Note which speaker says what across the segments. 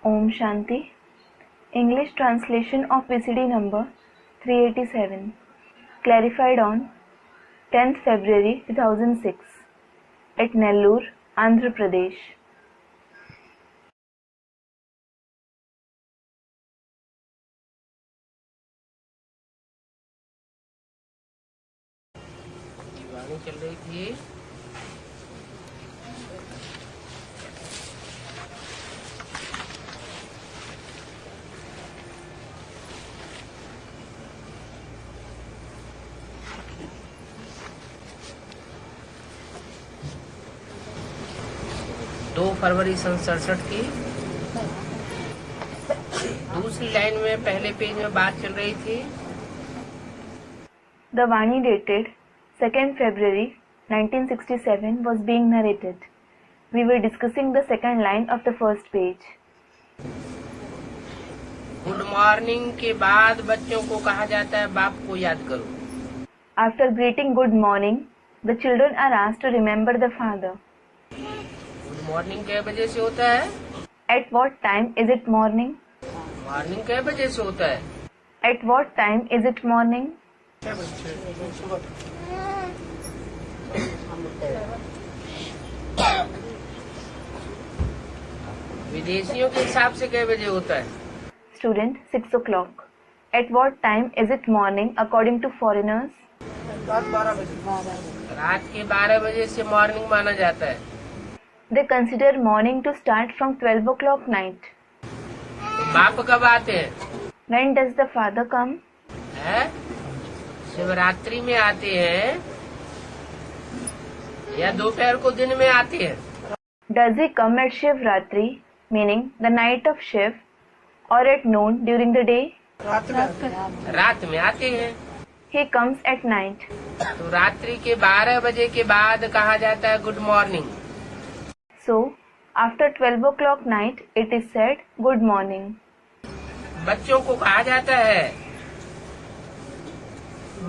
Speaker 1: Om Shanti. English translation of VCD number 387. Clarified on 10th February 2006 at Nellore, Andhra Pradesh.
Speaker 2: वाणी चल रही थी। दो फरवरी सन 67 की दूसरी लाइन में पहले पेज में बात चल रही थी।
Speaker 1: The Vani dated 2nd February 1967 was being narrated. We were discussing the second line of the first page.
Speaker 2: Good morning के बाद बच्चों को कहा जाता है बाप को याद करो।
Speaker 1: After greeting good morning, the children are asked to remember the father.
Speaker 2: Good morning कै बजे से होता है?
Speaker 1: At what time is it morning?
Speaker 2: Morning कै बजे से होता है?
Speaker 1: At what time is it morning?
Speaker 2: विदेशियों के हिसाब से कै बजे होता है?
Speaker 1: Student 6 o'clock. At what time is it morning according to foreigners?
Speaker 2: रात के 12 बजे से मॉर्निंग माना जाता है।
Speaker 1: They consider morning to start from 12 o'clock night.
Speaker 2: तो बाप कब आते हैं?
Speaker 1: When does the father come?
Speaker 2: है? शिवरात्रि में आते हैं या दोपहर को दिन में आते हैं?
Speaker 1: Does he come at Shivratri, meaning the night of Shiv, or at noon during the day?
Speaker 2: रात में आते हैं।
Speaker 1: He comes at night.
Speaker 2: तो रात्रि के 12 बजे के बाद कहा जाता है good morning.
Speaker 1: So, after 12 o'clock night, it is said good morning.
Speaker 2: बच्चों को कहा जाता है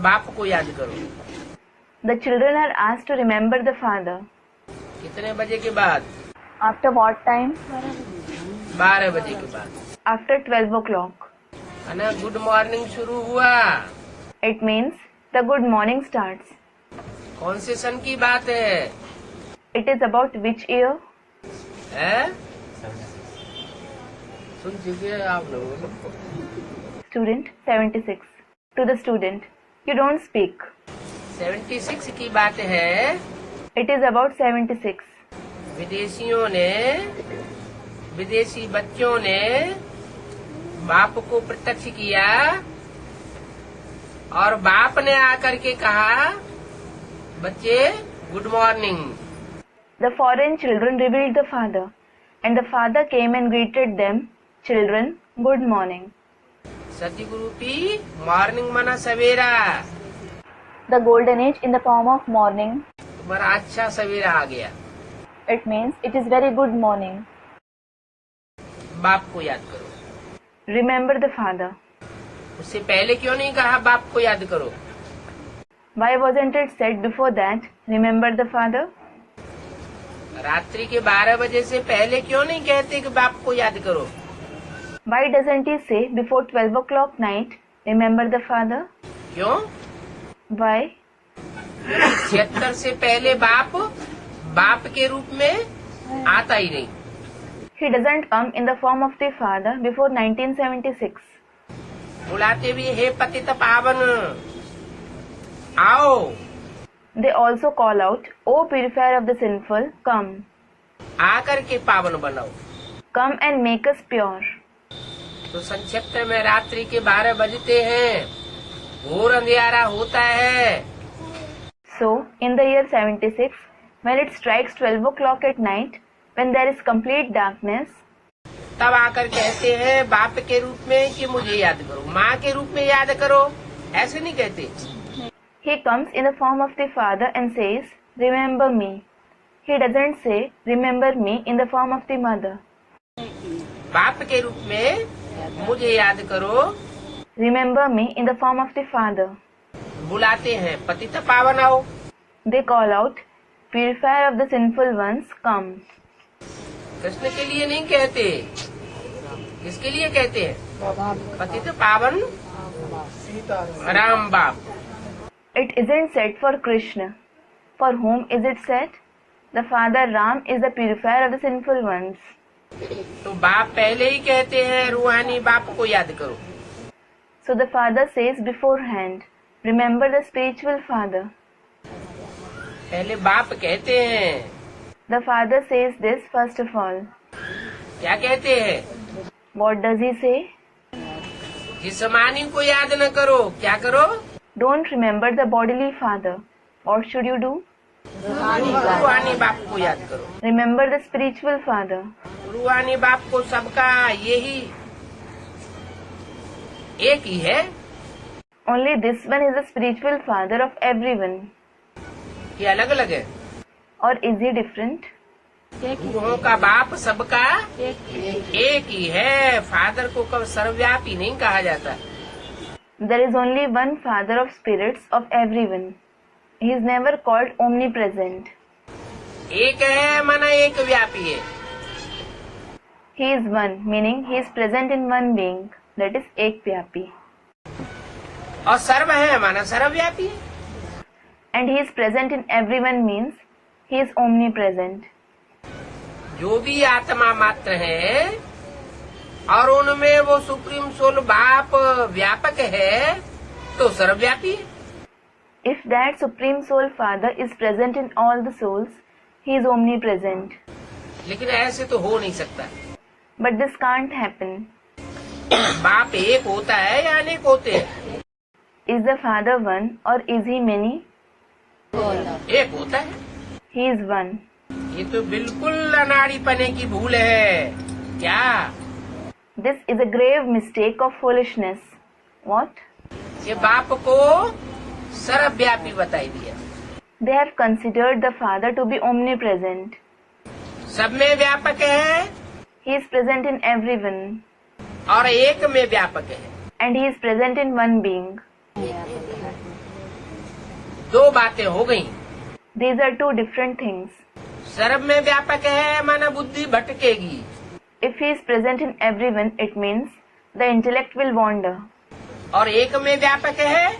Speaker 2: बाप को याद करो।
Speaker 1: The children are asked to remember the father.
Speaker 2: कितने बजे के बाद?
Speaker 1: After what time?
Speaker 2: 12 बजे के बाद।
Speaker 1: After 12 o'clock.
Speaker 2: है ना? गुड मॉर्निंग शुरू हुआ।
Speaker 1: It means the good morning starts.
Speaker 2: कौन से सन की बात है?
Speaker 1: It is about which year?
Speaker 2: है? सुन चुके हैं आप लोग?
Speaker 1: Student 76. To the student, you don't speak.
Speaker 2: 76 की बात है।
Speaker 1: It is about 76.
Speaker 2: विदेशियों ने, विदेशी बच्चों ने बाप को प्रत्यक्ष किया और बाप ने आकर के कहा बच्चे good morning.
Speaker 1: The foreign children revealed the father, and the father came and greeted them, children, good morning.
Speaker 2: सतयुग रूपी मॉर्निंग माना सवेरा।
Speaker 1: The golden age in the form of morning.
Speaker 2: तुम्हारा अच्छा सवेरा आ गया।
Speaker 1: It means it is very good morning.
Speaker 2: बाप को याद करो।
Speaker 1: Remember the father.
Speaker 2: उससे पहले क्यों नहीं कहा बाप को याद करो?
Speaker 1: Why wasn't it said before that, remember the father?
Speaker 2: रात्रि के 12 बजे से पहले क्यों नहीं कहते कि बाप को याद करो?
Speaker 1: Why doesn't he say before 12 o'clock night, remember the father?
Speaker 2: क्यों?
Speaker 1: Why?
Speaker 2: 76 से पहले बाप के रूप में आता ही नहीं।
Speaker 1: He doesn't come in the form of the father before 1976.
Speaker 2: बुलाते भी हे पतित पावन आओ।
Speaker 1: They also call out, O purifier of the sinful, come.
Speaker 2: आकर के पावन बनाओ।
Speaker 1: Come and make us pure.
Speaker 2: तो सन 76 में रात्रि के 12 बजते हैं, घोर अंधियारा होता है।
Speaker 1: So, in the year 76, when it strikes 12 o'clock at night, when there is complete darkness,
Speaker 2: तब आकर कहते हैं बाप के रूप में कि मुझे याद करो, माँ के रूप में याद करो, ऐसे नहीं कहते।
Speaker 1: he comes in the form of the father and says, remember me. He doesn't say, remember me in the form of the mother.
Speaker 2: बाप के रूप में मुझे याद करो।
Speaker 1: Remember me in the form of the father.
Speaker 2: बुलाते हैं पतित पावन आओ।
Speaker 1: They call out, purifier of the sinful ones, come.
Speaker 2: Krishna के लिए नहीं कहते, किसके लिए कहते हैं? पतित पावन राम बाप।
Speaker 1: It isn't said for Krishna. For whom is it said? The Father Ram is the purifier of the sinful ones.
Speaker 2: तो बाप पहले ही कहते हैं रूहानी बाप को याद करो।
Speaker 1: So the Father says beforehand, remember the spiritual Father.
Speaker 2: पहले बाप कहते हैं।
Speaker 1: The Father says this first of all.
Speaker 2: क्या कहते हैं?
Speaker 1: What does he say?
Speaker 2: जिस्मानी को याद न करो, क्या करो?
Speaker 1: Don't remember the bodily father. What should you do?
Speaker 2: रूहानी बाप को याद करो।
Speaker 1: Remember the spiritual father.
Speaker 2: रूहानी बाप को सबका यही एक ही है।
Speaker 1: Only this one is the spiritual father of everyone.
Speaker 2: ये अलग अलग है।
Speaker 1: Or is he different?
Speaker 2: रूहों का बाप सबका एक ही है। फादर को कब सर्वव्यापी नहीं कहा जाता।
Speaker 1: There is only one father of spirits of everyone. He is never called omnipresent.
Speaker 2: एक है माना एक व्यापी है।
Speaker 1: He is one, meaning he is present in one being. That is Ekvyapi.
Speaker 2: और सर्व है माना सर्वव्यापी है।
Speaker 1: And he is present in everyone means he is omnipresent.
Speaker 2: जो भी आत्मा मात्र है और उनमें वो सुप्रीम सोल बाप व्यापक है तो सर्वव्यापी है।
Speaker 1: If that Supreme Soul Father is present in all the souls, he is omnipresent.
Speaker 2: लेकिन ऐसे तो हो नहीं सकता।
Speaker 1: But this can't happen.
Speaker 2: बाप एक होता है या अनेक होते हैं?
Speaker 1: Is the Father one or is he many?
Speaker 2: एक होता है।
Speaker 1: He is one.
Speaker 2: ये तो बिल्कुल अनाड़ीपने की भूल है। क्या?
Speaker 1: This is a grave mistake of foolishness. What?
Speaker 2: ये बाप को सर्वव्यापी बताई दिया।
Speaker 1: They have considered the Father to be omnipresent.
Speaker 2: सब में व्यापक है
Speaker 1: He is present in everyone.
Speaker 2: और एक में व्यापक है।
Speaker 1: And he is present in one being.
Speaker 2: दो बातें हो गई।
Speaker 1: These are two different things.
Speaker 2: सर्व में व्यापक है माना बुद्धि भटकेगी।
Speaker 1: If he is present in everyone, it means the intellect will wander.
Speaker 2: और एक में व्यापक है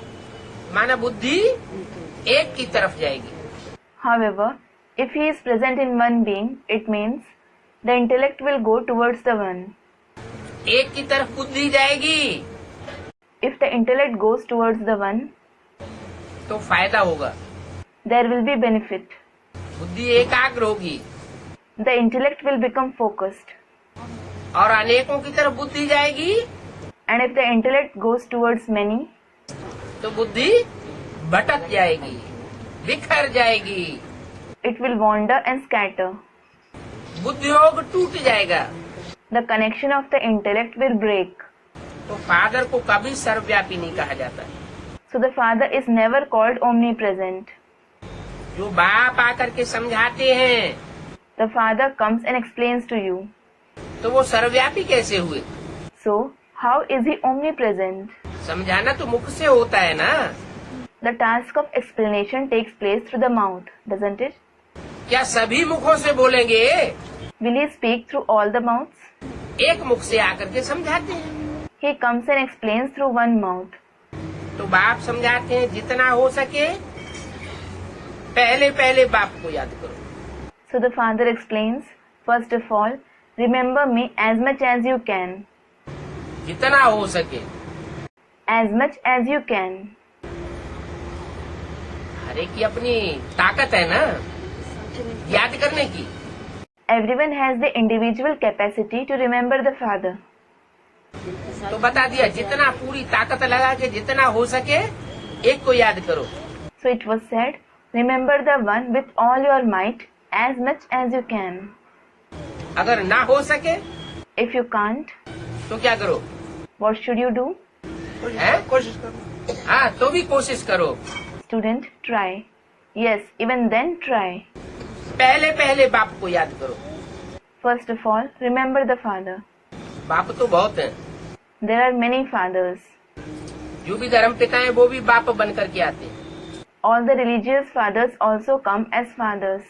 Speaker 2: माना बुद्धि एक की तरफ जाएगी।
Speaker 1: However, if he is present in one being, it means the intellect will go towards the one.
Speaker 2: एक की तरफ बुद्धि जाएगी
Speaker 1: If the intellect goes towards the one,
Speaker 2: तो फायदा होगा।
Speaker 1: there will be benefit.
Speaker 2: बुद्धि एकाग्र होगी
Speaker 1: The intellect will become focused.
Speaker 2: और अनेकों की तरफ बुद्धि जाएगी
Speaker 1: And if the intellect goes towards many,
Speaker 2: तो बुद्धि भटक जाएगी, बिखर जाएगी,
Speaker 1: it will wander and scatter.
Speaker 2: बुद्धियोग टूट जाएगा।
Speaker 1: The connection of the intellect will break.
Speaker 2: तो फादर को कभी सर्वव्यापी नहीं कहा जाता।
Speaker 1: So the Father is never called omnipresent.
Speaker 2: जो बाप आकर के समझाते हैं
Speaker 1: The Father comes and explains to you.
Speaker 2: तो वो सर्वव्यापी कैसे हुए?
Speaker 1: So, how is he omnipresent?
Speaker 2: समझाना तो मुख से होता है ना।
Speaker 1: The task of explanation takes place through the mouth, doesn't it?
Speaker 2: क्या सभी मुखों से बोलेंगे?
Speaker 1: Will he speak through all the mouths?
Speaker 2: एक मुख से आकर के समझाते हैं।
Speaker 1: He comes and explains through one mouth.
Speaker 2: तो बाप समझाते हैं जितना हो सके पहले पहले बाप को याद करो।
Speaker 1: So the Father explains, first of all, remember me as much as you can.
Speaker 2: जितना हो सके।
Speaker 1: As much as you can.
Speaker 2: हर एक की अपनी ताकत है ना याद करने की।
Speaker 1: Everyone has the individual capacity to remember the Father.
Speaker 2: तो बता दिया जितना पूरी ताकत लगा के जितना हो सके एक को याद करो।
Speaker 1: So it was said, remember the one with all your might as much as you can.
Speaker 2: अगर ना हो सके
Speaker 1: If you can't,
Speaker 2: तो क्या करो?
Speaker 1: what should you do?
Speaker 2: कोशिश करो। हाँ तो भी कोशिश करो।
Speaker 1: Student, try. Yes, even then try.
Speaker 2: पहले पहले बाप को याद करो।
Speaker 1: First of all, remember the Father.
Speaker 2: बाप तो बहुत हैं।
Speaker 1: There are many fathers.
Speaker 2: जो भी धर्म पिता हैं वो भी बाप बन करके आते हैं।
Speaker 1: All the religious fathers also come as fathers.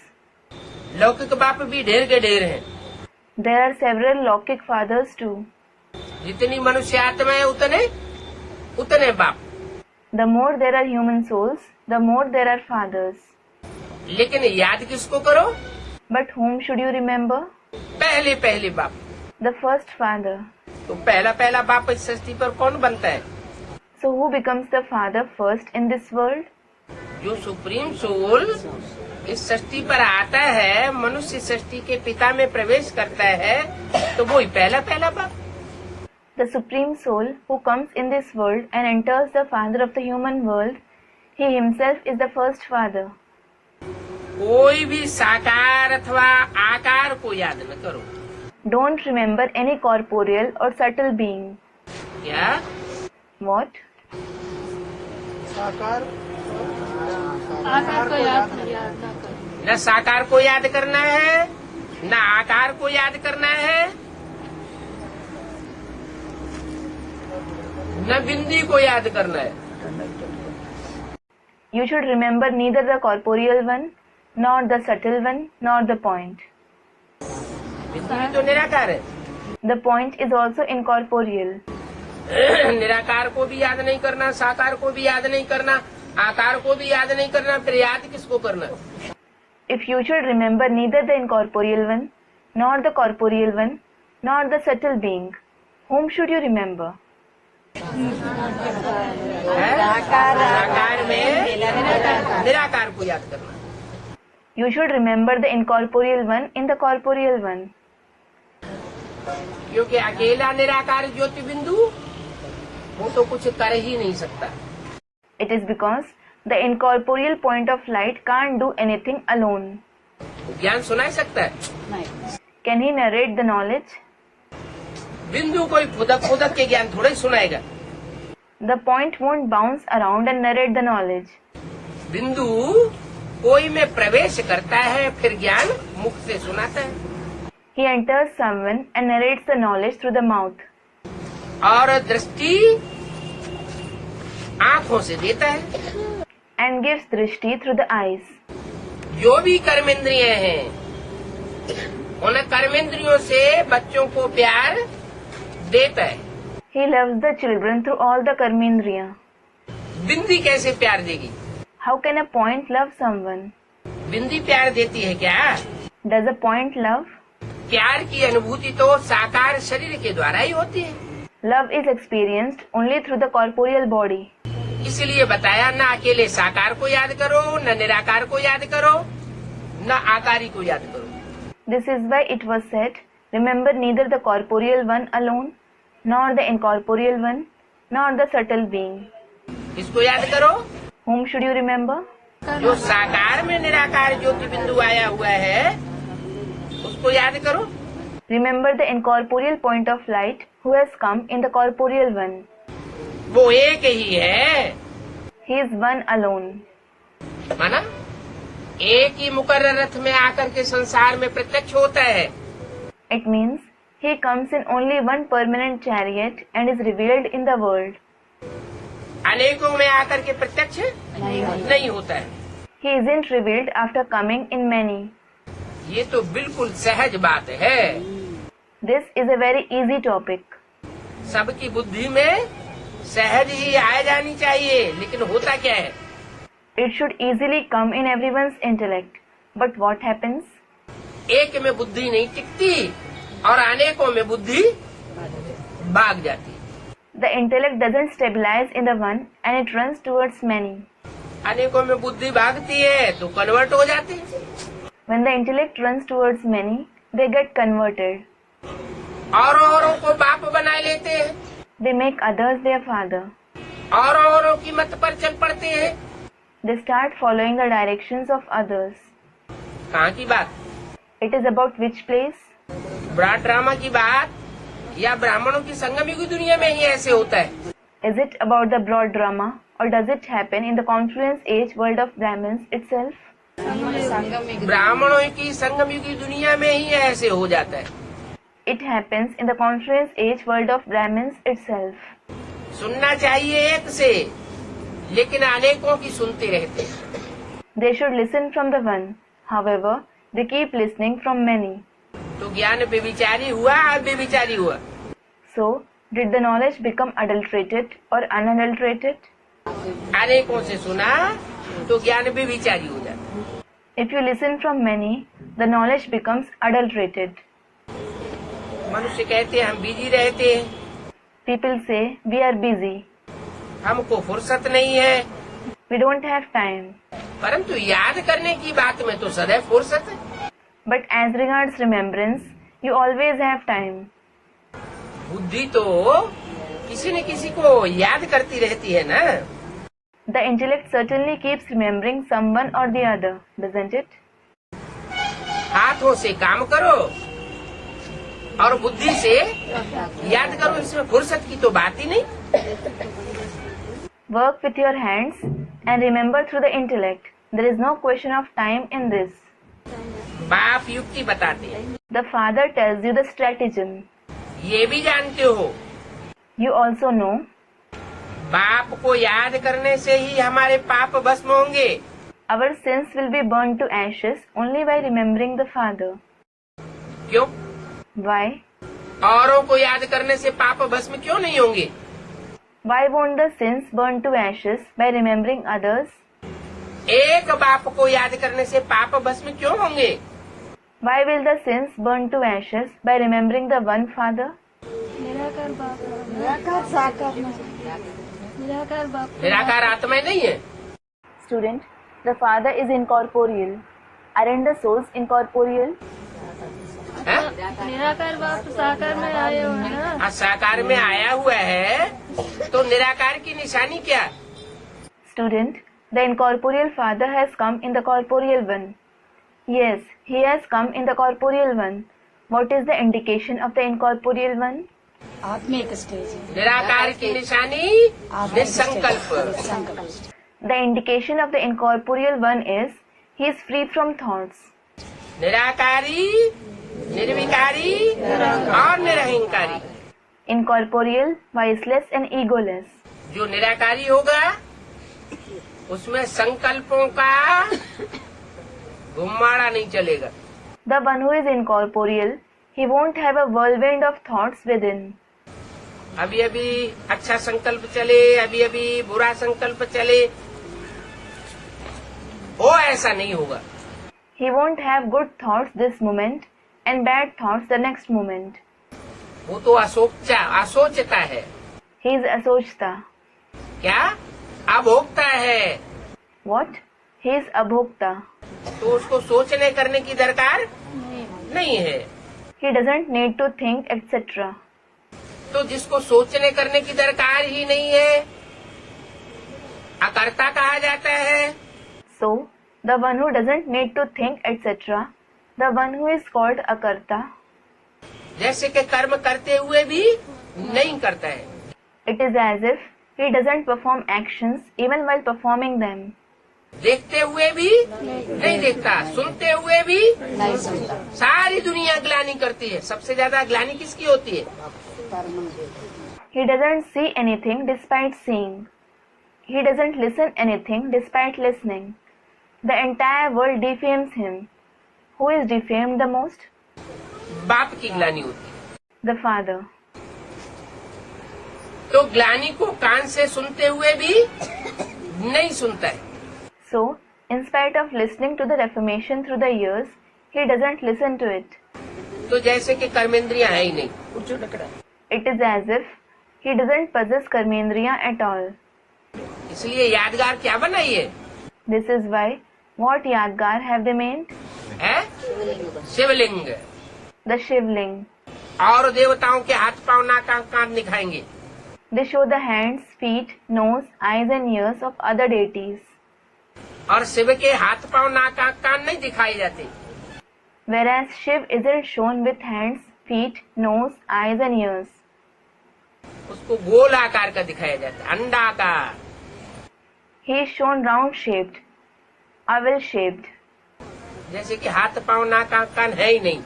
Speaker 2: लौकिक बाप भी ढेर के ढेर हैं।
Speaker 1: There are several Lokik fathers too.
Speaker 2: जितनी मनुष्य आत्मा है उतने बाप।
Speaker 1: The more there are human souls, the more there are fathers.
Speaker 2: लेकिन याद किसको करो?
Speaker 1: But whom should you remember?
Speaker 2: पहले बाप।
Speaker 1: The first father.
Speaker 2: तो पहला बाप इस सृष्टि पर कौन बनता है?
Speaker 1: So who becomes the father first in this world?
Speaker 2: जो सुप्रीम सोल इस सृष्टि पर आता है, मनुष्य सृष्टि के पिता में प्रवेश करता है, तो वो ही पहला बाप।
Speaker 1: The supreme soul who comes in this world and enters the father of the human world, he himself is the first father.
Speaker 2: कोई भी साकार अथवा आकार को याद न करो।
Speaker 1: Don't remember any corporeal or subtle being.
Speaker 2: क्या?
Speaker 1: What?
Speaker 3: साकार
Speaker 4: आकार को याद ना करो।
Speaker 2: न साकार को याद करना है, न आकार को याद करना है, न बिंदी को याद करना है।
Speaker 1: You should remember neither the corporeal one, nor the subtle one, nor the point.
Speaker 2: बिंदी भी तो निराकार है।
Speaker 1: The point is also incorporeal.
Speaker 2: निराकार को भी याद नहीं करना, साकार को भी याद नहीं करना, आकार को भी याद नहीं करना, फिर याद किसको करना?
Speaker 1: If you should remember neither the incorporeal one, nor the corporeal one, nor the subtle being, whom should you remember?
Speaker 2: साकार में निराकार को याद करना।
Speaker 1: You should remember the incorporeal one in the corporeal one.
Speaker 2: क्योंकि अकेला निराकार ज्योति बिंदु वो तो कुछ कर ही नहीं सकता।
Speaker 1: It is because the incorporeal point of light can't do anything alone.
Speaker 2: ज्ञान सुना सकता है?
Speaker 1: Can he narrate the knowledge?
Speaker 2: बिंदु कोई फुदक के ज्ञान थोड़ा ही सुनाएगा।
Speaker 1: The point won't bounce around and narrate the knowledge.
Speaker 2: बिंदु कोई में प्रवेश करता है, फिर ज्ञान मुख से सुनाता है।
Speaker 1: He enters someone and narrates the knowledge through the mouth.
Speaker 2: और दृष्टि आंखों से देता है।
Speaker 1: And gives drishti through the eyes.
Speaker 2: जो भी कर्मेंद्रिय हैं, उन कर्मेंद्रियों से बच्चों को प्यार देता है।
Speaker 1: He loves the children through all the karmendriya.
Speaker 2: बिंदी कैसे प्यार देगी?
Speaker 1: How can a point love someone?
Speaker 2: बिंदी प्यार देती है क्या?
Speaker 1: Does a point love?
Speaker 2: प्यार की अनुभूति तो साकार शरीर के द्वारा ही होती है।
Speaker 1: Love is experienced only through the corporeal body.
Speaker 2: इसलिए बताया, न अकेले साकार को याद करो, न निराकार को याद करो, न आकारी को याद करो।
Speaker 1: This is why it was said, remember neither the corporeal one alone, nor the incorporeal one, nor the subtle being.
Speaker 2: इसको याद करो।
Speaker 1: Whom should you remember?
Speaker 2: जो साकार में निराकार ज्योति बिंदु आया हुआ है, उसको याद करो।
Speaker 1: Remember the incorporeal point of light who has come in the corporeal one.
Speaker 2: वो एक ही है।
Speaker 1: He is one alone.
Speaker 2: माना एक ही मुकर्रर रथ में आकर के संसार में प्रत्यक्ष होता है।
Speaker 1: It means he comes in only one permanent chariot and is revealed in the world.
Speaker 2: अनेकों में आकर के प्रत्यक्ष नहीं होता है।
Speaker 1: He isn't revealed after coming in many.
Speaker 2: ये तो बिल्कुल सहज बात है।
Speaker 1: This is a very easy topic.
Speaker 2: सबकी बुद्धि में सहज ही आ जानी चाहिए, लेकिन होता क्या है?
Speaker 1: It should easily come in everyone's intellect. But what happens?
Speaker 2: एक में बुद्धि नहीं टिकती और अनेकों में बुद्धि भाग जाती।
Speaker 1: The intellect doesn't stabilize in the one and it runs towards many.
Speaker 2: अनेकों में बुद्धि भागती है तो कन्वर्ट हो जाती है।
Speaker 1: When the intellect runs towards many, they get converted.
Speaker 2: औरों को बाप बना लेते हैं।
Speaker 1: They make others their father.
Speaker 2: औरों की मत पर चल पड़ते हैं।
Speaker 1: They start following the directions of others.
Speaker 2: कहाँ की बात?
Speaker 1: It is about which place?
Speaker 2: Broad drama की बात या ब्राह्मणों की संगम युग दुनिया में ही ऐसे होता है?
Speaker 1: Is it about the broad drama or does it happen in the confluence age world of Brahmins itself?
Speaker 2: ब्राह्मणों की संगम युग दुनिया में ही ऐसे हो जाता है।
Speaker 1: It happens in the confluence age world of Brahmins itself.
Speaker 2: सुनना चाहिए एक से, लेकिन अनेकों की सुनते रहते हैं।
Speaker 1: They should listen from the one. However, they keep listening from many.
Speaker 2: तो ज्ञान बेविचारी हुआ, बेविचारी हुआ।
Speaker 1: So, Did the knowledge become adulterated or unadulterated?
Speaker 2: अनेकों से सुना तो ज्ञान भी विचारी हो जाता।
Speaker 1: If you listen from many, the knowledge becomes adulterated.
Speaker 2: मनुष्य कहते हैं हम बिजी रहते हैं,
Speaker 1: People say we are busy,
Speaker 2: हमको फुर्सत नहीं है,
Speaker 1: we don't have time.
Speaker 2: परंतु याद करने की बात में तो सदैव फुर्सत है।
Speaker 1: But as regards remembrance, you always have time.
Speaker 2: बुद्धि तो किसी न किसी को याद करती रहती है ना।
Speaker 1: The intellect certainly keeps remembering someone or the other, doesn't it?
Speaker 2: हाथों से काम करो और बुद्धि से याद करो, इसमें फुर्सत की तो बात ही नहीं।
Speaker 1: Work with your hands and remember through the intellect. There is no question of time in this.
Speaker 2: बाप युक्ति बताते हैं,
Speaker 1: The father tells you the stratagem.
Speaker 2: ये भी जानते हो
Speaker 1: You also know
Speaker 2: बाप को याद करने से ही हमारे पाप भस्म होंगे।
Speaker 1: our sins will be burned to ashes only by remembering the father.
Speaker 2: क्यों?
Speaker 1: Why?
Speaker 2: औरों को याद करने से पाप भस्म क्यों नहीं होंगे?
Speaker 1: Why won't the sins burn to ashes by remembering others?
Speaker 2: एक बाप को याद करने से पाप भस्म क्यों होंगे?
Speaker 1: Why will the sins burn to ashes by remembering the one father?
Speaker 4: निराकार बाप, निराकार साकार नहीं, निराकार बाप,
Speaker 2: निराकार आत्मा नहीं है।
Speaker 1: Student, the father is incorporeal. Aren't the souls incorporeal?
Speaker 2: हैं?
Speaker 4: निराकार बाप साकार में आए हो ना।
Speaker 2: साकार में आया हुआ है तो निराकार की निशानी क्या?
Speaker 1: Student, the incorporeal father has come in the corporeal one. Yes, he has come in the corporeal one. What is the indication of the incorporeal one?
Speaker 3: आत्मिक स्टेज है।
Speaker 2: निराकार की निशानी निसंकल्प।
Speaker 1: The indication of the incorporeal one is he is free from thoughts.
Speaker 2: निराकारी, निर्विकारी और निरहंकारी।
Speaker 1: Incorporeal, voiceless and egoless.
Speaker 2: जो निराकारी होगा उसमें संकल्पों का घुमाड़ा नहीं चलेगा।
Speaker 1: The one who is incorporeal, he won't have a whirlwind of thoughts within.
Speaker 2: अभी अभी अच्छा संकल्प चले, अभी अभी बुरा संकल्प चले, वो ऐसा नहीं होगा।
Speaker 1: He won't have good thoughts this moment and bad thoughts the next moment.
Speaker 2: वो तो असोचता है।
Speaker 1: He is asochta.
Speaker 2: क्या? अभोक्ता है।
Speaker 1: What? He is abhokta.
Speaker 2: तो उसको सोचने करने की दरकार नहीं है।
Speaker 1: He doesn't need to think, etc.
Speaker 2: तो जिसको सोचने करने की दरकार ही नहीं है अकर्ता कहा जाता है।
Speaker 1: So, the one who doesn't need to think, etc., the one who is called akarta.
Speaker 2: जैसे कि कर्म करते हुए भी नहीं करता है।
Speaker 1: It is as if he doesn't perform actions even while performing them.
Speaker 2: देखते हुए भी नहीं देखता, सुनते हुए भी
Speaker 3: नहीं सुनता।
Speaker 2: सारी दुनिया ग्लानि करती है। सबसे ज्यादा ग्लानि किसकी होती है?
Speaker 1: He doesn't see anything despite seeing. He doesn't listen anything despite listening. The entire world defames him. Who is defamed the most?
Speaker 2: बाप की ग्लानि होती है।
Speaker 1: The father.
Speaker 2: तो ग्लानि को कान से सुनते हुए भी नहीं सुनता है।
Speaker 1: So, in spite of listening to the reformation through the ears, he doesn't listen to it.
Speaker 2: तो जैसे कि कर्मेंद्रियां है ही नहीं।
Speaker 1: It is as if he doesn't possess karmendriya at all.
Speaker 2: इसलिए यादगार क्या बनाइए
Speaker 1: This is why, what Yadgar have they made?
Speaker 2: है? शिवलिंग।
Speaker 1: The Shivling.
Speaker 2: और देवताओं के हाथ पांव नाक कान दिखाएंगे।
Speaker 1: They show the hands, feet, nose, eyes and ears of other deities.
Speaker 2: और शिव के हाथ पांव नाक कान नहीं दिखाए जाते।
Speaker 1: Whereas Shiv isn't shown with hands, feet, nose, eyes and ears.
Speaker 2: उसको गोल आकार का दिखाया जाता है, अंडाकार।
Speaker 1: He is shown round-shaped, oval-shaped,
Speaker 2: जैसे कि हाथ पांव नाक कान है ही नहीं।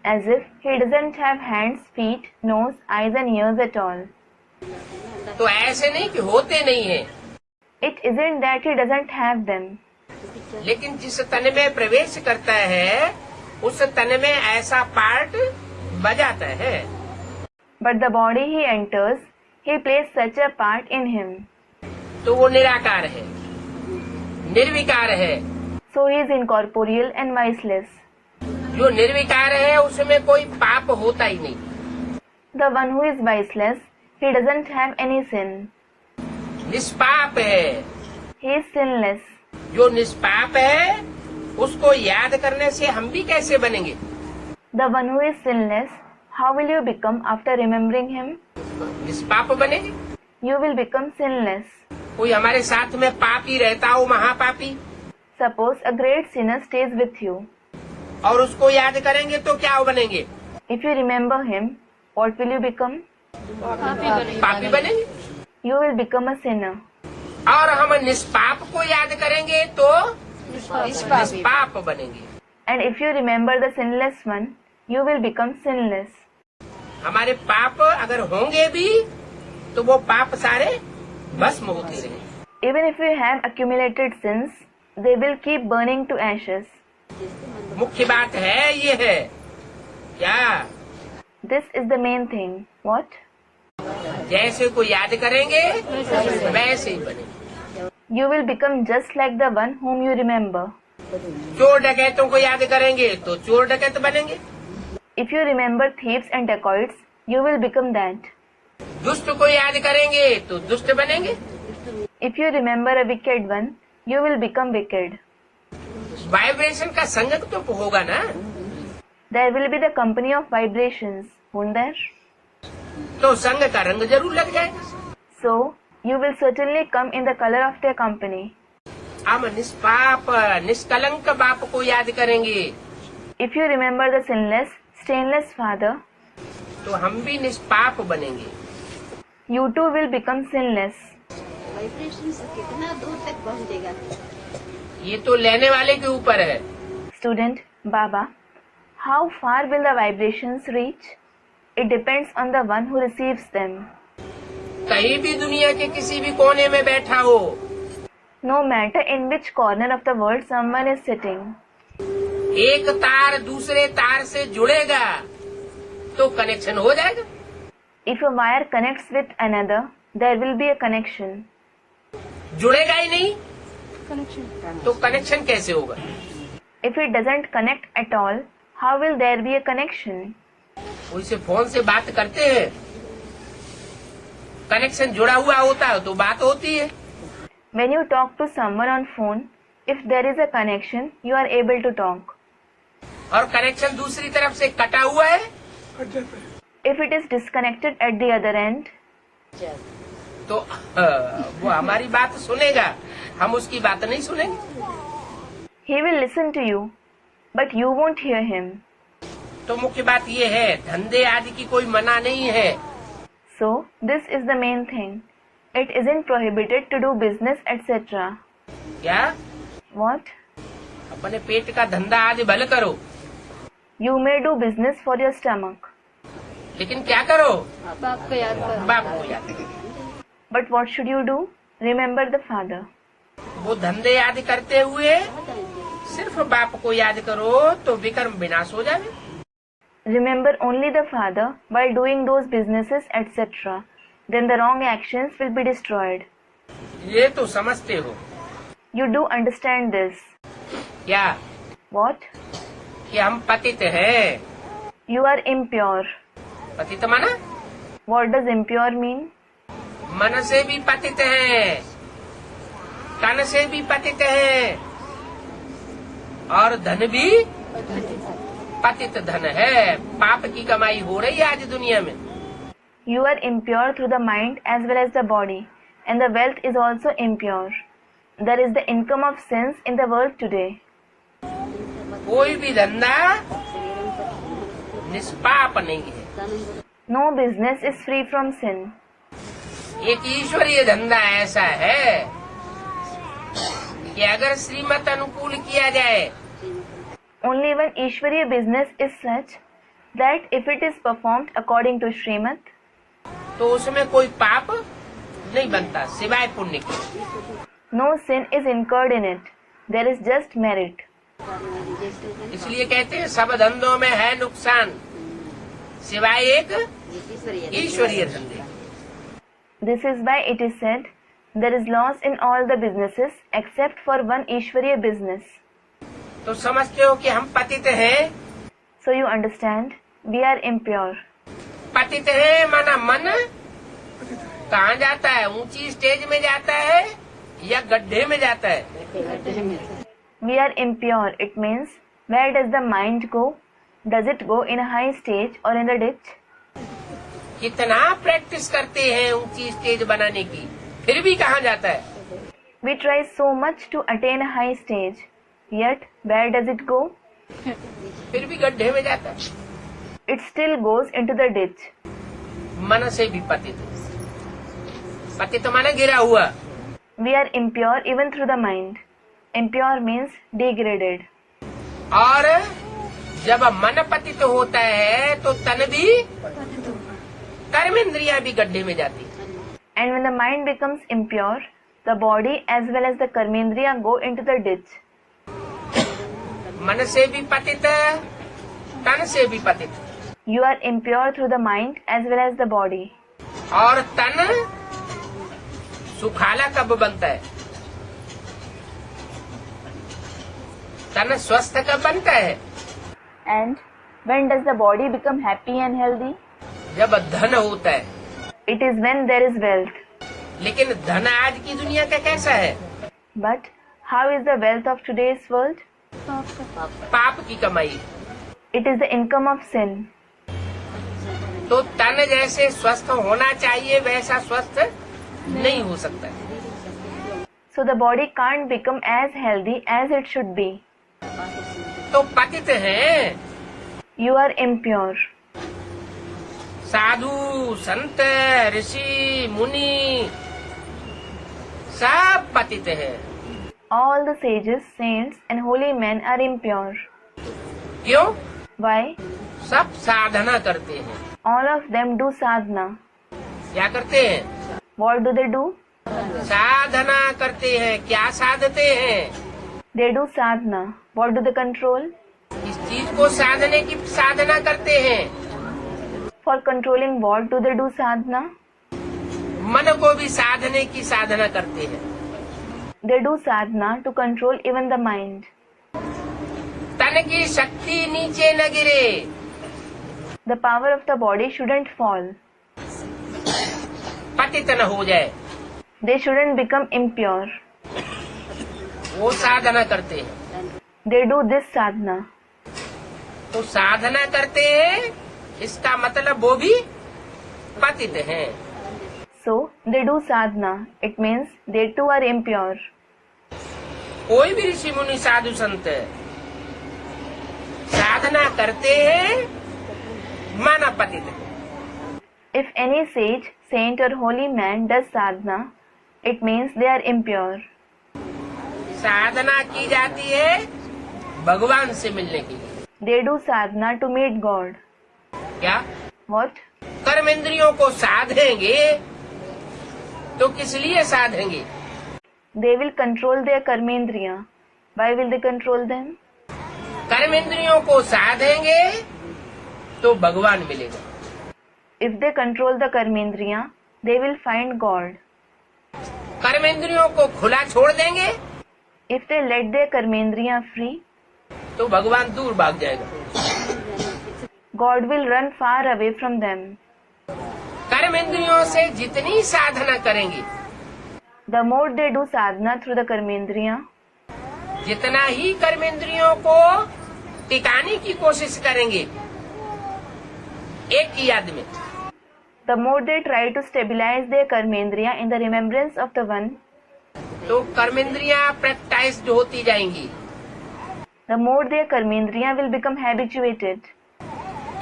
Speaker 1: as if he doesn't have hands, feet, nose, eyes and ears at all.
Speaker 2: तो ऐसे नहीं कि होते नहीं है,
Speaker 1: It isn't that he doesn't have them.
Speaker 2: लेकिन जिस तन में प्रवेश करता है उस तन में ऐसा पार्ट बजाता है।
Speaker 1: but the body he enters, he plays such a part in him.
Speaker 2: तो वो निराकार है, निर्विकार है।
Speaker 1: So he is incorporeal and viceless.
Speaker 2: जो निर्विकार है उसमें कोई पाप होता ही नहीं।
Speaker 1: The one who is viceless, he doesn't have any sin.
Speaker 2: निष्पाप है।
Speaker 1: He is sinless.
Speaker 2: जो निष्पाप है उसको याद करने से हम भी कैसे बनेंगे?
Speaker 1: The one who is sinless, how will you become after remembering him?
Speaker 2: निष्पाप बनेंगे।
Speaker 1: You will become sinless.
Speaker 2: कोई हमारे साथ में पापी रहता हो, महापापी,
Speaker 1: Suppose a great sinner stays with you.
Speaker 2: और उसको याद करेंगे तो क्या बनेंगे?
Speaker 1: If you remember him, what will you become?
Speaker 2: पापी बनेंगे।
Speaker 1: You will become a sinner.
Speaker 2: और हम निष्पाप को याद करेंगे तो निष्पाप बनेंगे।
Speaker 1: And if you remember the sinless one, you will become sinless.
Speaker 2: हमारे पाप अगर होंगे भी तो वो पाप सारे भस्म होते रहे।
Speaker 1: Even if you have accumulated sins, they will keep burning to ashes.
Speaker 2: मुख्य बात है ये है क्या?
Speaker 1: This is the main thing. What?
Speaker 2: जैसे को याद करेंगे वैसे ही बनेंगे।
Speaker 1: You will become just like the one whom you remember.
Speaker 2: चोर डकैतों को याद करेंगे तो चोर डकैत बनेंगे।
Speaker 1: If you remember thieves and dacoits, you will become that.
Speaker 2: दुष्ट को याद करेंगे तो दुष्ट बनेंगे।
Speaker 1: If you remember a wicked one, you will become wicked.
Speaker 2: Vibration का संगत तो होगा ना।
Speaker 1: There will be the company of vibrations, won't there?
Speaker 2: तो संग का रंग जरूर लग जाएगा।
Speaker 1: So, you will certainly come in the color of their company.
Speaker 2: हम निष्पाप निष्कलंक बाप को याद करेंगे
Speaker 1: If you remember the sinless, stainless Father,
Speaker 2: तो हम भी निष्पाप बनेंगे।
Speaker 1: you too will become sinless.
Speaker 3: Vibration से कितना दूर तक पहुंचेगा?
Speaker 2: ये तो लेने वाले के ऊपर है।
Speaker 1: Student, Baba, how far will the vibrations reach? It depends on the one who receives them.
Speaker 2: कहीं भी दुनिया के किसी भी कोने में बैठा हो,
Speaker 1: No matter in which corner of the world someone is sitting,
Speaker 2: एक तार दूसरे तार से जुड़ेगा तो कनेक्शन हो जाएगा।
Speaker 1: if a wire connects with another, there will be a connection.
Speaker 2: जुड़ेगा ही नहीं तो कनेक्शन कैसे होगा?
Speaker 1: If it doesn't connect at all, how will there be a connection?
Speaker 2: कोई से फोन से बात करते हैं, कनेक्शन जुड़ा हुआ होता है तो बात होती है।
Speaker 1: When you talk to someone on phone, if there is a connection, you are able to talk.
Speaker 2: और कनेक्शन दूसरी तरफ से कटा हुआ है
Speaker 1: If it is disconnected at the other end,
Speaker 2: तो वो हमारी बात सुनेगा, हम उसकी बात नहीं सुनेंगे।
Speaker 1: he will listen to you, but you won't hear him.
Speaker 2: तो मुख्य बात ये है, धंधे आदि की कोई मना नहीं है।
Speaker 1: So, this is the main thing. It isn't prohibited to do business, etc.
Speaker 2: क्या?
Speaker 1: What?
Speaker 2: अपने पेट का धंधा आदि भले करो,
Speaker 1: You may do business for your stomach.
Speaker 2: लेकिन क्या करो?
Speaker 4: बाप को याद करो।
Speaker 2: बाप को याद करो।
Speaker 1: But what should you do? Remember the Father.
Speaker 2: वो धंधे आदि करते हुए सिर्फ बाप को याद करो तो विकर्म विनाश हो जाए।
Speaker 1: Remember only the Father while doing those businesses, etc. Then the wrong actions will be destroyed.
Speaker 2: ये तो समझते हो
Speaker 1: You do understand this.
Speaker 2: क्या?
Speaker 1: What?
Speaker 2: कि हम पतित हैं।
Speaker 1: You are impure.
Speaker 2: पतित माना
Speaker 1: What does impure mean?
Speaker 2: मन से भी पतित हैं, तन से भी पतित हैं, और धन भी पतित धन है। पाप की कमाई हो रही है आज दुनिया में।
Speaker 1: You are impure through the mind as well as the body, and the wealth is also impure. There is the income of sins in the world today.
Speaker 2: कोई भी धंधा निष्पाप नहीं है।
Speaker 1: No business is free from sin.
Speaker 2: एक ईश्वरीय धंधा ऐसा है कि अगर श्रीमत अनुकूल किया जाए
Speaker 1: Only one Ishwariya business is such that if it is performed according to Srimad,
Speaker 2: तो उसमें कोई पाप नहीं बनता सिवाय पुण्य के।
Speaker 1: no sin is incurred in it. There is just merit.
Speaker 2: इसलिए कहते हैं सब धंधों में है नुकसान, सिवाय एक ईश्वरीय धंधे।
Speaker 1: This is why it is said, there is loss in all the businesses except for one Ishwariya business.
Speaker 2: तो समझते हो कि हम पतित हैं।
Speaker 1: So you understand, we are impure.
Speaker 2: पतित है माना मन कहाँ जाता है? ऊंची स्टेज में जाता है या गड्ढे में जाता है?
Speaker 1: We are impure. It means, where does the mind go? Does it go in a high stage or in the ditch?
Speaker 2: कितना प्रैक्टिस करते हैं ऊंची स्टेज बनाने की, फिर भी कहाँ जाता है?
Speaker 1: We try so much to attain a high stage, yet where does it go?
Speaker 2: फिर भी गड्ढे में जाता है।
Speaker 1: It still goes into the ditch.
Speaker 2: मन से भी पतित, पतित माना गिरा हुआ।
Speaker 1: We are impure even through the mind. Impure means degraded.
Speaker 2: और जब मन पतित होता है तो तन भी, कर्मेंद्रियां भी गड्ढे में जाती।
Speaker 1: And when the mind becomes impure, the body as well as the karmendriya go into the ditch.
Speaker 2: मन से भी पतित, तन से भी पतित।
Speaker 1: You are impure through the mind as well as the body.
Speaker 2: और तन सुखाला कब बनता है? तन स्वस्थ कब बनता है?
Speaker 1: And when does the body become happy and healthy?
Speaker 2: जब धन होता है।
Speaker 1: It is when there is wealth.
Speaker 2: लेकिन धन आज की दुनिया का कैसा है?
Speaker 1: But how is the wealth of today's world?
Speaker 2: पाप की कमाई।
Speaker 1: It is the income of sin.
Speaker 2: तो तन जैसे स्वस्थ होना चाहिए वैसा स्वस्थ नहीं हो सकता।
Speaker 1: So the body can't become as healthy as it should be.
Speaker 2: तो पतित हैं।
Speaker 1: You are impure.
Speaker 2: साधु, संत, ऋषि, मुनि सब पतित हैं।
Speaker 1: All the sages, saints and holy men are impure.
Speaker 2: क्यों?
Speaker 1: Why?
Speaker 2: सब साधना करते हैं।
Speaker 1: All of them do sadhana.
Speaker 2: क्या करते हैं?
Speaker 1: What do they do?
Speaker 2: साधना करते हैं। क्या साधते हैं?
Speaker 1: They do sadhana. What do they control?
Speaker 2: इस चीज को साधने की साधना करते हैं।
Speaker 1: For controlling what do they do sadhana?
Speaker 2: मन को भी साधने की साधना करते हैं।
Speaker 1: They do sadhana to control even the mind.
Speaker 2: तन की शक्ति नीचे न गिरे।
Speaker 1: The power of the body shouldn't fall.
Speaker 2: पतित न हो जाए।
Speaker 1: They shouldn't become impure.
Speaker 2: वो साधना करते हैं।
Speaker 1: They do this sadhana.
Speaker 2: तो साधना करते हैं, इसका मतलब वो भी पतित हैं।
Speaker 1: So they do sadhana. It means they too are impure.
Speaker 2: कोई भी ऋषि मुनि साधु संत साधना करते हैं, माना पतित है।
Speaker 1: If any sage, saint or holy man does sadhana, it means they are impure.
Speaker 2: साधना की जाती है भगवान से मिलने के लिए।
Speaker 1: They do sadhana to meet God.
Speaker 2: क्या?
Speaker 1: What?
Speaker 2: कर्मेंद्रियों को साधेंगे तो किस लिए साधेंगे?
Speaker 1: They will control their karmendriya. Why will they control them?
Speaker 2: कर्मेंद्रियों को साधेंगे तो भगवान मिलेगा।
Speaker 1: If they control the karmendriya, they will find God.
Speaker 2: कर्मेंद्रियों को खुला छोड़ देंगे
Speaker 1: If they let their karmendriya free,
Speaker 2: तो भगवान दूर भाग जाएगा।
Speaker 1: God will run far away from them.
Speaker 2: कर्मेंद्रियों से जितनी साधना करेंगे,
Speaker 1: The more they do sadhana through the karmendriya,
Speaker 2: जितना ही कर्मेंद्रियों को टिकाने की कोशिश करेंगे एक की याद में,
Speaker 1: the more they try to stabilize their karmendriya in the remembrance of the one,
Speaker 2: तो कर्मेंद्रियां प्रैक्टाइज्ड होती जाएंगी।
Speaker 1: the more their karmendriya will become habituated.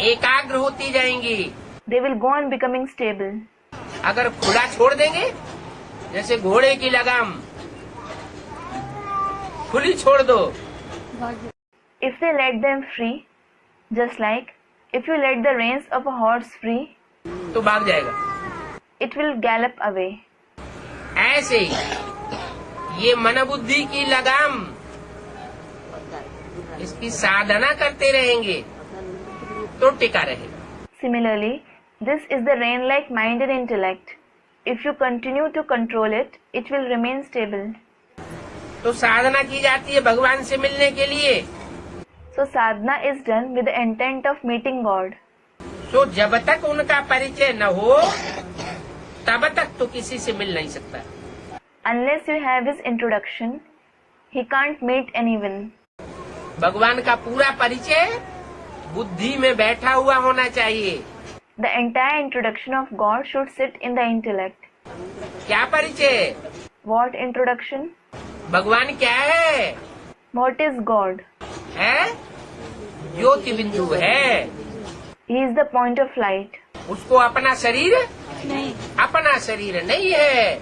Speaker 2: एकाग्र होती जाएंगी।
Speaker 1: They will go on becoming stable.
Speaker 2: अगर खुला छोड़ देंगे, जैसे घोड़े की लगाम खुली छोड़ दो,
Speaker 1: If they let them free, just like if you let the reins of a horse free,
Speaker 2: तो भाग जाएगा।
Speaker 1: it will gallop away.
Speaker 2: ऐसे ही ये मन बुद्धि की लगाम, इसकी साधना करते रहेंगे तो टिका रहेगा।
Speaker 1: Similarly, this is the rain-like mind and intellect. If you continue to control it, it will remain stable.
Speaker 2: तो साधना की जाती है भगवान से मिलने के लिए।
Speaker 1: So sadhana is done with the intent of meeting God.
Speaker 2: तो जब तक उनका परिचय न हो तब तक तो किसी से मिल नहीं सकता।
Speaker 1: Unless you have his introduction, he can't meet anyone.
Speaker 2: भगवान का पूरा परिचय बुद्धि में बैठा हुआ होना चाहिए।
Speaker 1: The entire introduction of God should sit in the intellect.
Speaker 2: क्या परिचय?
Speaker 1: What introduction?
Speaker 2: भगवान क्या है?
Speaker 1: What is God?
Speaker 2: है ज्योति बिंदु है।
Speaker 1: He is the point of light.
Speaker 2: उसको अपना शरीर
Speaker 4: नहीं,
Speaker 2: अपना शरीर नहीं है।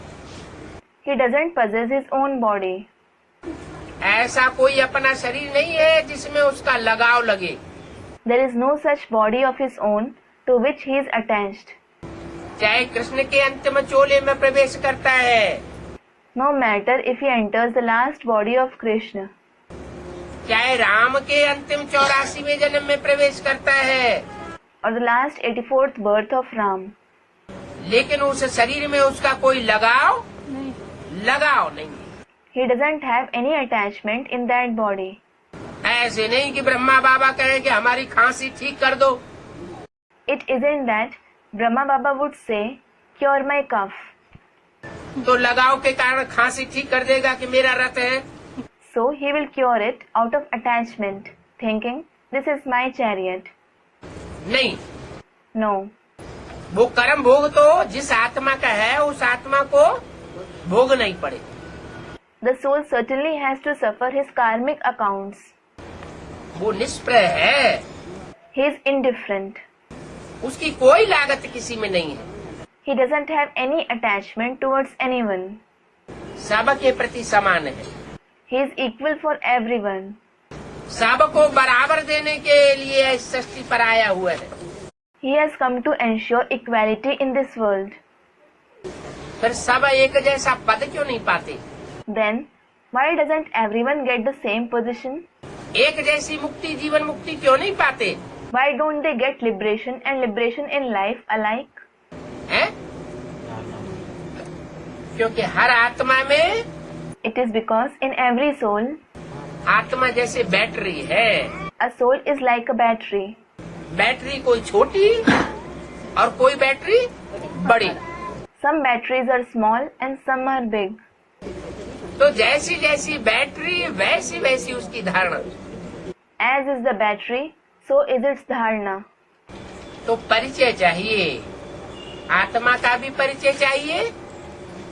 Speaker 1: He doesn't possess his own body.
Speaker 2: ऐसा कोई अपना शरीर नहीं है जिसमें उसका लगाव लगे।
Speaker 1: There is no such body of his own to which he is attached.
Speaker 2: चाहे कृष्ण के अंतिम चोले में प्रवेश करता है,
Speaker 1: No matter if he enters the last body of Krishna,
Speaker 2: चाहे राम के अंतिम 84वें जन्म में प्रवेश करता है,
Speaker 1: or the last 84th birth of Ram,
Speaker 2: लेकिन उस शरीर में उसका कोई लगाव
Speaker 4: नहीं,
Speaker 2: नहीं।
Speaker 1: he doesn't have any attachment in that body.
Speaker 2: ऐसे नहीं कि ब्रह्मा बाबा कहे कि हमारी खांसी ठीक कर दो।
Speaker 1: It isn't that Brahma Baba would say, cure my cough.
Speaker 2: तो लगाव के कारण खांसी ठीक कर देगा कि मेरा रथ है।
Speaker 1: So he will cure it out of attachment, thinking, this is my chariot.
Speaker 2: नहीं,
Speaker 1: No.
Speaker 2: वो कर्म भोग तो जिस आत्मा का है उस आत्मा को भोग नहीं पड़े।
Speaker 1: The soul certainly has to suffer his karmic accounts.
Speaker 2: वो निष्प्रय है,
Speaker 1: He is indifferent.
Speaker 2: उसकी कोई लागत किसी में नहीं है।
Speaker 1: He doesn't have any attachment towards anyone.
Speaker 2: सबके प्रति समान है।
Speaker 1: He is equal for everyone.
Speaker 2: सबको बराबर देने के लिए इस सृष्टि पर आया हुआ है।
Speaker 1: He has come to ensure equality in this world.
Speaker 2: फिर सब एक जैसा पद क्यों नहीं पाते?
Speaker 1: Then, why doesn't everyone get the same position?
Speaker 2: एक जैसी मुक्ति जीवन मुक्ति क्यों नहीं पाते?
Speaker 1: Why don't they get liberation and liberation in life alike?
Speaker 2: हैं? क्योंकि हर आत्मा में
Speaker 1: It is because in every soul,
Speaker 2: आत्मा जैसे बैटरी है।
Speaker 1: a soul is like a battery.
Speaker 2: Battery कोई छोटी और कोई बैटरी बड़ी।
Speaker 1: Some batteries are small and some are big.
Speaker 2: तो जैसी जैसी बैटरी वैसी वैसी उसकी धारणा।
Speaker 1: As is the battery, so is its dharana.
Speaker 2: तो परिचय चाहिए, आत्मा का भी परिचय चाहिए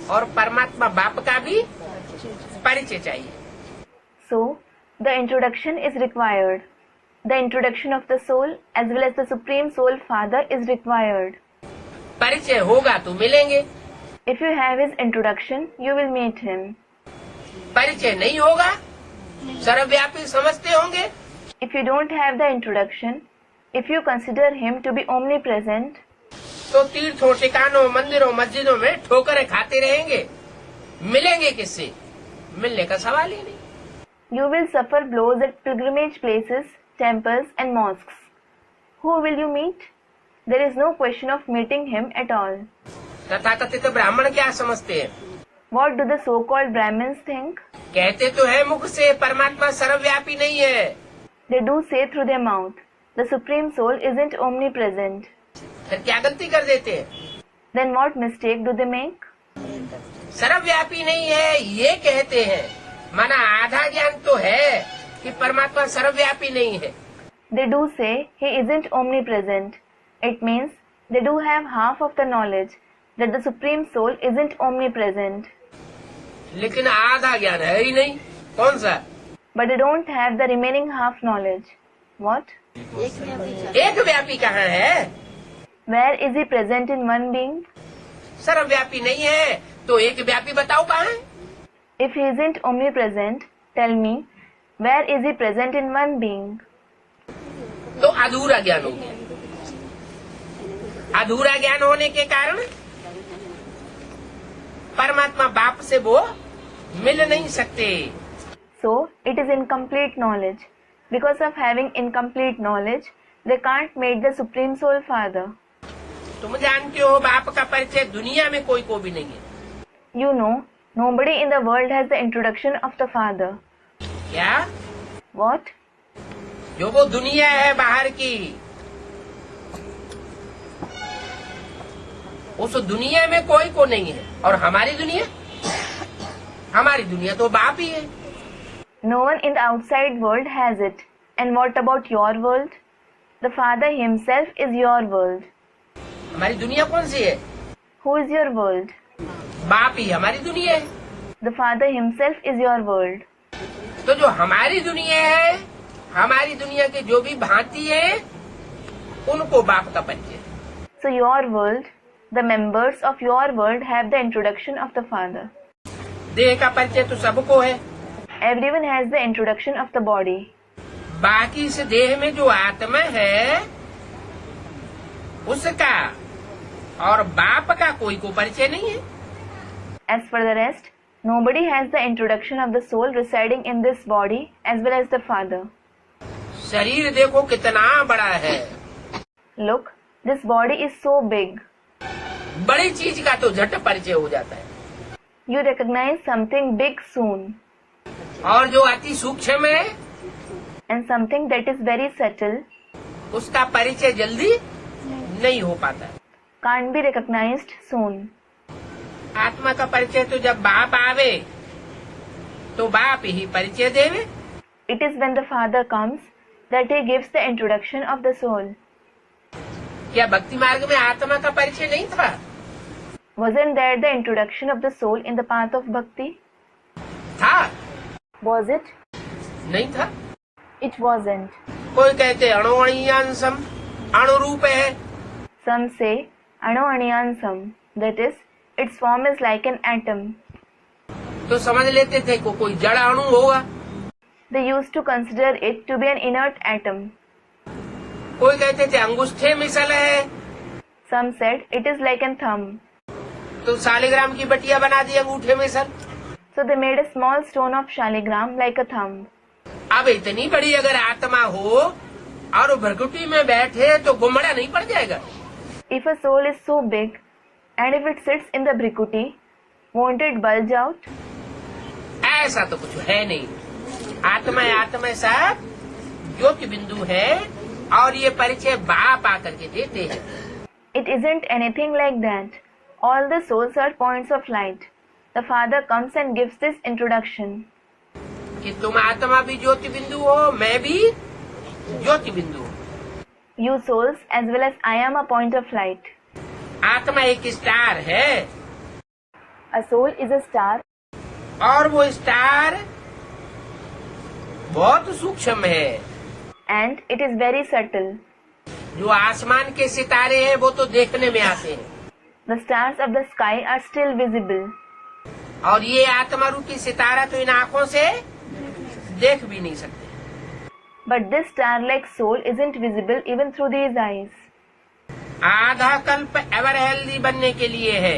Speaker 2: और परमात्मा बाप का भी परिचय चाहिए।
Speaker 1: So, the introduction is required. The introduction of the soul as well as the Supreme Soul Father is required.
Speaker 2: परिचय होगा तो मिलेंगे,
Speaker 1: If you have his introduction, you will meet him.
Speaker 2: परिचय नहीं होगा सर्वव्यापी समझते होंगे।
Speaker 1: If you don't have the introduction, if you consider him to be omnipresent,
Speaker 2: तो तीर्थों ठिकानों मंदिरों मस्जिदों में ठोकरें खाते रहेंगे, मिलेंगे किससे? मिलने का सवाल ही नहीं।
Speaker 1: you will suffer blows at pilgrimage places, temples and mosques. Who will you meet? There is no question of meeting him at all.
Speaker 2: तथाकथित ब्राह्मण क्या समझते हैं?
Speaker 1: What do the so-called Brahmins think?
Speaker 2: कहते तो है मुख से परमात्मा सर्वव्यापी नहीं है।
Speaker 1: They do say through their mouth, the Supreme Soul isn't omnipresent.
Speaker 2: फिर क्या गलती कर देते हैं?
Speaker 1: Then what mistake do they make?
Speaker 2: सर्वव्यापी नहीं है ये कहते हैं, माना आधा ज्ञान तो है कि परमात्मा सर्वव्यापी नहीं है।
Speaker 1: They do say he isn't omnipresent. It means they do have half of the knowledge that the Supreme Soul isn't omnipresent.
Speaker 2: लेकिन आधा ज्ञान है ही नहीं। कौन सा?
Speaker 1: But they don't have the remaining half knowledge. What?
Speaker 2: एक व्यापी कहाँ है?
Speaker 1: Where is he present in one being?
Speaker 2: सर्वव्यापी नहीं है तो एक व्यापी बताओ कहाँ है?
Speaker 1: If he isn't omnipresent, tell me, where is he present in one being?
Speaker 2: तो अधूरा ज्ञान हो गया। अधूरा ज्ञान होने के कारण परमात्मा बाप से वो मिल नहीं सकते।
Speaker 1: So, it is incomplete knowledge. Because of having incomplete knowledge, They can't make the Supreme Soul Father.
Speaker 2: तुम जानते हो बाप का परिचय दुनिया में कोई को भी नहीं है।
Speaker 1: You know, nobody in the world has the introduction of the Father.
Speaker 2: क्या?
Speaker 1: What?
Speaker 2: जो वो दुनिया है बाहर की, उस दुनिया में कोई को नहीं है। और हमारी दुनिया तो बाप ही है।
Speaker 1: No one in the outside world has it. And what about your world? The Father himself is your world.
Speaker 2: हमारी दुनिया कौन सी है?
Speaker 1: Who is your world?
Speaker 2: बाप ही हमारी दुनिया है।
Speaker 1: The Father himself is your world.
Speaker 2: तो जो हमारी दुनिया है, हमारी दुनिया के जो भी भांति है, उनको बाप का परिचय।
Speaker 1: So your world, the members of your world have the introduction of the Father.
Speaker 2: देह का परिचय तो सबको है।
Speaker 1: Everyone has the introduction of the body.
Speaker 2: बाकी इस देह में जो आत्मा है, उसका और बाप का कोई को परिचय नहीं है।
Speaker 1: As for the rest, nobody has the introduction of the soul residing in this body as well as the Father.
Speaker 2: शरीर देखो कितना बड़ा है।
Speaker 1: Look, this body is so big.
Speaker 2: बड़ी चीज का तो झट परिचय हो जाता है।
Speaker 1: You recognize something big soon.
Speaker 2: और जो अति सूक्ष्म है,
Speaker 1: And something that is very subtle
Speaker 2: उसका परिचय जल्दी नहीं हो पाता।
Speaker 1: can't be recognized soon.
Speaker 2: आत्मा का परिचय तो जब बाप आवे तो बाप ही परिचय देवे।
Speaker 1: It is when the Father comes that he gives the introduction of the soul.
Speaker 2: क्या भक्ति मार्ग में आत्मा का परिचय नहीं था?
Speaker 1: Wasn't there the introduction of the soul in the path of bhakti?
Speaker 2: था?
Speaker 1: Was it?
Speaker 2: नहीं था।
Speaker 1: It wasn't.
Speaker 2: कोई कहते अणुअणीयांशम, अणुरूप है।
Speaker 1: Some say Anu-Aniyansam, that is, its form is like an atom.
Speaker 2: तो समझ लेते थे को कोई जड़ अणु होगा।
Speaker 1: They used to consider it to be an inert atom.
Speaker 2: कोई कहते थे अंगूठे मिसल है।
Speaker 1: Some said it is like an thumb.
Speaker 2: तो शालिग्राम की बटिया बना दी अंगूठे मिसल।
Speaker 1: So they made a small stone of shaligram like a thumb.
Speaker 2: अब इतनी बड़ी अगर आत्मा हो और भ्रकुटी में बैठे तो गुमड़ा नहीं पड़ जाएगा?
Speaker 1: If a soul is so big, and if it sits in the Brikuti, won't it bulge out?
Speaker 2: ऐसा तो कुछ है नहीं। आत्मा सब ज्योति बिंदु है और ये परिचय बाप आकर के देते हैं।
Speaker 1: It isn't anything like that. All the souls are points of light. The Father comes and gives this introduction.
Speaker 2: कि तुम आत्मा भी ज्योति बिंदु हो, मैं भी ज्योति बिंदु हूँ।
Speaker 1: You souls as well as I am a point of light.
Speaker 2: आत्मा एक स्टार है
Speaker 1: A soul is a star
Speaker 2: और वो स्टार बहुत सूक्ष्म है।
Speaker 1: and it is very subtle.
Speaker 2: जो आसमान के सितारे हैं वो तो देखने में आते हैं
Speaker 1: The stars of the sky are still visible.
Speaker 2: और ये आत्मा रूपी सितारा तो इन आँखों से देख भी नहीं सकते।
Speaker 1: But this star-like soul isn't visible even through these eyes.
Speaker 2: आधा कल्प एवर हेल्दी बनने के लिए है।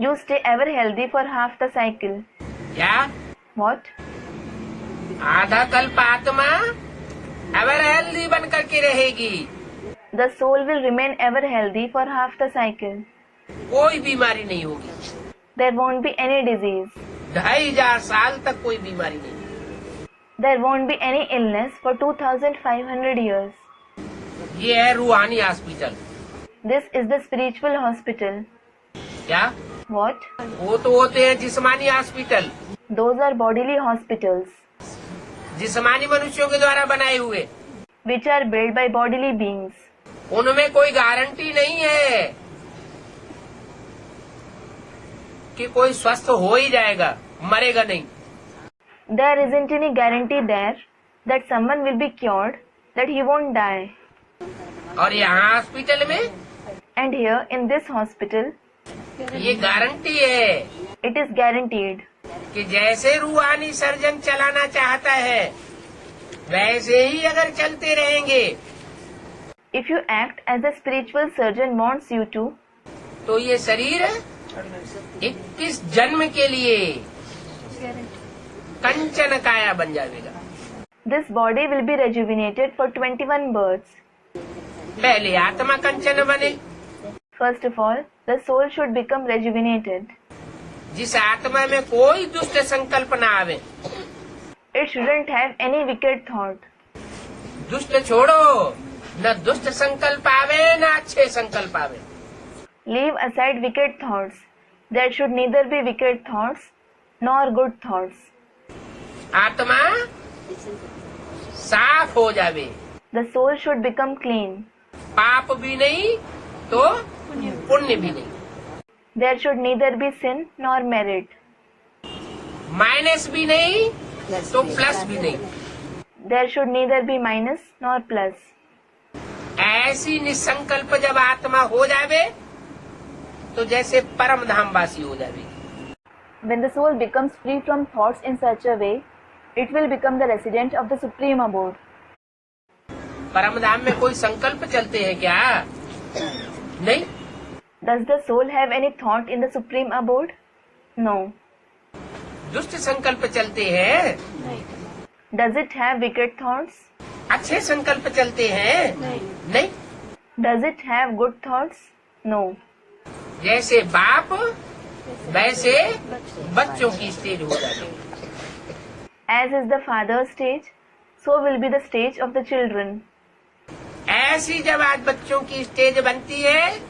Speaker 1: You stay ever healthy for half the cycle.
Speaker 2: क्या?
Speaker 1: What?
Speaker 2: आधा कल्प आत्मा एवर हेल्दी बन करके रहेगी।
Speaker 1: The soul will remain ever healthy for half the cycle.
Speaker 2: कोई बीमारी नहीं होगी।
Speaker 1: There won't be any disease.
Speaker 2: 2500 साल तक कोई बीमारी नहीं।
Speaker 1: There won't be any illness for 2500 years.
Speaker 2: ये है रूहानी hospital.
Speaker 1: This is the spiritual hospital.
Speaker 2: क्या?
Speaker 1: What?
Speaker 2: वो तो होते हैं जिस्मानी hospital,
Speaker 1: Those are bodily hospitals,
Speaker 2: जिस्मानी मनुष्यों के द्वारा बनाए हुए।
Speaker 1: which are built by bodily beings.
Speaker 2: उनमें कोई गारंटी नहीं है कि कोई स्वस्थ हो ही जाएगा, मरेगा नहीं।
Speaker 1: There isn't any guarantee there that someone will be cured, that he won't die.
Speaker 2: और यहाँ हॉस्पिटल में
Speaker 1: And here in this hospital,
Speaker 2: ये गारंटी है
Speaker 1: it is guaranteed
Speaker 2: कि जैसे रूहानी सर्जन चलाना चाहता है वैसे ही अगर चलते रहेंगे
Speaker 1: if you act as the spiritual surgeon wants you to,
Speaker 2: तो ये शरीर 21 जन्म के लिए कंचन काया बन जाएगा।
Speaker 1: this body will be rejuvenated for 21 births.
Speaker 2: पहले आत्मा कंचन बने।
Speaker 1: First of all, the soul should become rejuvenated.
Speaker 2: जिस आत्मा में कोई दुष्ट संकल्प ना आवे।
Speaker 1: It shouldn't have any wicked thought.
Speaker 2: दुष्ट छोड़ो, न दुष्ट संकल्प आवे न अच्छे संकल्प आवे।
Speaker 1: Leave aside wicked thoughts. There should neither be wicked thoughts nor good thoughts.
Speaker 2: आत्मा साफ हो जावे।
Speaker 1: The soul should become clean.
Speaker 2: पाप भी नहीं तो पुण्य भी नहीं।
Speaker 1: There should neither be sin nor merit.
Speaker 2: Minus भी नहीं तो प्लस भी नहीं।
Speaker 1: There should neither be minus nor plus.
Speaker 2: ऐसी निसंकल्प जब आत्मा हो जावे तो जैसे परम धामवासी हो जावे।
Speaker 1: When the soul becomes free from thoughts in such a way, it will become the resident of the supreme abode.
Speaker 2: परम धाम में कोई संकल्प चलते हैं क्या? नहीं।
Speaker 1: Does the soul have any thought in the supreme abode? No.
Speaker 2: दुष्ट संकल्प चलते हैं?
Speaker 1: Does it have wicked thoughts?
Speaker 2: अच्छे संकल्प चलते हैं? नहीं।
Speaker 1: Does it have good thoughts? No.
Speaker 2: जैसे बाप वैसे बच्चों की स्टेज हो जाती।
Speaker 1: As is the father's stage, so will be the stage of the children.
Speaker 2: ऐसी जब आज बच्चों की स्टेज बनती है,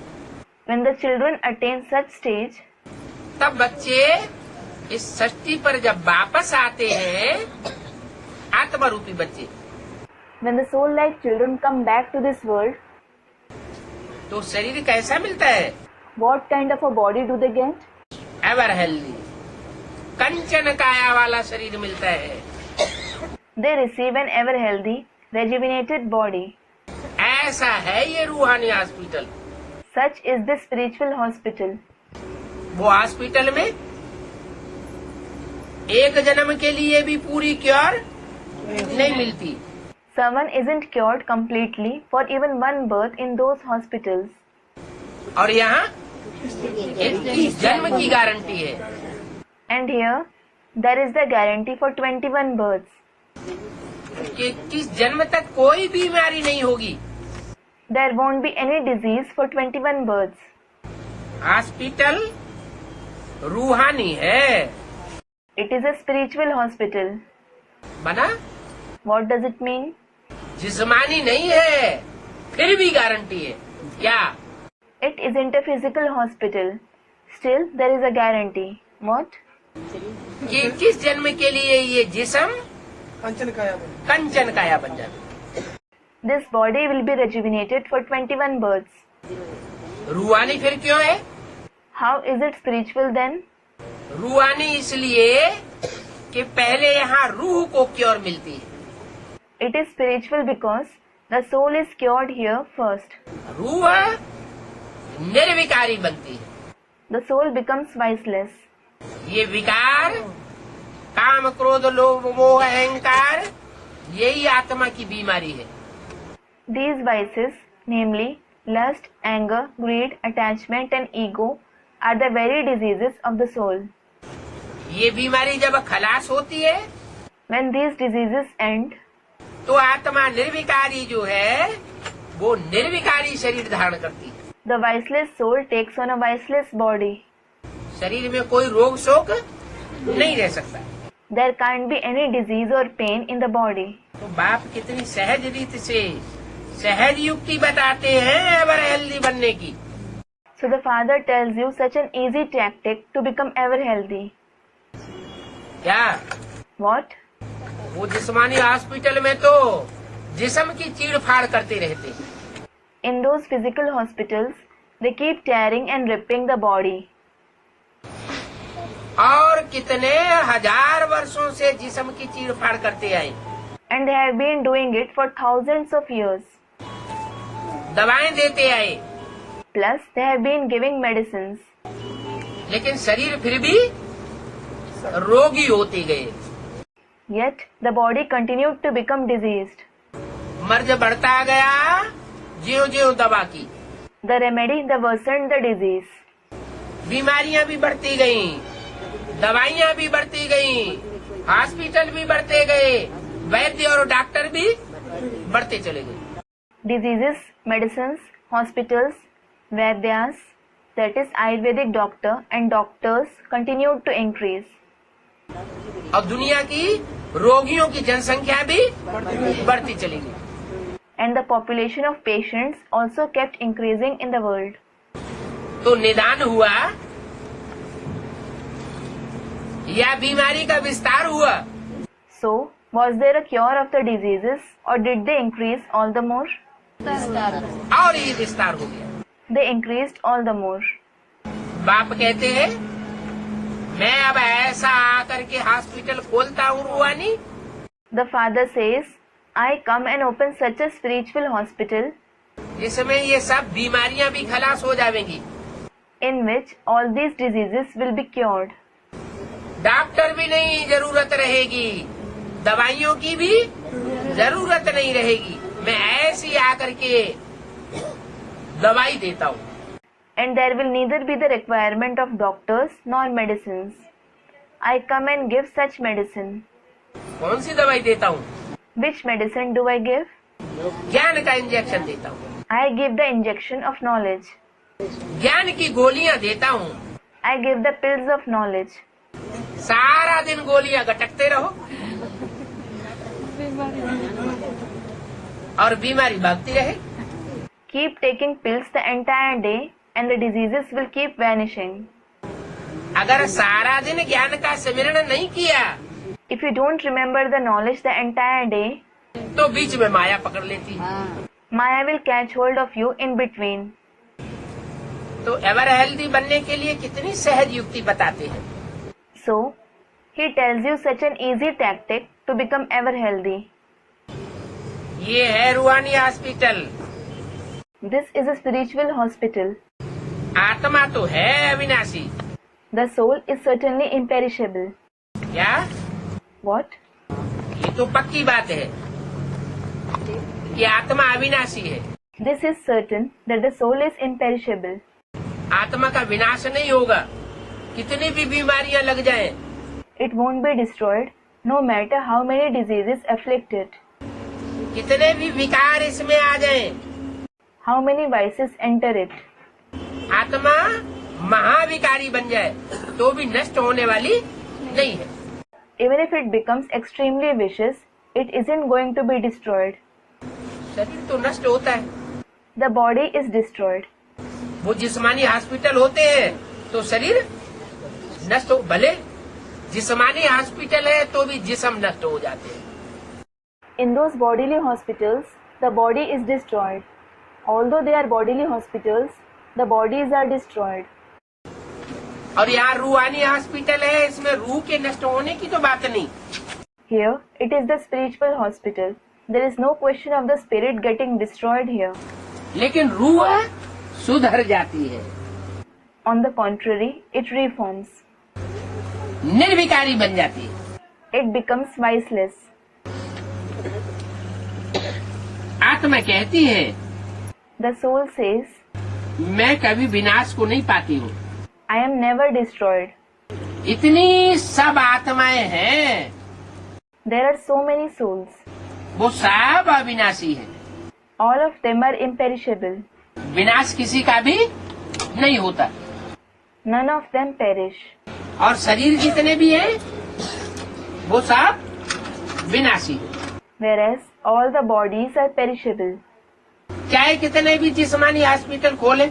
Speaker 1: When the children attain such stage,
Speaker 2: तब बच्चे इस सृष्टि पर जब वापस आते हैं, आत्मा रूपी बच्चे,
Speaker 1: when the soul-like children come back to this world,
Speaker 2: तो शरीर कैसा मिलता है?
Speaker 1: what kind of a body do they get?
Speaker 2: Ever healthy, कंचन काया वाला शरीर मिलता है।
Speaker 1: They receive an ever healthy, rejuvenated body.
Speaker 2: ऐसा है ये रूहानी hospital.
Speaker 1: Such is the spiritual hospital.
Speaker 2: वो हॉस्पिटल में एक जन्म के लिए भी पूरी क्योर नहीं मिलती।
Speaker 1: Someone isn't cured completely for even one birth in those hospitals.
Speaker 2: और यहाँ 21 जन्म की गारंटी है।
Speaker 1: And here, there is the guarantee for 21 births.
Speaker 2: कि 21 जन्म तक कोई बीमारी नहीं होगी।
Speaker 1: There won't be any disease for 21 births.
Speaker 2: Hospital रूहानी है।
Speaker 1: It is a spiritual hospital.
Speaker 2: बना
Speaker 1: What does it mean?
Speaker 2: जिस्मानी नहीं है, फिर भी गारंटी है। क्या?
Speaker 1: It isn't a physical hospital. Still, there is a guarantee. What?
Speaker 2: कि 21 जन्म के लिए ये जिस्म कंचन काया बन जाए।
Speaker 1: This body will be rejuvenated for 21 births.
Speaker 2: रूहानी फिर क्यों है?
Speaker 1: How is it spiritual then?
Speaker 2: रूहानी इसलिए कि पहले यहाँ रूह को क्योर मिलती है।
Speaker 1: It is spiritual because the soul is cured here first.
Speaker 2: रूह निर्विकारी बनती है।
Speaker 1: The soul becomes viceless.
Speaker 2: ये विकार, काम, क्रोध, लोभ, मोह, अहंकार, यही आत्मा की बीमारी है।
Speaker 1: These vices, namely lust, anger, greed, attachment and ego, are the very diseases of the soul.
Speaker 2: ये बीमारी जब खलास होती है,
Speaker 1: When these diseases end,
Speaker 2: तो आत्मा निर्विकारी जो है वो निर्विकारी शरीर धारण करती है।
Speaker 1: the viceless soul takes on a viceless body.
Speaker 2: शरीर में कोई रोग शोक नहीं रह सकता।
Speaker 1: There can't be any disease or pain in the body.
Speaker 2: तो बाप कितनी सहज रीत से सहज युक्ति बताते हैं एवर हेल्दी बनने की।
Speaker 1: So the father tells you such an easy tactic to become ever healthy.
Speaker 2: क्या?
Speaker 1: What?
Speaker 2: वो जिस्मानी हॉस्पिटल में तो जिस्म की चीड़ फाड़ करते रहते हैं।
Speaker 1: In those physical hospitals, they keep tearing and ripping the body.
Speaker 2: और कितने हजार वर्षों से जिस्म की चीड़ फाड़ करते आए।
Speaker 1: And they have been doing it for thousands of years.
Speaker 2: दवाएं देते आए।
Speaker 1: Plus, they have been giving medicines.
Speaker 2: लेकिन शरीर फिर भी रोगी होते गए।
Speaker 1: Yet, the body continued to become diseased.
Speaker 2: मर्ज बढ़ता गया ज्यों ज्यों दवा की।
Speaker 1: The remedy, the worsened the disease.
Speaker 2: बीमारियां भी बढ़ती गईं, दवाइयां भी बढ़ती गईं, हॉस्पिटल भी बढ़ते गए, वैद्य और डॉक्टर भी बढ़ते चले गए।
Speaker 1: Diseases, medicines, hospitals, Vaidyas, that is Ayurvedic doctor and doctors continued to increase.
Speaker 2: और दुनिया की रोगियों की जनसंख्या भी बढ़ती चली गई।
Speaker 1: And the population of patients also kept increasing in the world.
Speaker 2: तो निदान हुआ या बीमारी का विस्तार हुआ?
Speaker 1: So, was there a cure of the diseases or did they increase all the more?
Speaker 2: और ये विस्तार हो गया।
Speaker 1: They increased all the more.
Speaker 2: बाप कहते हैं मैं अब ऐसा आकर के हॉस्पिटल खोलता हूँ रूहानी।
Speaker 1: The father says, I come and open such a spiritual hospital
Speaker 2: जिसमें ये सब बीमारियां भी खलास हो जाएंगी,
Speaker 1: in which all these diseases will be cured.
Speaker 2: Doctor भी नहीं जरूरत रहेगी, दवाइयों की भी जरूरत नहीं रहेगी। मैं ऐसी आकर के दवाई देता हूँ।
Speaker 1: And there will neither be the requirement of doctors nor medicines. I come and give such medicine.
Speaker 2: कौन सी दवाई देता हूँ?
Speaker 1: Which medicine do I give?
Speaker 2: ज्ञान का इंजेक्शन देता हूँ।
Speaker 1: I give the injection of knowledge.
Speaker 2: ज्ञान की गोलियां देता हूँ।
Speaker 1: I give the pills of knowledge.
Speaker 2: सारा दिन गोलियां गटकते रहो और बीमारी भागती रहे।
Speaker 1: Keep taking pills the entire day and the diseases will keep vanishing.
Speaker 2: अगर सारा दिन ज्ञान का स्मरण नहीं किया
Speaker 1: If you don't remember the knowledge the entire day,
Speaker 2: तो बीच में माया पकड़ लेती है।
Speaker 1: Maya will catch hold of you in between.
Speaker 2: तो एवर हेल्दी बनने के लिए कितनी सहज युक्ति बताते हैं।
Speaker 1: So, he tells you such an easy tactic to become ever healthy.
Speaker 2: ये है रूहानी hospital.
Speaker 1: This is a spiritual hospital.
Speaker 2: आत्मा तो है अविनाशी।
Speaker 1: The soul is certainly imperishable.
Speaker 2: क्या?
Speaker 1: What?
Speaker 2: ये तो पक्की बात है कि आत्मा अविनाशी है।
Speaker 1: This is certain that the soul is imperishable.
Speaker 2: आत्मा का विनाश नहीं होगा, कितनी भी बीमारियां लग जाएं।
Speaker 1: It won't be destroyed, no matter how many diseases afflict it,
Speaker 2: कितने भी विकार इसमें आ जाएं।
Speaker 1: how many vices enter it.
Speaker 2: आत्मा महाविकारी बन जाए तो भी नष्ट होने वाली नहीं है।
Speaker 1: Even if it becomes extremely vicious, it isn't going to be destroyed.
Speaker 2: शरीर तो नष्ट होता है।
Speaker 1: The body is destroyed.
Speaker 2: वो जिस्मानी हॉस्पिटल होते हैं तो शरीर नष्ट हो, भले जिस्मानी हॉस्पिटल है तो भी जिस्म नष्ट हो जाते हैं।
Speaker 1: In those bodily hospitals, the body is destroyed. Although they are bodily hospitals, the bodies are destroyed.
Speaker 2: और यहाँ रूहानी हॉस्पिटल है, इसमें रूह के नष्ट होने की तो बात नहीं।
Speaker 1: Here, it is the spiritual hospital. There is no question of the spirit getting destroyed here.
Speaker 2: लेकिन रूह सुधर जाती है,
Speaker 1: On the contrary, it reforms.
Speaker 2: निर्विकारी बन जाती है।
Speaker 1: It becomes viceless.
Speaker 2: आत्मा कहती है
Speaker 1: The soul says,
Speaker 2: मैं कभी विनाश को नहीं पाती हूँ।
Speaker 1: I am never destroyed.
Speaker 2: इतनी सब आत्माएं हैं,
Speaker 1: There are so many souls.
Speaker 2: वो सब अविनाशी है।
Speaker 1: All of them are imperishable.
Speaker 2: विनाश किसी का भी नहीं होता।
Speaker 1: None of them perish.
Speaker 2: और शरीर जितने भी हैं वो सब विनाशी है।
Speaker 1: Whereas all the bodies are perishable.
Speaker 2: चाहे कितने भी जिस्मानी हॉस्पिटल खोले,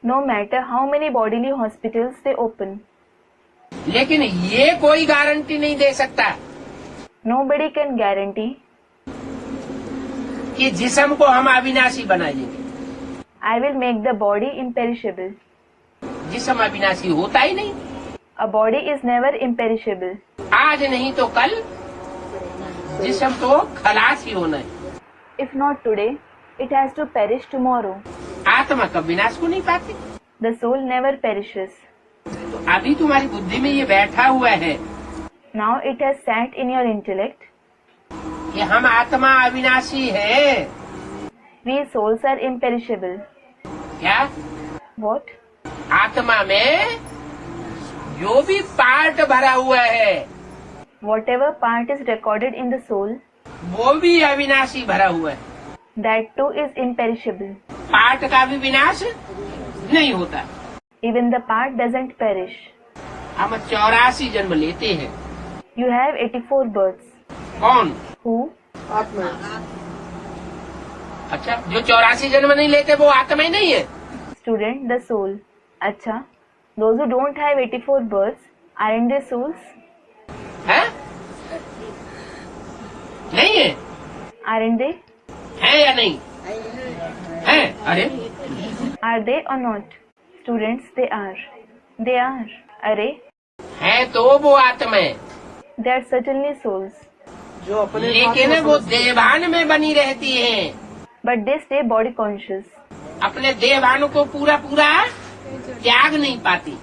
Speaker 1: No matter how many bodily hospitals they open,
Speaker 2: लेकिन ये कोई गारंटी नहीं दे सकता
Speaker 1: nobody can guarantee
Speaker 2: कि जिस्म को हम अविनाशी बनाएंगे।
Speaker 1: I will make the body imperishable.
Speaker 2: जिस्म अविनाशी होता ही नहीं।
Speaker 1: A body is never imperishable.
Speaker 2: आज नहीं तो कल जिस्म तो खलास ही होना है।
Speaker 1: If not today, it has to perish tomorrow.
Speaker 2: आत्मा कब विनाश को नहीं पाती।
Speaker 1: The soul never perishes.
Speaker 2: तो अभी तुम्हारी बुद्धि में ये बैठा हुआ है
Speaker 1: Now it has sat in your intellect.
Speaker 2: कि हम आत्मा अविनाशी है।
Speaker 1: We souls are imperishable.
Speaker 2: क्या?
Speaker 1: What?
Speaker 2: आत्मा में जो भी पार्ट भरा हुआ है
Speaker 1: Whatever part is recorded in the soul,
Speaker 2: वो भी अविनाशी भरा हुआ है।
Speaker 1: That too is imperishable.
Speaker 2: Part का भी विनाश नहीं होता।
Speaker 1: Even the part doesn't perish.
Speaker 2: हम 84 जन्म लेते हैं।
Speaker 1: You have 84 births.
Speaker 2: कौन?
Speaker 1: Who?
Speaker 2: अच्छा, जो 84 जन्म नहीं लेते वो आत्मा ही नहीं है।
Speaker 1: Student, the soul. अच्छा, those who don't have 84 births, aren't they souls?
Speaker 2: है? नहीं है?
Speaker 1: Aren't they?
Speaker 2: है या नहीं? है? अरे
Speaker 1: Are they or not? Students, they are. They are. अरे,
Speaker 2: है तो वो आत्मा है,
Speaker 1: they are certainly souls.
Speaker 2: लेकिन वो देवान में बनी रहती है।
Speaker 1: But they stay body conscious.
Speaker 2: अपने देवान को पूरा पूरा त्याग नहीं पाती।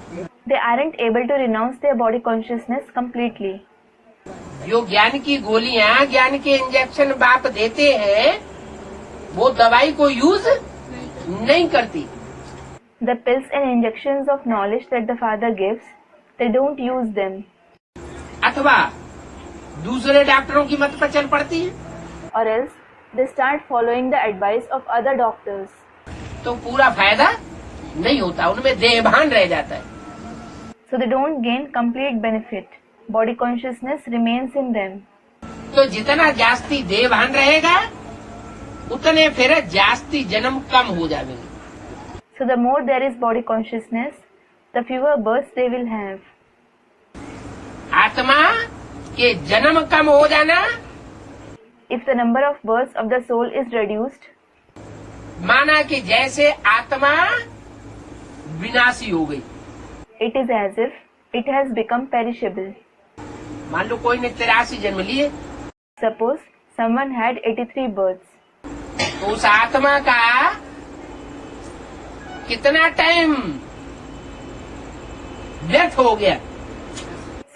Speaker 1: They aren't able to renounce their body consciousness completely.
Speaker 2: जो ज्ञान की गोलियां, ज्ञान के इंजेक्शन बाप देते हैं, वो दवाई को यूज नहीं करती।
Speaker 1: The pills and injections of knowledge that the Father gives, they don't use them.
Speaker 2: अथवा दूसरे डॉक्टरों की मत पर चल पड़ती है,
Speaker 1: Or else, they start following the advice of other doctors.
Speaker 2: तो पूरा फायदा नहीं होता, उनमें देहभान रह जाता है।
Speaker 1: So they don't gain complete benefit. Body consciousness remains in them.
Speaker 2: तो जितना जास्ती देहभान रहेगा, उतने फिर जास्ती जन्म कम हो जाएंगे।
Speaker 1: So the more there is body consciousness, the fewer births they will have.
Speaker 2: आत्मा के जन्म कम हो जाना,
Speaker 1: If the number of births of the soul is reduced,
Speaker 2: माना कि जैसे आत्मा विनाशी हो गई।
Speaker 1: it is as if it has become perishable.
Speaker 2: मान लो कोई ने 83 जन्म लिए,
Speaker 1: Suppose someone had 83 births.
Speaker 2: तो उस आत्मा का कितना टाइम व्यर्थ हो गया?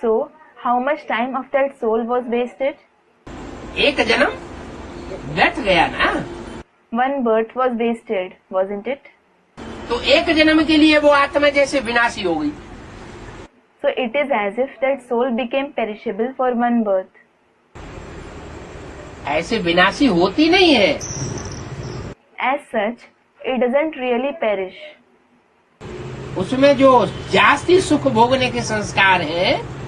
Speaker 1: So, how much time of that soul was wasted?
Speaker 2: एक जन्म व्यर्थ गया ना।
Speaker 1: One birth was wasted, wasn't it?
Speaker 2: तो एक जन्म के लिए वो आत्मा जैसे विनाशी हो गई।
Speaker 1: So it is as if that soul became perishable for one birth.
Speaker 2: ऐसे विनाशी होती नहीं है।
Speaker 1: As such, it doesn't really perish.
Speaker 2: उसमें जो जास्ती सुख भोगने के संस्कार हैं,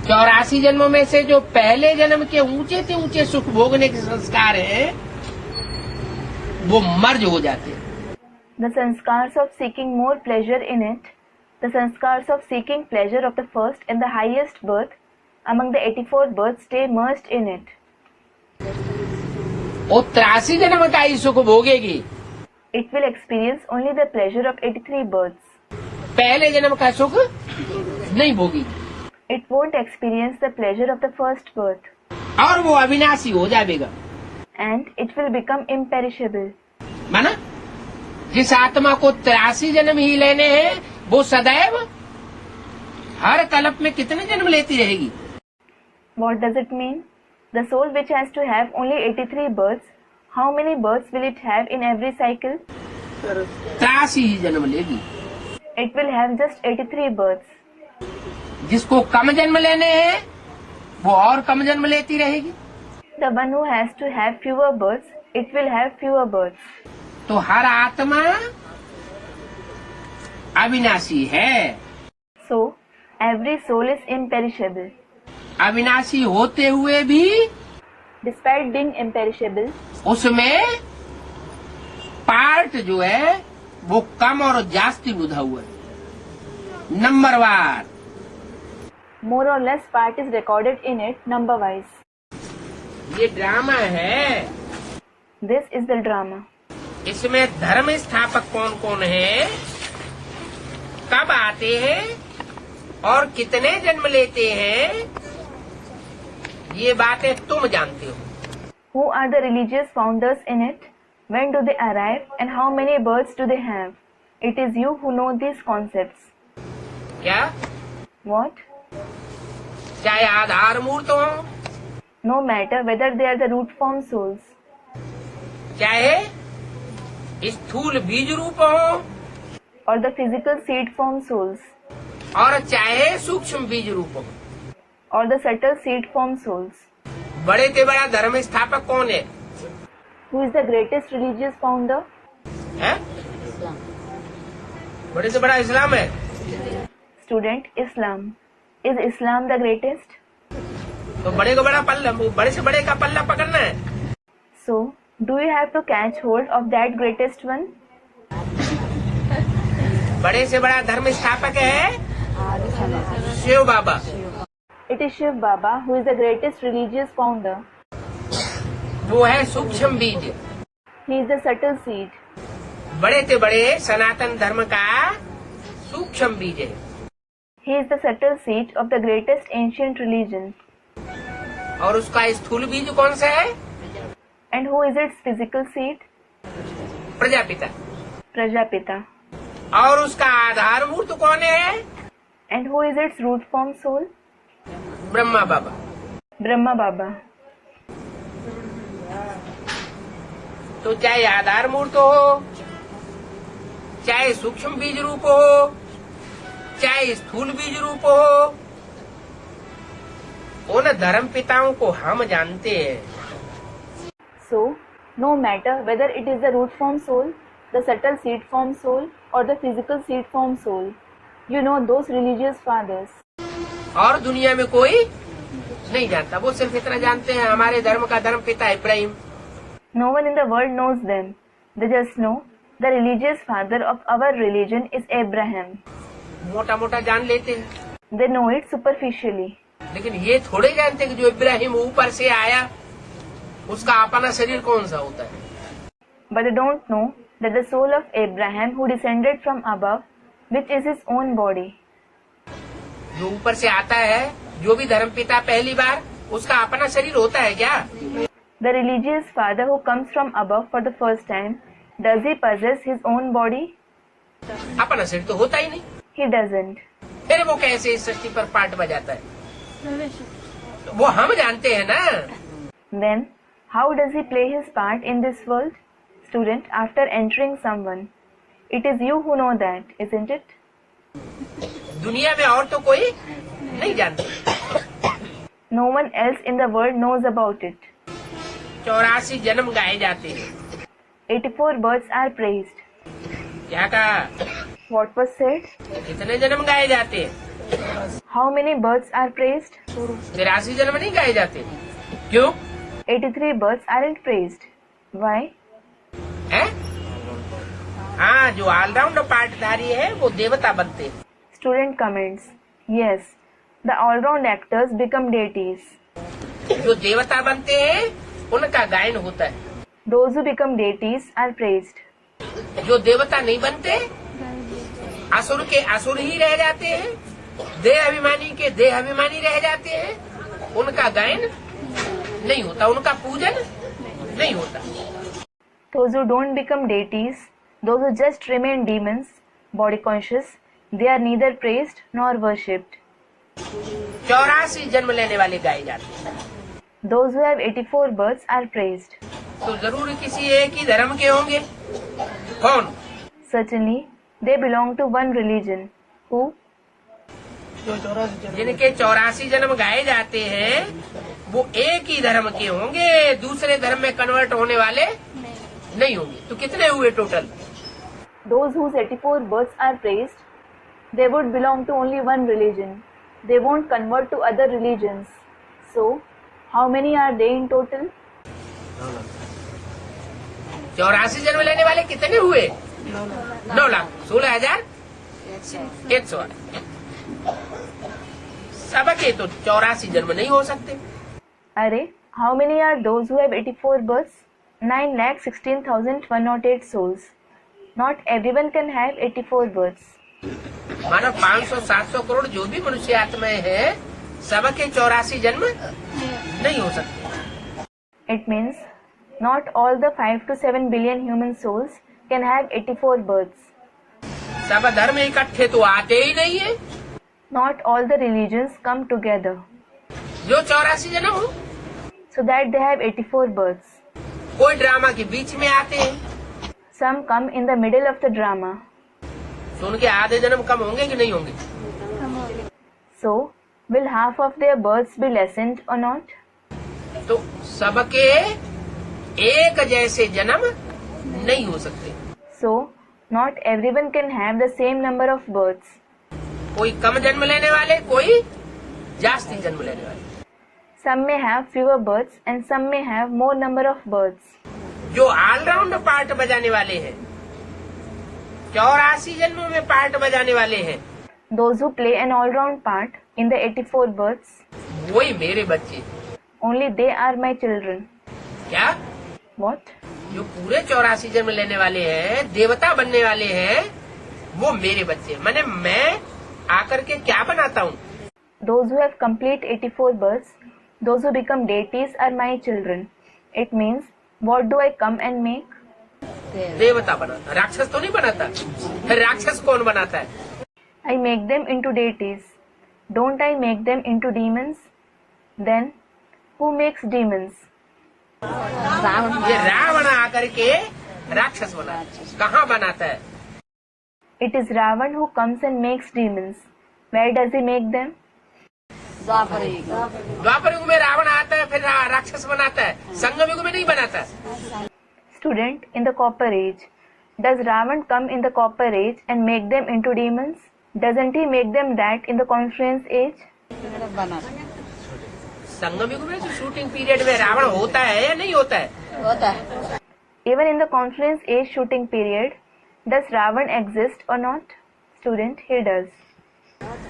Speaker 2: 84 जन्मों में से जो पहले जन्म के ऊंचे से ऊंचे सुख भोगने के संस्कार हैं, वो मर्ज हो जाते हैं।
Speaker 1: The sanskars of seeking more pleasure in it, the sanskars of seeking pleasure of the first and the highest birth among the 84 births stay merged in it.
Speaker 2: वो 83 जन्म का ही सुख भोगेगी।
Speaker 1: It will experience only the pleasure of 83 births.
Speaker 2: पहले जन्म का सुख नहीं भोगी,
Speaker 1: It won't experience the pleasure of the first birth,
Speaker 2: और वो अविनाशी हो जाएगा।
Speaker 1: and it will become imperishable.
Speaker 2: माना जिस आत्मा को 83 जन्म ही लेने हैं, वो सदैव हर कल्प में कितने जन्म लेती रहेगी?
Speaker 1: What does it mean? The soul which has to have only 83 births, how many births will it have in every cycle?
Speaker 2: 83 ही जन्म लेगी।
Speaker 1: It will have just 83 births.
Speaker 2: जिसको कम जन्म लेने हैं, वो और कम जन्म लेती रहेगी।
Speaker 1: The one who has to have fewer births, it will have fewer births.
Speaker 2: तो हर आत्मा अविनाशी है।
Speaker 1: So, every soul is imperishable.
Speaker 2: अविनाशी होते हुए भी
Speaker 1: Despite being imperishable,
Speaker 2: उसमें पार्ट जो है वो कम और जास्ती बुधा हुआ है, नंबरवार।
Speaker 1: more or less part is recorded in it number-wise.
Speaker 2: ये ड्रामा है।
Speaker 1: This is the drama.
Speaker 2: इसमें धर्म स्थापक कौन कौन है, कब आते हैं और कितने जन्म लेते हैं, ये बातें तुम जानते हो।
Speaker 1: Who are the religious founders in it? When do they arrive and how many births do they have? It is you who know these concepts.
Speaker 2: क्या?
Speaker 1: What?
Speaker 2: चाहे आधार मूर्त हो,
Speaker 1: No matter whether they are the root form souls,
Speaker 2: चाहे स्थूल बीज रूप हो,
Speaker 1: or the physical seed form souls,
Speaker 2: और चाहे सूक्ष्म बीज रूप हो।
Speaker 1: or the subtle seed form souls.
Speaker 2: बड़े से बड़ा धर्म स्थापक कौन है?
Speaker 1: Who is the greatest religious founder?
Speaker 2: है? बड़े से बड़ा इस्लाम है।
Speaker 1: Student, Islam. Is Islam the greatest?
Speaker 2: तो बड़े को बड़ा पल्ला, बड़े से बड़े का पल्ला पकड़ना है।
Speaker 1: So, do you have to catch hold of that greatest one?
Speaker 2: बड़े से बड़ा धर्म स्थापक है शिव बाबा।
Speaker 1: It is Shiv Baba who is the greatest religious founder.
Speaker 2: वो है सूक्ष्म बीज।
Speaker 1: He is the subtle seed.
Speaker 2: बड़े से बड़े सनातन धर्म का सूक्ष्म बीज है।
Speaker 1: He is the subtle seed of the greatest ancient religion.
Speaker 2: और उसका स्थूल बीज कौन सा है?
Speaker 1: And who is its physical seed?
Speaker 2: Prajapita.
Speaker 1: Prajapita.
Speaker 2: और उसका आधार मूर्त कौन है?
Speaker 1: And who is its root form soul?
Speaker 2: Brahma Baba.
Speaker 1: Brahma Baba.
Speaker 2: तो चाहे आधार मूर्त हो, चाहे सूक्ष्म बीज रूप हो, चाहे स्थूल बीज रूप हो, उन धर्म पिताओं को हम जानते हैं।
Speaker 1: So, no matter whether it is the root form soul, the subtle seed form soul, or the physical seed form soul, you know those religious fathers.
Speaker 2: और दुनिया में कोई नहीं जानता, वो सिर्फ इतना जानते हैं हमारे धर्म का धर्म पिता Ibrahim.
Speaker 1: No one in the world knows them. They just know the religious father of our religion is Abraham.
Speaker 2: मोटा मोटा जान लेते हैं,
Speaker 1: They know it superficially.
Speaker 2: लेकिन ये थोड़े जानते कि जो इब्राहिम ऊपर से आया उसका अपना शरीर कौन सा होता है।
Speaker 1: But they don't know that the soul of Abraham who descended from above, which is his own body.
Speaker 2: जो ऊपर से आता है, जो भी धर्म पिता पहली बार, उसका अपना शरीर होता है क्या?
Speaker 1: The religious father who comes from above for the first time, does he possess his own body?
Speaker 2: अपना शरीर तो होता ही नहीं,
Speaker 1: He doesn't.
Speaker 2: फिर वो कैसे इस सृष्टि पर पाठ बजाता है? वो हम जानते हैं ना।
Speaker 1: Then, how does he play his part in this world? Student, after entering someone, it is you who know that, isn't it?
Speaker 2: दुनिया में और तो कोई नहीं जानता।
Speaker 1: No one else in the world knows about it.
Speaker 2: 84 जन्म गाए जाते हैं।
Speaker 1: 84 births are praised.
Speaker 2: क्या कहा?
Speaker 1: What was said?
Speaker 2: कितने जन्म गाए जाते हैं?
Speaker 1: How many births are praised?
Speaker 2: 83 जन्म नहीं गाए जाते। क्यों?
Speaker 1: 83 births aren't praised. Why?
Speaker 2: है? हाँ, जो ऑलराउंड पाठधारी है वो देवता बनते हैं।
Speaker 1: Student comments. Yes, the all-round actors become deities.
Speaker 2: जो देवता बनते हैं उनका गायन होता है।
Speaker 1: Those who become deities are praised.
Speaker 2: जो देवता नहीं बनते, असुर के असुर ही रह जाते हैं, देह अभिमानी के देह अभिमानी रह जाते हैं, उनका गायन नहीं होता, उनका पूजन नहीं होता।
Speaker 1: Those who don't become deities, those who just remain demons, body conscious, they are neither praised nor worshipped.
Speaker 2: 84 जन्म लेने वाले गाए जाते हैं।
Speaker 1: Those who have 84 births are praised.
Speaker 2: तो जरूर किसी एक ही धर्म के होंगे। कौन?
Speaker 1: Certainly, they belong to one religion. Who?
Speaker 2: जिनके 84 जन्म गाए जाते हैं वो एक ही धर्म के होंगे, दूसरे धर्म में कन्वर्ट होने वाले नहीं होंगे। तो कितने हुए total?
Speaker 1: Those whose 84 births are praised, they would belong to only one religion. They won't convert to other religions. So, how many are they in total?
Speaker 2: 84 जन्म लेने वाले कितने हुए? 9,16,108। सबके तो 84 जन्म नहीं हो सकते।
Speaker 1: Array, how many are those who have 84 births? 9,16,108 souls. Not everyone can have 84 births.
Speaker 2: मानो 500-700 करोड़ जो भी मनुष्य आत्माएं हैं, सबके 84 जन्म नहीं हो सकते।
Speaker 1: It means not all the 5 to 7 billion human souls can have 84 births.
Speaker 2: सब धर्म इकट्ठे तो आते ही नहीं है।
Speaker 1: Not all the religions come together
Speaker 2: जो 84 जन्म हो,
Speaker 1: so that they have 84 births.
Speaker 2: कोई ड्रामा के बीच में आते हैं,
Speaker 1: Some come in the middle of the drama.
Speaker 2: तो उनके आधे जन्म कम होंगे कि नहीं होंगे?
Speaker 1: So, will half of their births be lessened or not?
Speaker 2: तो सबके एक जैसे जन्म नहीं हो सकते।
Speaker 1: So, not everyone can have the same number of births.
Speaker 2: कोई कम जन्म लेने वाले, कोई जास्ती जन्म लेने वाले।
Speaker 1: Some may have fewer births and some may have more number of births.
Speaker 2: जो ऑलराउंड पार्ट बजाने वाले हैं, 84 जन्मों में पार्ट बजाने वाले हैं,
Speaker 1: Those who play an all-round part in the 84 births,
Speaker 2: वही मेरे बच्चे।
Speaker 1: only they are my children.
Speaker 2: क्या?
Speaker 1: What?
Speaker 2: जो पूरे 84 जन्म लेने वाले हैं, देवता बनने वाले हैं, वो मेरे बच्चे। माने मैं आकर के क्या बनाता हूँ?
Speaker 1: Those who have complete 84 births, those who become deities are my children. It means, what do I come and make?
Speaker 2: देवता बनाता, राक्षस तो नहीं बनाता। फिर राक्षस कौन बनाता है?
Speaker 1: I make them into deities. Don't I make them into demons? Then, who makes demons?
Speaker 2: ये रावण आकर के राक्षस बनाता है। कहाँ बनाता है?
Speaker 1: It is Ravan who comes and makes demons. Where does he make them?
Speaker 2: द्वापर युग में रावण आता है, फिर राक्षस बनाता है। संगम युग में नहीं बनाता।
Speaker 1: Student, in the Copper Age, does Ravan come in the Copper Age and make them into demons? Doesn't he make them that in the Confluence Age?
Speaker 2: संगम युग में जो शूटिंग पीरियड में रावण होता है या नहीं होता है?
Speaker 3: होता है।
Speaker 1: Even in the Confluence Age shooting period, does Ravan exist or not? Student, he does.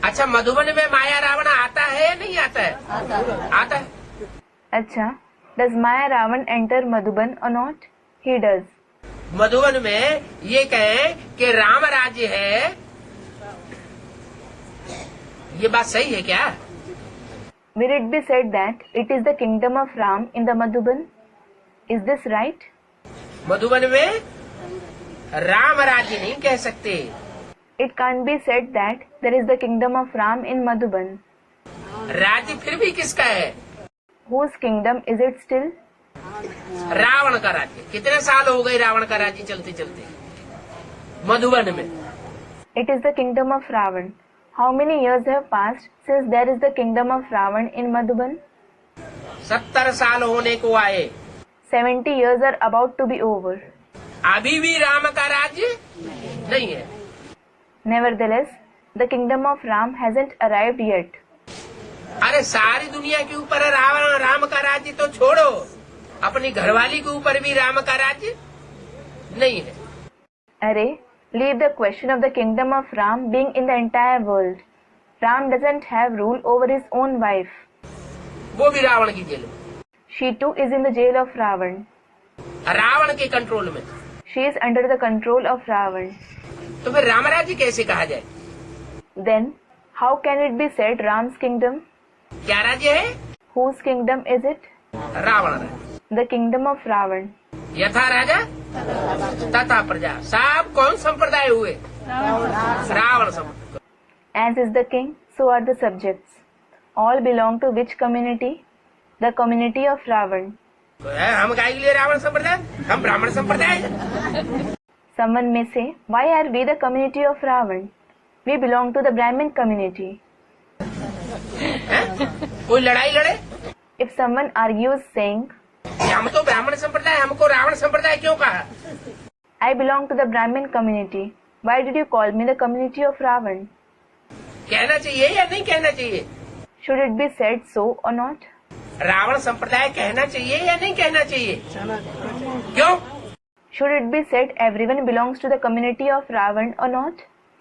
Speaker 2: अच्छा, मधुबन में माया रावण आता है या नहीं आता है? आता है।
Speaker 1: अच्छा, does Maya Ravan enter Madhuban or not? He does.
Speaker 2: Madhuban में ये कहें कि राम राज्य है, ये बात सही है क्या?
Speaker 1: Will it be said that it is the kingdom of Ram in the Madhuban? Is this right?
Speaker 2: Madhuban में राम राज्य नहीं कह सकते।
Speaker 1: It can't be said that there is the kingdom of Ram in Madhuban.
Speaker 2: राज्य फिर भी किसका है?
Speaker 1: Whose kingdom is it still?
Speaker 2: Ravan का राज्य। कितने साल हो गए रावण का राज्य चलते चलते मधुबन में?
Speaker 1: It is the kingdom of Ravan. How many years have passed since there is the kingdom of Ravan in Madhuban?
Speaker 2: 70 साल होने को आए।
Speaker 1: 70 years are about to be over.
Speaker 2: अभी भी राम का राज्य नहीं है।
Speaker 1: Nevertheless, the kingdom of Ram hasn't arrived yet.
Speaker 2: अरे सारी दुनिया के ऊपर रावण राम का राज्य तो छोड़ो, अपनी घरवाली के ऊपर भी राम का राज्य नहीं है।
Speaker 1: Array, leave the question of the kingdom of Ram being in the entire world. Ram doesn't have rule over his own wife.
Speaker 2: वो भी रावण की जेल में,
Speaker 1: She too is in the jail of Ravan.
Speaker 2: Ravan के control में।
Speaker 1: She is under the control of Ravan.
Speaker 2: तो फिर राम राज्य कैसे कहा जाए?
Speaker 1: Then, how can it be said Ram's kingdom?
Speaker 2: क्या राज्य है?
Speaker 1: Whose kingdom is it?
Speaker 2: Ravan राज्य।
Speaker 1: The kingdom of Ravan.
Speaker 2: यथा राजा तथा प्रजा, सब कौन संप्रदाय हुए? रावण संप्रदाय।
Speaker 1: As is the king, so are the subjects. All belong to which community? The community of Ravan.
Speaker 2: हम काय के लिए रावण संप्रदाय? हम ब्राह्मण संप्रदाय।
Speaker 1: Someone may say, why are we the community of Ravan? We belong to the Brahmin community.
Speaker 2: कोई लड़ाई लड़े?
Speaker 1: If someone argues saying,
Speaker 2: हम तो ब्राह्मण संप्रदाय, हमको रावण संप्रदाय क्यों कहा?
Speaker 1: I belong to the Brahmin community, why did you call me the community of Ravan?
Speaker 2: कहना चाहिए या नहीं कहना चाहिए?
Speaker 1: Should it be said so or not?
Speaker 2: Ravan संप्रदाय कहना चाहिए या नहीं कहना चाहिए? क्यों?
Speaker 1: Should it be said everyone belongs to the community of Ravan or not?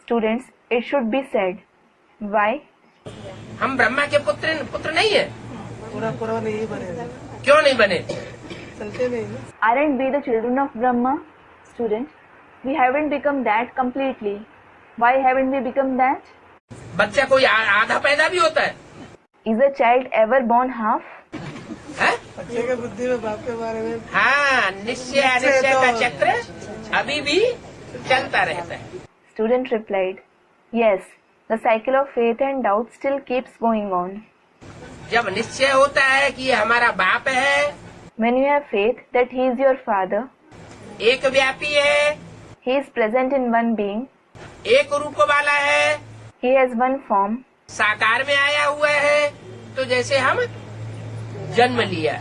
Speaker 1: Students, it should be said. Why?
Speaker 2: हम ब्रह्मा के पुत्र नहीं है।
Speaker 5: पूरा नहीं बने,
Speaker 2: क्यों नहीं बने?
Speaker 5: चलते नहीं।
Speaker 1: Aren't we the children of Brahma? Student, we haven't become that completely. Why haven't we become that?
Speaker 2: बच्चा कोई आधा पैदा भी होता है?
Speaker 1: Is a child ever born half?
Speaker 2: है?
Speaker 5: बच्चे के बुद्धि में बाप के बारे में
Speaker 2: हाँ, निश्चय अनिश्चय का चक्र अभी भी चलता रहता है।
Speaker 1: Student replied, yes, the cycle of faith and doubt still keeps going on.
Speaker 2: जब निश्चय होता है कि ये हमारा बाप है,
Speaker 1: When you have faith that he is your father,
Speaker 2: एक व्यापी है,
Speaker 1: he is present in one being,
Speaker 2: एक रूप वाला है,
Speaker 1: he has one form,
Speaker 2: साकार में आया हुआ है, तो जैसे हम जन्म लिया,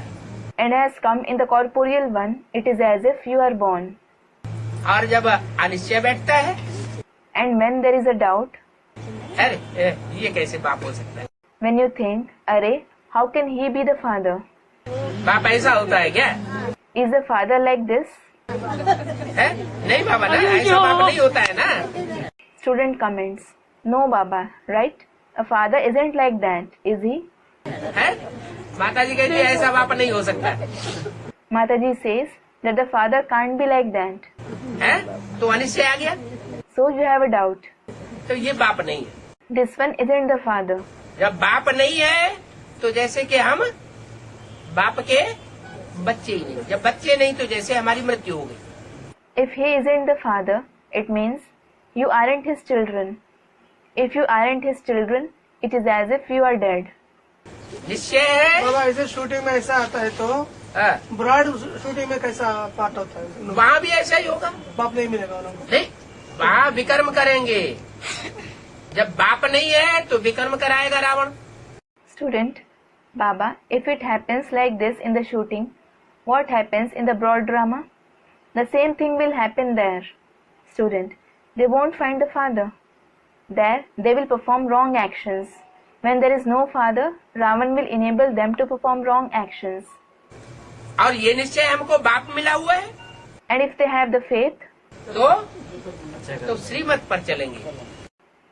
Speaker 1: and has come in the corporeal one, it is as if you are born.
Speaker 2: और जब अनिश्चय बैठता है,
Speaker 1: And when there is a doubt,
Speaker 2: अरे ये कैसे बाप हो सकता है?
Speaker 1: when you think, Arey, how can he be the father?
Speaker 2: बाप ऐसा होता है क्या?
Speaker 1: Is the father like this?
Speaker 2: है? नहीं बाबा ना, ऐसा बाप नहीं होता है ना।
Speaker 1: Student comments, no Baba, right? A father isn't like that, is he?
Speaker 2: है? माता जी कहती है ऐसा बाप नहीं हो सकता है।
Speaker 1: Mataji says that the father can't be like that.
Speaker 2: है? तो अनिश्चय आ गया,
Speaker 1: So you have a doubt.
Speaker 2: तो ये बाप नहीं है।
Speaker 1: This one isn't the father.
Speaker 2: जब बाप नहीं है तो जैसे कि हम बाप के बच्चे ही नहीं, जब बच्चे नहीं तो जैसे हमारी मृत्यु हो गई।
Speaker 1: If he isn't the father, it means you aren't his children. If you aren't his children, it is as if you are dead.
Speaker 2: निश्चय है।
Speaker 5: बाबा ऐसे शूटिंग में ऐसा आता है तो
Speaker 2: हाँ,
Speaker 5: ब्रॉड शूटिंग में कैसा पार्ट होता है?
Speaker 2: वहाँ भी ऐसा ही होगा।
Speaker 5: बाप नहीं मिलेगा उन लोगों को।
Speaker 2: नहीं, वहाँ विकर्म करेंगे। जब बाप नहीं है तो विकर्म कराएगा Ravan.
Speaker 1: Student, Baba, if it happens like this in the shooting, what happens in the broad drama? The same thing will happen there. Student, they won't find the father. There, they will perform wrong actions. When there is no father, Ravan will enable them to perform wrong actions.
Speaker 2: और ये निश्चय हमको बाप मिला हुआ है
Speaker 1: And if they have the faith,
Speaker 2: तो श्रीमत पर चलेंगे।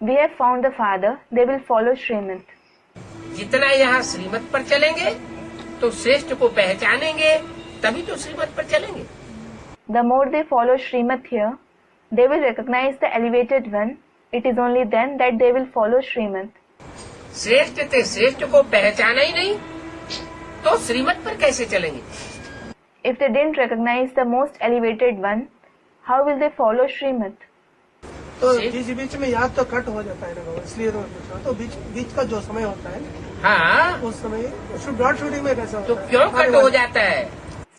Speaker 1: we have found the father, they will follow Srimad.
Speaker 2: जितना यहाँ श्रीमत पर चलेंगे तो श्रेष्ठ को पहचानेंगे, तभी तो श्रीमत पर चलेंगे।
Speaker 1: The more they follow Srimad here, they will recognize the elevated one. It is only then that they will follow Srimad.
Speaker 2: श्रेष्ठ थे, श्रेष्ठ को पहचाना ही नहीं तो श्रीमत पर कैसे चलेंगे?
Speaker 1: If they didn't recognize the most elevated one, how will they follow Srimad?
Speaker 5: तो बीच में याद तो कट हो जाता है ना बाबा, इसलिए तो मैं पूछ रहा हूँ। तो बीच का जो समय होता है
Speaker 2: हाँ,
Speaker 5: उस समय ब्रॉड शूटिंग में कैसा
Speaker 2: तो
Speaker 5: होता है?
Speaker 2: क्यों कट हो जाता है?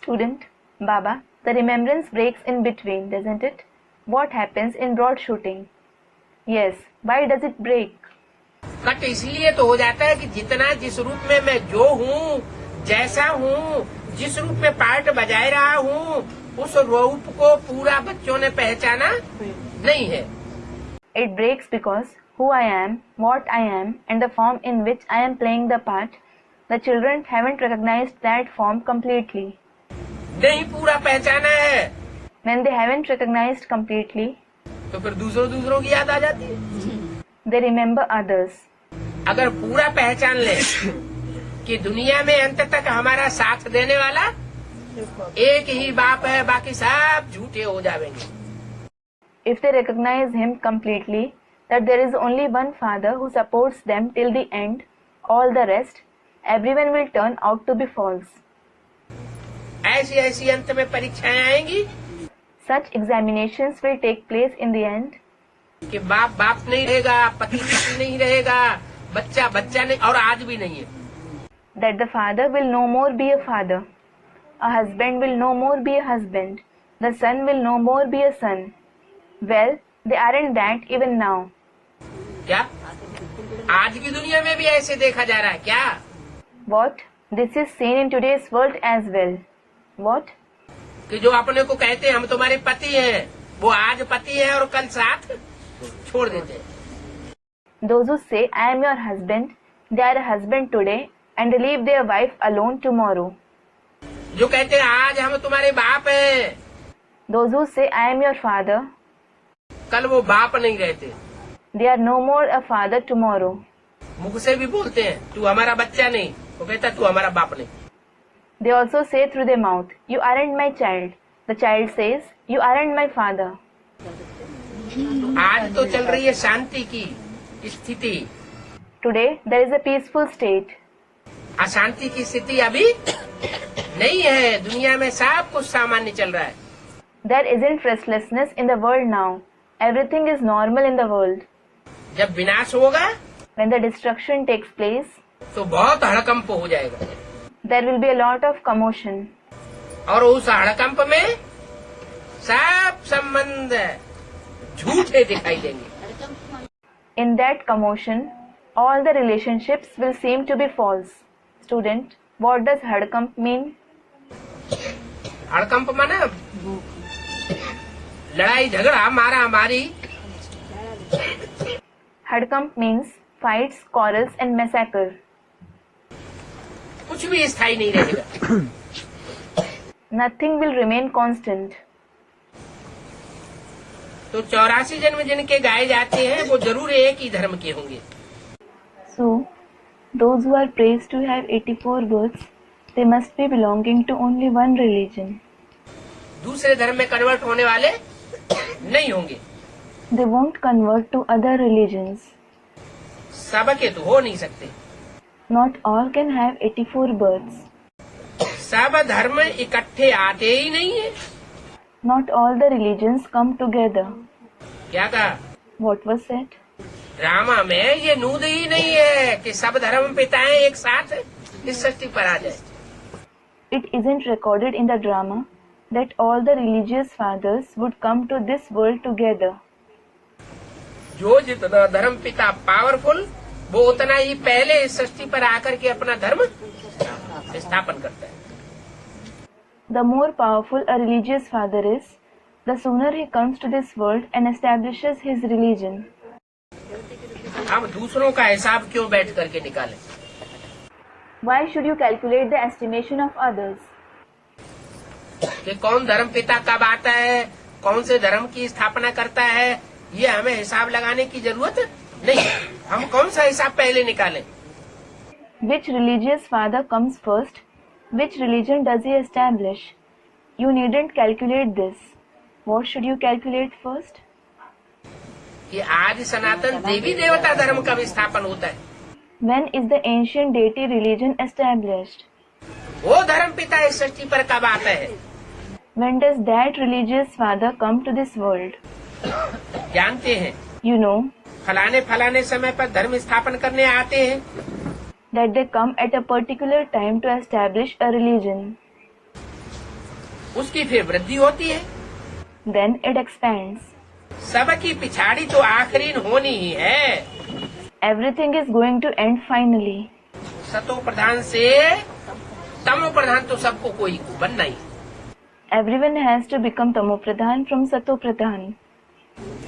Speaker 1: Student, Baba, the remembrance breaks in between, doesn't it? What happens in broad shooting? Yes, why does it break?
Speaker 2: Cut इसलिए तो हो जाता है कि जितना जिस रूप में मैं जो हूँ, जैसा हूँ, जिस रूप में पार्ट बजाए रहा हूँ, उस रूप को पूरा बच्चों ने पहचाना नहीं है।
Speaker 1: It breaks because who I am, what I am, and the form in which I am playing the part, the children haven't recognized that form completely.
Speaker 2: नहीं पूरा पहचाना है
Speaker 1: When they haven't recognized completely,
Speaker 2: तो फिर दूसरों की याद आ जाती है।
Speaker 1: they remember others.
Speaker 2: अगर पूरा पहचान ले कि दुनिया में अंत तक हमारा साथ देने वाला एक ही बाप है, बाकी सब झूठे हो जाएंगे।
Speaker 1: If they recognize him completely, that there is only one father who supports them till the end, all the rest, everyone will turn out to be false.
Speaker 2: ऐसी ऐसी अंत में परीक्षाएं आएंगी
Speaker 1: Such examinations will take place in the end,
Speaker 2: कि बाप बाप नहीं रहेगा, पति पति नहीं रहेगा, बच्चा बच्चा नहीं, और आज भी नहीं है।
Speaker 1: that the father will no more be a father, a husband will no more be a husband, the son will no more be a son. Well, they aren't that even now.
Speaker 2: क्या आज की दुनिया में भी ऐसे देखा जा रहा है क्या?
Speaker 1: What? This is seen in today's world as well. What?
Speaker 2: कि जो अपने को कहते हैं हम तुम्हारे पति हैं, वो आज पति हैं और कल साथ छोड़ देते हैं।
Speaker 1: Those who say, I am your husband, they are a husband today and leave their wife alone tomorrow.
Speaker 2: जो कहते हैं आज हम तुम्हारे बाप हैं,
Speaker 1: Those who say, I am your father,
Speaker 2: कल वो बाप नहीं रहते।
Speaker 1: they are no more a father tomorrow.
Speaker 2: मुख से भी बोलते हैं तू हमारा बच्चा नहीं, वो कहता तू हमारा बाप नहीं।
Speaker 1: They also say through their mouth, you aren't my child. The child says, you aren't my father.
Speaker 2: आज तो चल रही है शांति की स्थिति,
Speaker 1: Today, there is a peaceful state.
Speaker 2: अशांति की स्थिति अभी नहीं है। दुनिया में सब कुछ सामान्य चल रहा है।
Speaker 1: There isn't restlessness in the world now. Everything is normal in the world.
Speaker 2: जब विनाश होगा
Speaker 1: When the destruction takes place,
Speaker 2: तो बहुत हड़कंप हो जाएगा,
Speaker 1: there will be a lot of commotion.
Speaker 2: और उस हड़कंप में सब संबंध झूठे दिखाई देंगे।
Speaker 1: In that commotion, all the relationships will seem to be false. Student, what does Hadkamp mean?
Speaker 2: हड़कंप माना लड़ाई झगड़ा, मारा मारी।
Speaker 1: Hadkamp means fights, quarrels, and massacre.
Speaker 2: कुछ भी स्थायी नहीं रहेगा।
Speaker 1: Nothing will remain constant.
Speaker 2: तो 84 जन्म जिनके गाए जाते हैं वो जरूर एक ही धर्म के होंगे।
Speaker 1: So, those who are praised to have 84 births, they must be belonging to only one religion.
Speaker 2: दूसरे धर्म में कन्वर्ट होने वाले नहीं होंगे।
Speaker 1: They won't convert to other religions.
Speaker 2: सबके तो हो नहीं सकते।
Speaker 1: Not all can have 84 births.
Speaker 2: सब धर्म इकट्ठे आते ही नहीं है।
Speaker 1: Not all the religions come together.
Speaker 2: क्या कहा?
Speaker 1: What was said?
Speaker 2: ड्रामा में ये नूद ही नहीं है कि सब धर्म पिताएं एक साथ इस सृष्टि पर आ जाए।
Speaker 1: It isn't recorded in the drama that all the religious fathers would come to this world together.
Speaker 2: जो जितना धर्म पिता पावरफुल, वो उतना ही पहले इस सृष्टि पर आकर के अपना धर्म स्थापन करता है।
Speaker 1: The more powerful a religious father is, the sooner he comes to this world and establishes his religion.
Speaker 2: हम दूसरों का हिसाब क्यों बैठ करके निकालें?
Speaker 1: Why should you calculate the estimation of others?
Speaker 2: कि कौन धर्म पिता कब आता है, कौन से धर्म की स्थापना करता है, ये हमें हिसाब लगाने की जरूरत नहीं। हम कौन सा हिसाब पहले निकालें?
Speaker 1: Which religious father comes first? Which religion does he establish? You needn't calculate this. What should you calculate first?
Speaker 2: कि आज सनातन देवी देवता धर्म का स्थापन होता है।
Speaker 1: When is the ancient deity religion established?
Speaker 2: वो धर्म पिता इस सृष्टि पर कब आता है?
Speaker 1: When does that religious father come to this world?
Speaker 2: जानते हैं,
Speaker 1: You know
Speaker 2: फलाने फलाने समय पर धर्म स्थापन करने आते हैं।
Speaker 1: that they come at a particular time to establish a religion.
Speaker 2: उसकी फिर वृद्धि होती है।
Speaker 1: Then it expands.
Speaker 2: सबकी पिछाड़ी तो आखिरी होनी ही है।
Speaker 1: Everything is going to end finally.
Speaker 2: सतो प्रधान से तमो प्रधान तो सबको कोई बनना ही।
Speaker 1: Everyone has to become Tamo Pradhan from Sato Pradhan.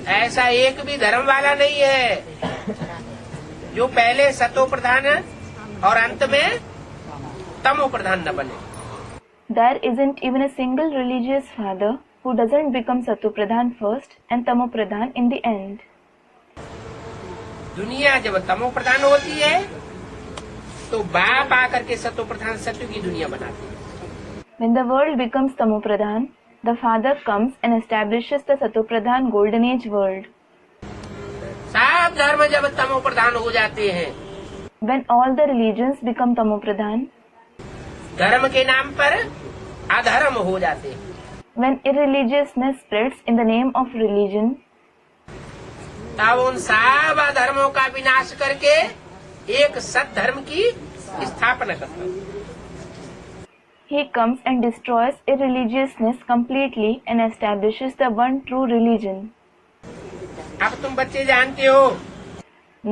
Speaker 2: ऐसा एक भी धर्म वाला नहीं है जो पहले सतो प्रधान और अंत में तमो प्रधान न बने।
Speaker 1: There isn't even a single religious father who doesn't become Sato Pradhan first and Tamo Pradhan in the end.
Speaker 2: दुनिया जब तमो प्रधान होती है तो बाप आकर के सतो प्रधान सत्य की दुनिया बनाती है।
Speaker 1: When the world becomes Tamo Pradhan, the father comes and establishes the Sato Pradhan Golden Age world.
Speaker 2: सब धर्म जब तमो प्रधान हो जाते हैं,
Speaker 1: When all the religions become Tamo Pradhan,
Speaker 2: धर्म के नाम पर अधर्म हो जाते हैं।
Speaker 1: when irreligiousness spreads in the name of religion,
Speaker 2: तब उन सब अधर्मों का विनाश करके एक सत धर्म की स्थापना करता है।
Speaker 1: he comes and destroys irreligiousness completely and establishes the one true religion.
Speaker 2: अब तुम बच्चे जानते हो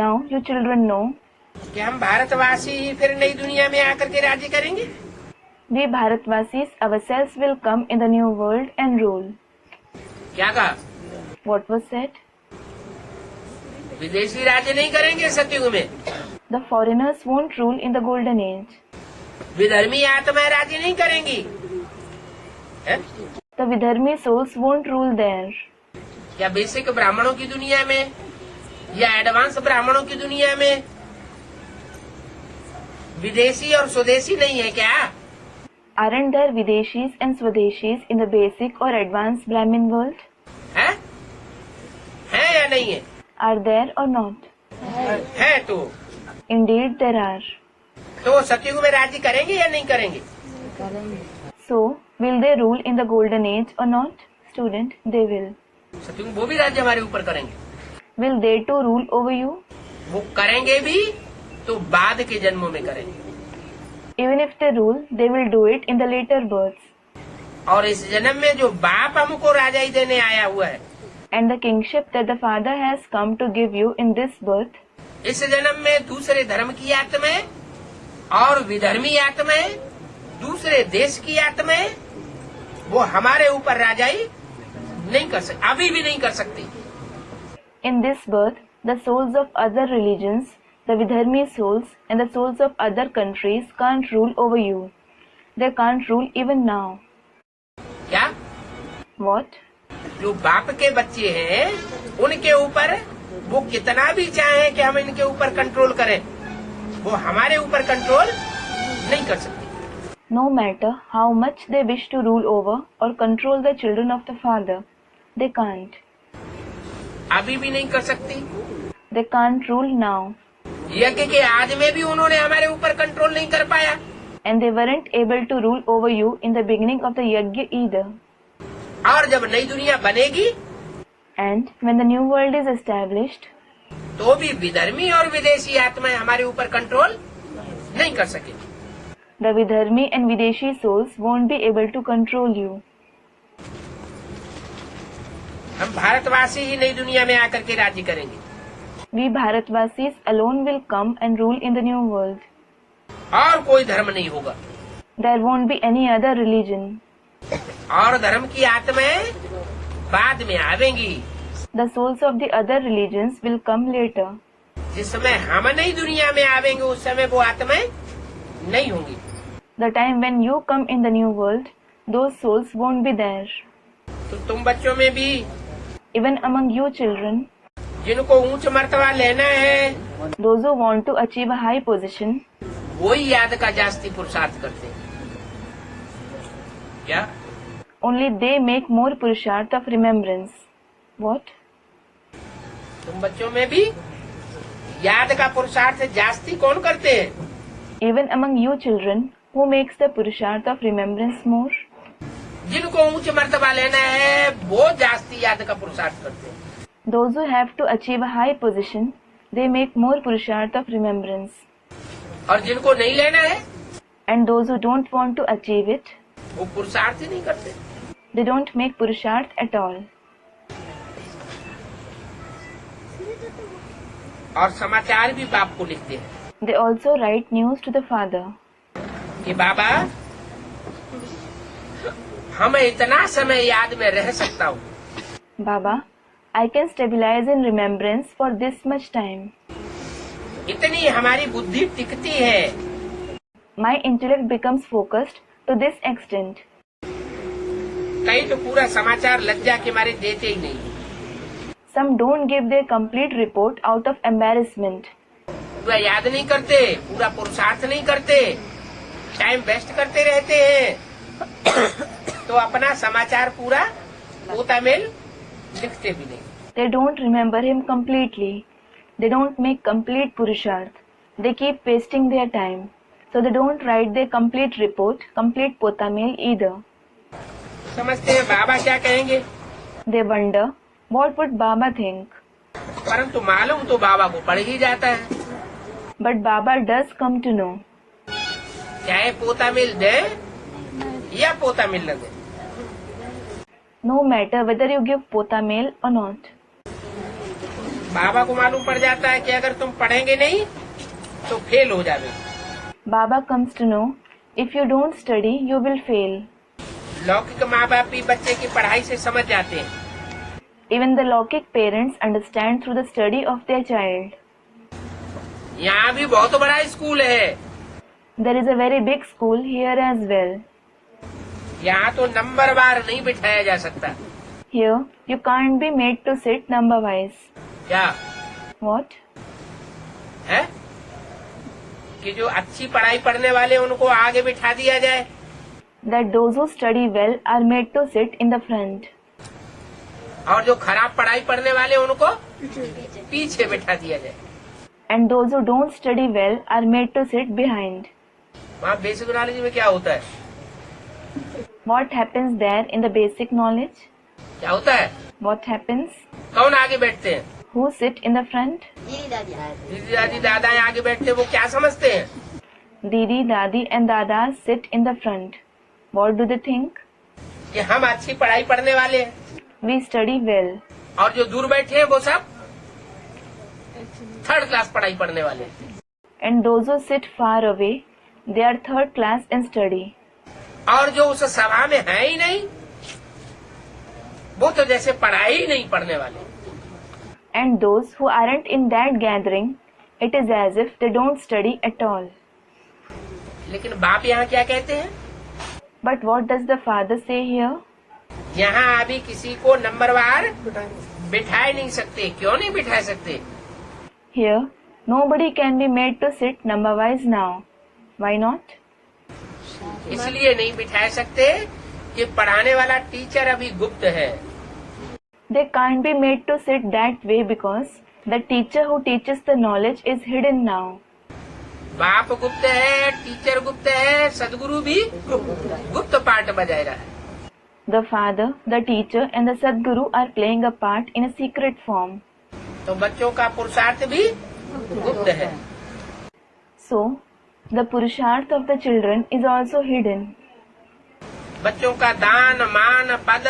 Speaker 1: Now you children know,
Speaker 2: कि हम भारतवासी ही फिर नई दुनिया में आकर के राज्य करेंगे।
Speaker 1: we Bharatvasis ourselves will come in the new world and rule.
Speaker 2: क्या कहा?
Speaker 1: What was said?
Speaker 2: विदेशी राज्य नहीं करेंगे सतयुग में।
Speaker 1: The foreigners won't rule in the golden age.
Speaker 2: विधर्मी आत्माएं राज्य नहीं करेंगी। है?
Speaker 1: The Vidharmi souls won't rule there.
Speaker 2: या बेसिक ब्राह्मणों की दुनिया में या एडवांस ब्राह्मणों की दुनिया में विदेशी और स्वदेशी नहीं है क्या?
Speaker 1: Aren't there Videshis and Swadeshis in the basic or advanced Brahmin world?
Speaker 2: है या नहीं है?
Speaker 1: Are there or not?
Speaker 2: है तो
Speaker 1: Indeed there are.
Speaker 2: तो सतयुग में राज्य करेंगे या नहीं करेंगे?
Speaker 1: So, will they rule in the golden age or not? Student, they will.
Speaker 2: सतयुग वो भी राज्य हमारे ऊपर करेंगे।
Speaker 1: Will they too rule over you?
Speaker 2: वो करेंगे भी तो बाद के जन्मों में करेंगे।
Speaker 1: Even if they rule, they will do it in the later births.
Speaker 2: और इस जन्म में जो बाप हमको राजाई देने आया हुआ है,
Speaker 1: And the kingship that the Father has come to give you in this birth,
Speaker 2: इस जन्म में दूसरे धर्म की आत्माएं और विधर्मी आत्माएं दूसरे देश की आत्माएं वो हमारे ऊपर राजाई नहीं कर सकती, अभी भी नहीं कर सकती।
Speaker 1: In this birth, the souls of other religions, the Vidharmi souls and the souls of other countries can't rule over you. They can't rule even now.
Speaker 2: क्या?
Speaker 1: What?
Speaker 2: जो बाप के बच्चे हैं उनके ऊपर वो कितना भी चाहे कि हम इनके ऊपर कंट्रोल करें, वो हमारे ऊपर कंट्रोल नहीं कर सकते।
Speaker 1: No matter how much they wish to rule over or control the children of the Father, they can't.
Speaker 2: अभी भी नहीं कर सकती।
Speaker 1: They can't rule now.
Speaker 2: यज्ञ के आदि में भी उन्होंने हमारे ऊपर कंट्रोल नहीं कर पाया।
Speaker 1: And they weren't able to rule over you in the beginning of the Yajna either.
Speaker 2: और जब नई दुनिया बनेगी
Speaker 1: And when the new world is established,
Speaker 2: तो भी विधर्मी और विदेशी आत्माएं हमारे ऊपर कंट्रोल नहीं कर सकेगी।
Speaker 1: the Vidharmi and Videshi souls won't be able to control you.
Speaker 2: हम भारतवासी ही नई दुनिया में आकर के राज्य करेंगे।
Speaker 1: We Bharatvasis alone will come and rule in the new world.
Speaker 2: और कोई धर्म नहीं होगा।
Speaker 1: There won't be any other religion.
Speaker 2: और धर्म की आत्माएं बाद में आवेंगी।
Speaker 1: The souls of the other religions will come later.
Speaker 2: जिस समय हम नई दुनिया में आवेंगे उस समय वो आत्माएं नहीं होंगी।
Speaker 1: The time when you come in the new world, those souls won't be there.
Speaker 2: तो तुम बच्चों में भी
Speaker 1: Even among you children,
Speaker 2: जिनको ऊंच मर्तबा लेना है
Speaker 1: those who want to achieve a high position,
Speaker 2: वही याद का जास्ती पुरुषार्थ करते हैं। क्या?
Speaker 1: only they make more purusharth of remembrance. What?
Speaker 2: तुम बच्चों में भी याद का पुरुषार्थ जास्ती कौन करते हैं?
Speaker 1: Even among you children, who makes the purusharth of remembrance more?
Speaker 2: जिनको ऊंच मर्तबा लेना है वो जास्ती याद का पुरुषार्थ करते हैं।
Speaker 1: Those who have to achieve a high position, they make more purusharth of remembrance.
Speaker 2: और जिनको नहीं लेना है
Speaker 1: And those who don't want to achieve it,
Speaker 2: वो पुरुषार्थ ही नहीं करते।
Speaker 1: they don't make purusharth at all.
Speaker 2: और समाचार भी बाप को लिखते हैं
Speaker 1: They also write news to the Father.
Speaker 2: कि बाबा हम इतना समय याद में रह सकता हूँ,
Speaker 1: Baba, I can stabilize in remembrance for this much time.
Speaker 2: इतनी हमारी बुद्धि टिकती है।
Speaker 1: My intellect becomes focused to this extent.
Speaker 2: कई तो पूरा समाचार लज्जा के मारे देते ही नहीं।
Speaker 1: Some don't give their complete report out of embarrassment.
Speaker 2: पूरा याद नहीं करते, पूरा पुरुषार्थ नहीं करते, टाइम वेस्ट करते रहते हैं तो अपना समाचार पूरा पोता मेल लिखते भी नहीं।
Speaker 1: They don't remember him completely. They don't make complete purusharth. They keep wasting their time. So they don't write their complete report, complete potamail either.
Speaker 2: समझते हैं बाबा क्या कहेंगे,
Speaker 1: They wonder, what would Baba think?
Speaker 2: परंतु मालूम तो बाबा को पड़ ही जाता है।
Speaker 1: But Baba does come to know.
Speaker 2: चाहे पोता मिल दे या पोता मिल न दे,
Speaker 1: No matter whether you give potamail or not.
Speaker 2: बाबा को मालूम पड़ जाता है कि अगर तुम पढ़ेंगे नहीं तो फेल हो जाओगे।
Speaker 1: Baba comes to know, if you don't study, you will fail.
Speaker 2: लौकिक माँ बाप भी बच्चे की पढ़ाई से समझ जाते हैं।
Speaker 1: Even the Lokik parents understand through the study of their child.
Speaker 2: यहाँ भी बहुत बड़ा स्कूल है,
Speaker 1: There is a very big school here as well.
Speaker 2: यहाँ तो नंबर वार नहीं बिठाया जा सकता।
Speaker 1: Here, you can't be made to sit number wise.
Speaker 2: क्या
Speaker 1: What?
Speaker 2: है कि जो अच्छी पढ़ाई पढ़ने वाले उनको आगे बिठा दिया जाए,
Speaker 1: That those who study well are made to sit in the front.
Speaker 2: और जो खराब पढ़ाई पढ़ने वाले उनको पीछे बिठा दिया जाए।
Speaker 1: And those who don't study well are made to sit behind.
Speaker 2: वहाँ बेसिक नॉलेज में क्या होता है?
Speaker 1: What happens there in the basic knowledge?
Speaker 2: क्या होता है?
Speaker 1: What happens?
Speaker 2: कौन आगे बैठते हैं?
Speaker 1: Who sit in the front?
Speaker 3: दीदी दादी
Speaker 2: दीदी दादी दादा आगे बैठते हैं, वो क्या समझते हैं?
Speaker 1: Didi, Dadi and Dada sit in the front. What do they think?
Speaker 2: कि हम अच्छी पढ़ाई पढ़ने वाले हैं,
Speaker 1: We study well.
Speaker 2: और जो दूर बैठे हैं वो सब थर्ड क्लास पढ़ाई पढ़ने वाले हैं।
Speaker 1: And those who sit far away, they are third class in study.
Speaker 2: और जो उस सभा में है ही नहीं, वो तो जैसे पढ़ाई ही नहीं पढ़ने वाले।
Speaker 1: And those who aren't in that gathering, it is as if they don't study at all.
Speaker 2: लेकिन बाप यहाँ क्या कहते हैं?
Speaker 1: But what does the father say here?
Speaker 2: यहाँ अभी किसी को नंबरवार बिठा नहीं सकते। क्यों नहीं बिठा सकते?
Speaker 1: Here, nobody can be made to sit number-wise now. Why not?
Speaker 2: इसलिए नहीं बिठा सकते कि पढ़ाने वाला टीचर अभी गुप्त है।
Speaker 1: They can't be made to sit that way because the teacher who teaches the knowledge is hidden now.
Speaker 2: बाप गुप्त है, टीचर गुप्त है, सदगुरु भी गुप्त पार्ट बजाय रहा है।
Speaker 1: The father, the teacher and the Sadguru are playing a part in a secret form.
Speaker 2: तो बच्चों का पुरुषार्थ भी गुप्त है।
Speaker 1: So, the Purusharth of the children is also hidden.
Speaker 2: बच्चों का दान, मान, पद,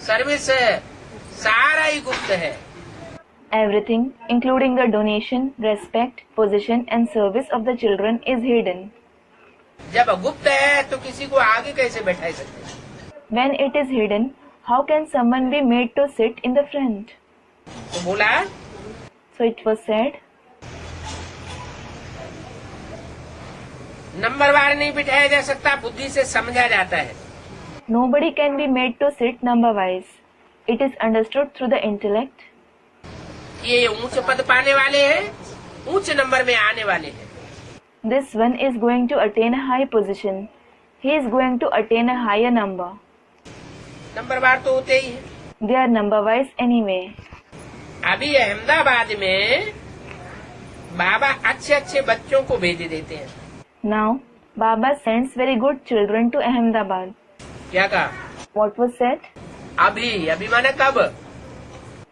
Speaker 2: सर्विस सारा ही गुप्त है।
Speaker 1: Everything, including the donation, respect, position and service of the children is hidden.
Speaker 2: जब गुप्त है तो किसी को आगे कैसे बैठा सकते?
Speaker 1: When it is hidden, how can someone be made to sit in the front?
Speaker 2: तो बोला,
Speaker 1: So it was said,
Speaker 2: नंबरवार नहीं बिठाया जा सकता, बुद्धि से समझा जाता है।
Speaker 1: nobody can be made to sit number-wise. It is understood through the intellect.
Speaker 2: ये ऊंच पद पाने वाले हैं, ऊंच नंबर में आने वाले हैं।
Speaker 1: This one is going to attain a high position. He is going to attain a higher number.
Speaker 2: नंबरवार तो होते ही हैं।
Speaker 1: They are number-wise anyway.
Speaker 2: अभी अहमदाबाद में बाबा अच्छे अच्छे बच्चों को भेज देते हैं।
Speaker 1: Now, Baba sends very good children to Ahmedabad.
Speaker 2: क्या कहा?
Speaker 1: What was said?
Speaker 2: अभी, अभी माने कब?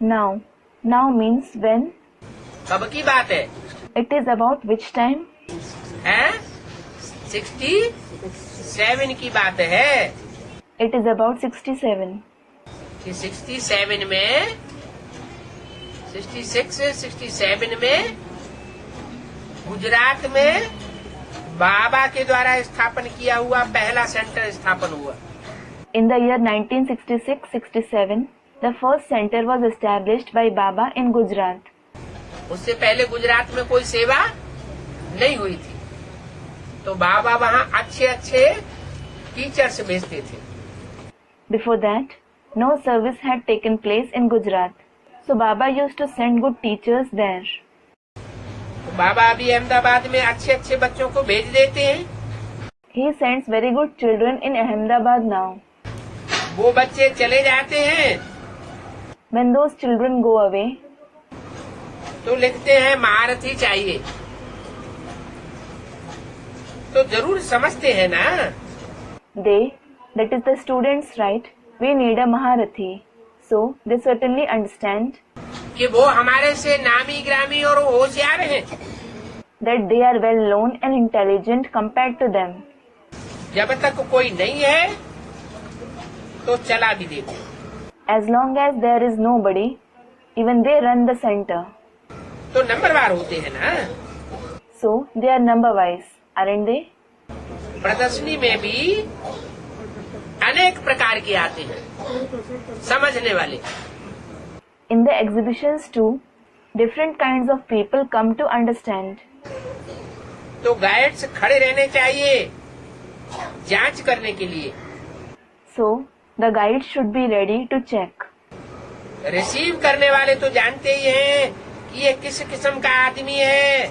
Speaker 1: Now. Now means when.
Speaker 2: कब की बात है?
Speaker 1: It is about which time?
Speaker 2: है 67 की बात है।
Speaker 1: It is about 67.
Speaker 2: कि 67 में 67 में गुजरात में बाबा के द्वारा स्थापन किया हुआ पहला सेंटर स्थापन हुआ।
Speaker 1: In the year 1966-67, the first center was established by Baba in Gujarat.
Speaker 2: उससे पहले गुजरात में कोई सेवा नहीं हुई थी, तो बाबा वहाँ अच्छे अच्छे टीचर्स भेजते थे।
Speaker 1: Before that, no service had taken place in Gujarat, so Baba used to send good teachers there.
Speaker 2: तो बाबा अभी अहमदाबाद में अच्छे अच्छे बच्चों को भेज देते हैं।
Speaker 1: He sends very good children in Ahmedabad now.
Speaker 2: वो बच्चे चले जाते हैं
Speaker 1: When those children go away,
Speaker 2: तो लिखते हैं महारथी चाहिए। तो जरूर समझते हैं ना,
Speaker 1: they, that is the students, right, we need a Maharathi. So, they certainly understand
Speaker 2: कि वो हमारे से नामी ग्रामी और होशियार हैं।
Speaker 1: that they are well known and intelligent compared to them.
Speaker 2: जब तक कोई नहीं है तो चला भी देते।
Speaker 1: As long as there is nobody, even they run the center.
Speaker 2: तो नंबरवार होते हैं ना।
Speaker 1: So, they are number-wise, aren't they?
Speaker 2: प्रदर्शनी में भी अनेक प्रकार के आते हैं समझने वाले।
Speaker 1: In the exhibitions too, different kinds of people come to understand.
Speaker 2: तो गाइड्स खड़े रहने चाहिए जांच करने के लिए।
Speaker 1: So, the guides should be ready to check.
Speaker 2: Receive करने वाले तो जानते ही हैं कि ये किस किस्म का आदमी है।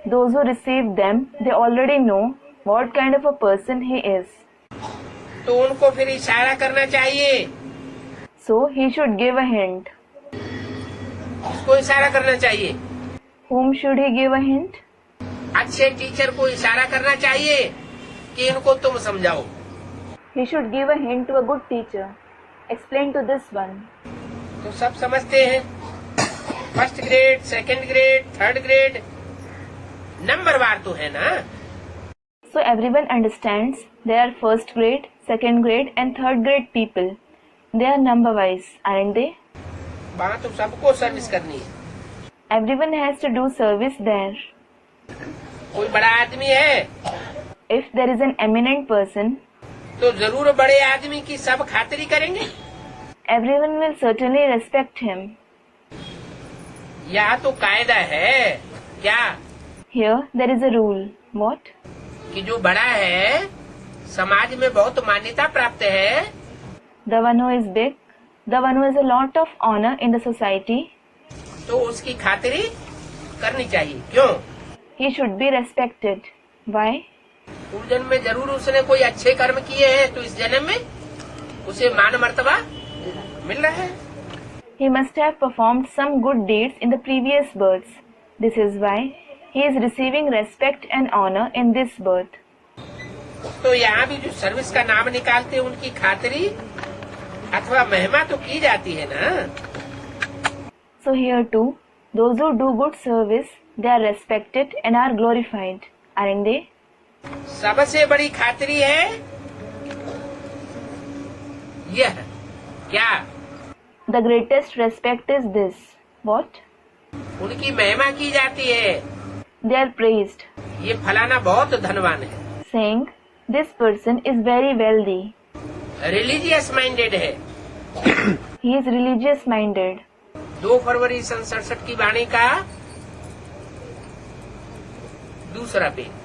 Speaker 1: Those who receive them, they already know what kind of a person he is.
Speaker 2: तो उनको फिर इशारा करना चाहिए।
Speaker 1: So, he should give a hint.
Speaker 2: उसको इशारा करना चाहिए।
Speaker 1: Whom should he give a hint?
Speaker 2: अच्छे टीचर को इशारा करना चाहिए कि इनको तुम समझाओ।
Speaker 1: He should give a hint to a good teacher. Explain to this one.
Speaker 2: तो सब समझते हैं, first grade, second grade, third grade, नंबरवार तो है ना।
Speaker 1: So everyone understands there are first grade, second grade and third grade people. They are number wise, aren't they?
Speaker 2: वहाँ तो सबको सर्विस करनी है।
Speaker 1: Everyone has to do service there.
Speaker 2: कोई बड़ा आदमी है
Speaker 1: If there is an eminent person,
Speaker 2: तो जरूर बड़े आदमी की सब खातिरी करेंगे।
Speaker 1: everyone will certainly respect him.
Speaker 2: यहाँ तो कायदा है क्या
Speaker 1: Here there is a rule. What?
Speaker 2: कि जो बड़ा है समाज में बहुत मान्यता प्राप्त है,
Speaker 1: The one who is big, the one who has a lot of honor in the society,
Speaker 2: तो उसकी खातिरी करनी चाहिए। क्यों?
Speaker 1: he should be respected. Why?
Speaker 2: पूर्व जन्म में जरूर उसने कोई अच्छे कर्म किए हैं, तो इस जन्म में उसे मान मर्तबा मिल रहा है।
Speaker 1: He must have performed some good deeds in the previous births. This is why he is receiving respect and honor in this birth.
Speaker 2: तो यहाँ भी जो सर्विस का नाम निकालते हैं उनकी खातिरी अथवा महिमा तो की जाती है ना।
Speaker 1: So here too, those who do good service, they are respected and are glorified, aren't they?
Speaker 2: सबसे बड़ी खातिरी है यह क्या?
Speaker 1: The greatest respect is this. What?
Speaker 2: उनकी महिमा की जाती है।
Speaker 1: They are praised,
Speaker 2: ये फलाना बहुत धनवान है,
Speaker 1: saying, this person is very wealthy.
Speaker 2: Religious minded है।
Speaker 1: He is religious minded.
Speaker 2: 2 फरवरी 1967 की वाणी का दूसरा page.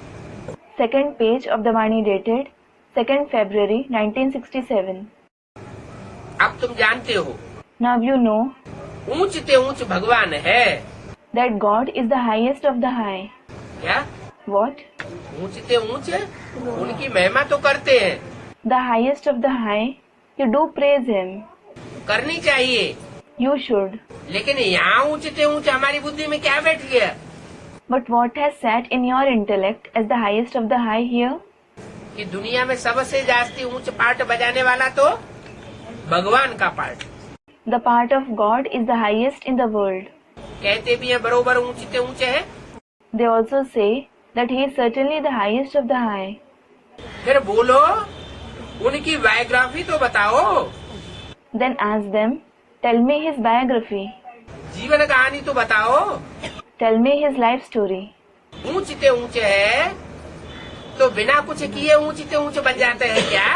Speaker 1: Second page of the Vani dated 2nd February 1967.
Speaker 2: अब तुम जानते हो
Speaker 1: Now you know
Speaker 2: ऊंच ते ऊंच भगवान है
Speaker 1: that God is the highest of the high.
Speaker 2: क्या?
Speaker 1: What?
Speaker 2: ऊंच ते ऊंच उनकी महिमा तो करते हैं,
Speaker 1: The highest of the high. You do praise him.
Speaker 2: करनी चाहिए।
Speaker 1: You should.
Speaker 2: लेकिन यहाँ ऊंच ते ऊंच हमारी बुद्धि में क्या बैठ गया?
Speaker 1: But what has sat in your intellect as the highest of the high here?
Speaker 2: कि दुनिया में सबसे जास्ती ऊंच पार्ट बजाने वाला तो भगवान का part.
Speaker 1: The part of God is the highest in the world.
Speaker 2: कहते भी हैं बरोबर ऊंच ते ऊंच है।
Speaker 1: They also say that he is certainly the highest of the high.
Speaker 2: फिर बोलो उनकी बायोग्राफी तो बताओ।
Speaker 1: Then ask them, tell me his biography.
Speaker 2: जीवन कहानी तो बताओ।
Speaker 1: Tell me his life story.
Speaker 2: ऊंच ते ऊंच है तो बिना कुछ किए ऊंच ते ऊंच बन जाते हैं क्या?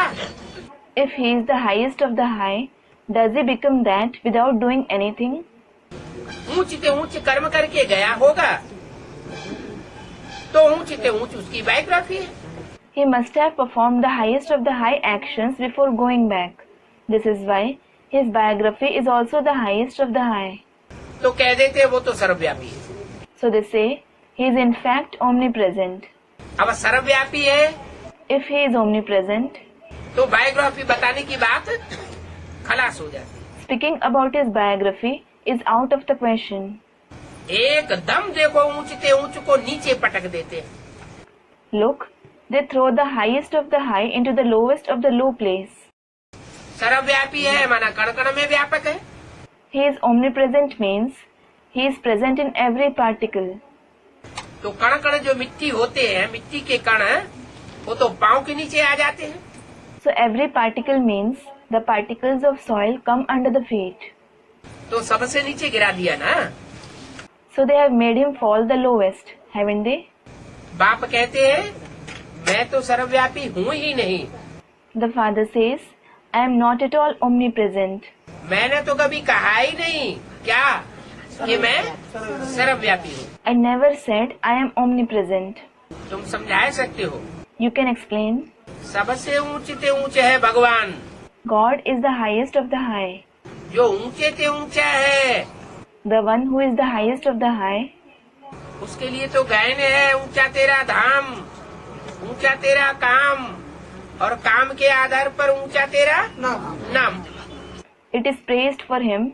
Speaker 1: If he is the highest of the high, does he become that without doing anything?
Speaker 2: ऊंच ते ऊंच कर्म करके गया होगा तो ऊंच ते ऊंच उसकी बायोग्राफी है।
Speaker 1: He must have performed the highest of the high actions before going back. This is why his biography is also the highest of the high.
Speaker 2: तो कह देते वो तो सर्वव्यापी है।
Speaker 1: So they say he is in fact omnipresent.
Speaker 2: अब सर्वव्यापी है
Speaker 1: If he is omnipresent,
Speaker 2: तो बायोग्राफी बताने की बात खलास हो जाती
Speaker 1: speaking about his biography is out of the question.
Speaker 2: है। एकदम देखो ऊंच ते ऊंच को नीचे पटक देते हैं।
Speaker 1: Look, they throw the highest of the high into the lowest of the low place.
Speaker 2: सर्वव्यापी है माना कण कण में व्यापक है।
Speaker 1: He is omnipresent means he is present in every particle.
Speaker 2: तो कण कण जो मिट्टी होते हैं, मिट्टी के कण वो तो पांव के नीचे आ जाते हैं।
Speaker 1: So every particle means the particles of soil come under the feet.
Speaker 2: तो सबसे नीचे गिरा दिया ना।
Speaker 1: So they have made him fall the lowest, haven't they?
Speaker 2: बाप कहते हैं मैं तो सर्वव्यापी हूँ ही नहीं।
Speaker 1: The father says, I am not at all omnipresent.
Speaker 2: मैंने तो कभी कहा ही नहीं क्या कि मैं सर्वव्यापी हूँ।
Speaker 1: I never said I am omnipresent.
Speaker 2: तुम समझा सकते हो।
Speaker 1: You can explain.
Speaker 2: सबसे ऊंचे ते ऊंचे है भगवान।
Speaker 1: God is the highest of the high.
Speaker 2: जो ऊंचे ते ऊंचा है
Speaker 1: The one who is the highest of the high.
Speaker 2: उसके लिए तो गायन है ऊंचा तेरा धाम, ऊंचा तेरा काम, और काम के आधार पर ऊंचा तेरा नाम।
Speaker 1: It is praised for him.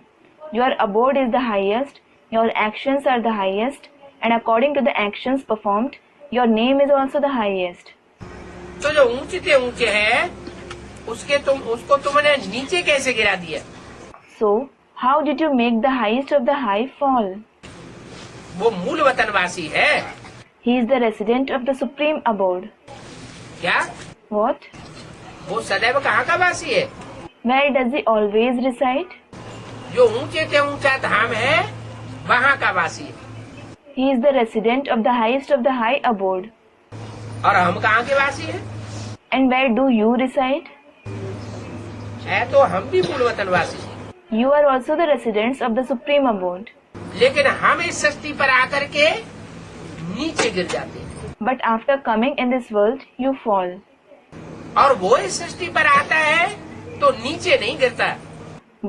Speaker 1: Your abode is the highest, your actions are the highest, and according to the actions performed, your name is also the highest.
Speaker 2: तो जो ऊंचे ते ऊंचे है उसको तुमने नीचे कैसे गिरा दिया?
Speaker 1: So, how did you make the highest of the high fall?
Speaker 2: वो मूल वतनवासी है।
Speaker 1: He is the resident of the supreme abode.
Speaker 2: क्या?
Speaker 1: What?
Speaker 2: वो सदैव कहाँ का वासी है?
Speaker 1: Where does he always reside?
Speaker 2: जो ऊंचे से ऊंचा धाम है वहाँ का वासी है।
Speaker 1: He is the resident of the highest of the high abode.
Speaker 2: और हम कहाँ के वासी हैं?
Speaker 1: And where do you reside?
Speaker 2: है तो हम भी मूलवतन वासी हैं,
Speaker 1: You are also the residents of the supreme abode.
Speaker 2: लेकिन हम इस सृष्टि पर आकर के नीचे गिर जाते हैं।
Speaker 1: But after coming in this world, you fall.
Speaker 2: और वो इस सृष्टि पर आता है तो नीचे नहीं गिरता,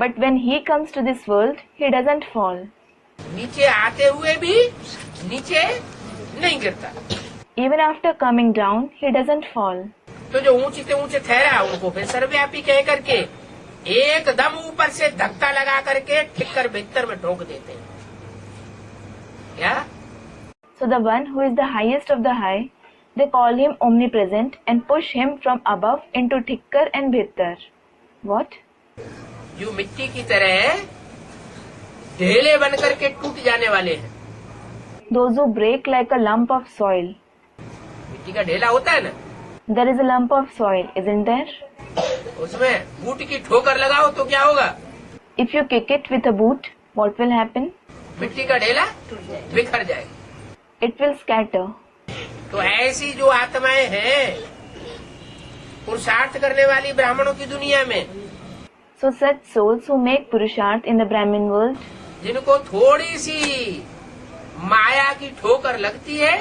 Speaker 1: But when he comes to this world, he doesn't fall.
Speaker 2: नीचे आते हुए भी नीचे नहीं गिरता।
Speaker 1: Even after coming down, he doesn't fall.
Speaker 2: तो जो ऊंचे से ऊंचे ठहरा उनको फिर सर्वव्यापी कह करके एकदम ऊपर से धक्का लगा करके ठिक्कर भीतर में ठोक देते हैं। क्या?
Speaker 1: So the one who is the highest of the high, they call him omnipresent and push him from above into Thikkar and Bhittar. What?
Speaker 2: जो मिट्टी की तरह ढेले बन करके टूट जाने वाले हैं।
Speaker 1: Those who break like a lump of soil.
Speaker 2: मिट्टी का ढेला होता है ना,
Speaker 1: There is a lump of soil, isn't there?
Speaker 2: उसमें बूट की ठोकर लगाओ तो क्या होगा?
Speaker 1: If you kick it with a boot, what will happen?
Speaker 2: मिट्टी का ढेला बिखर जाएगा।
Speaker 1: It will scatter.
Speaker 2: तो ऐसी जो आत्माएं हैं पुरुषार्थ करने वाली ब्राह्मणों की दुनिया में,
Speaker 1: So such souls who make Purusharth in the Brahmin world,
Speaker 2: जिनको थोड़ी सी माया की ठोकर लगती है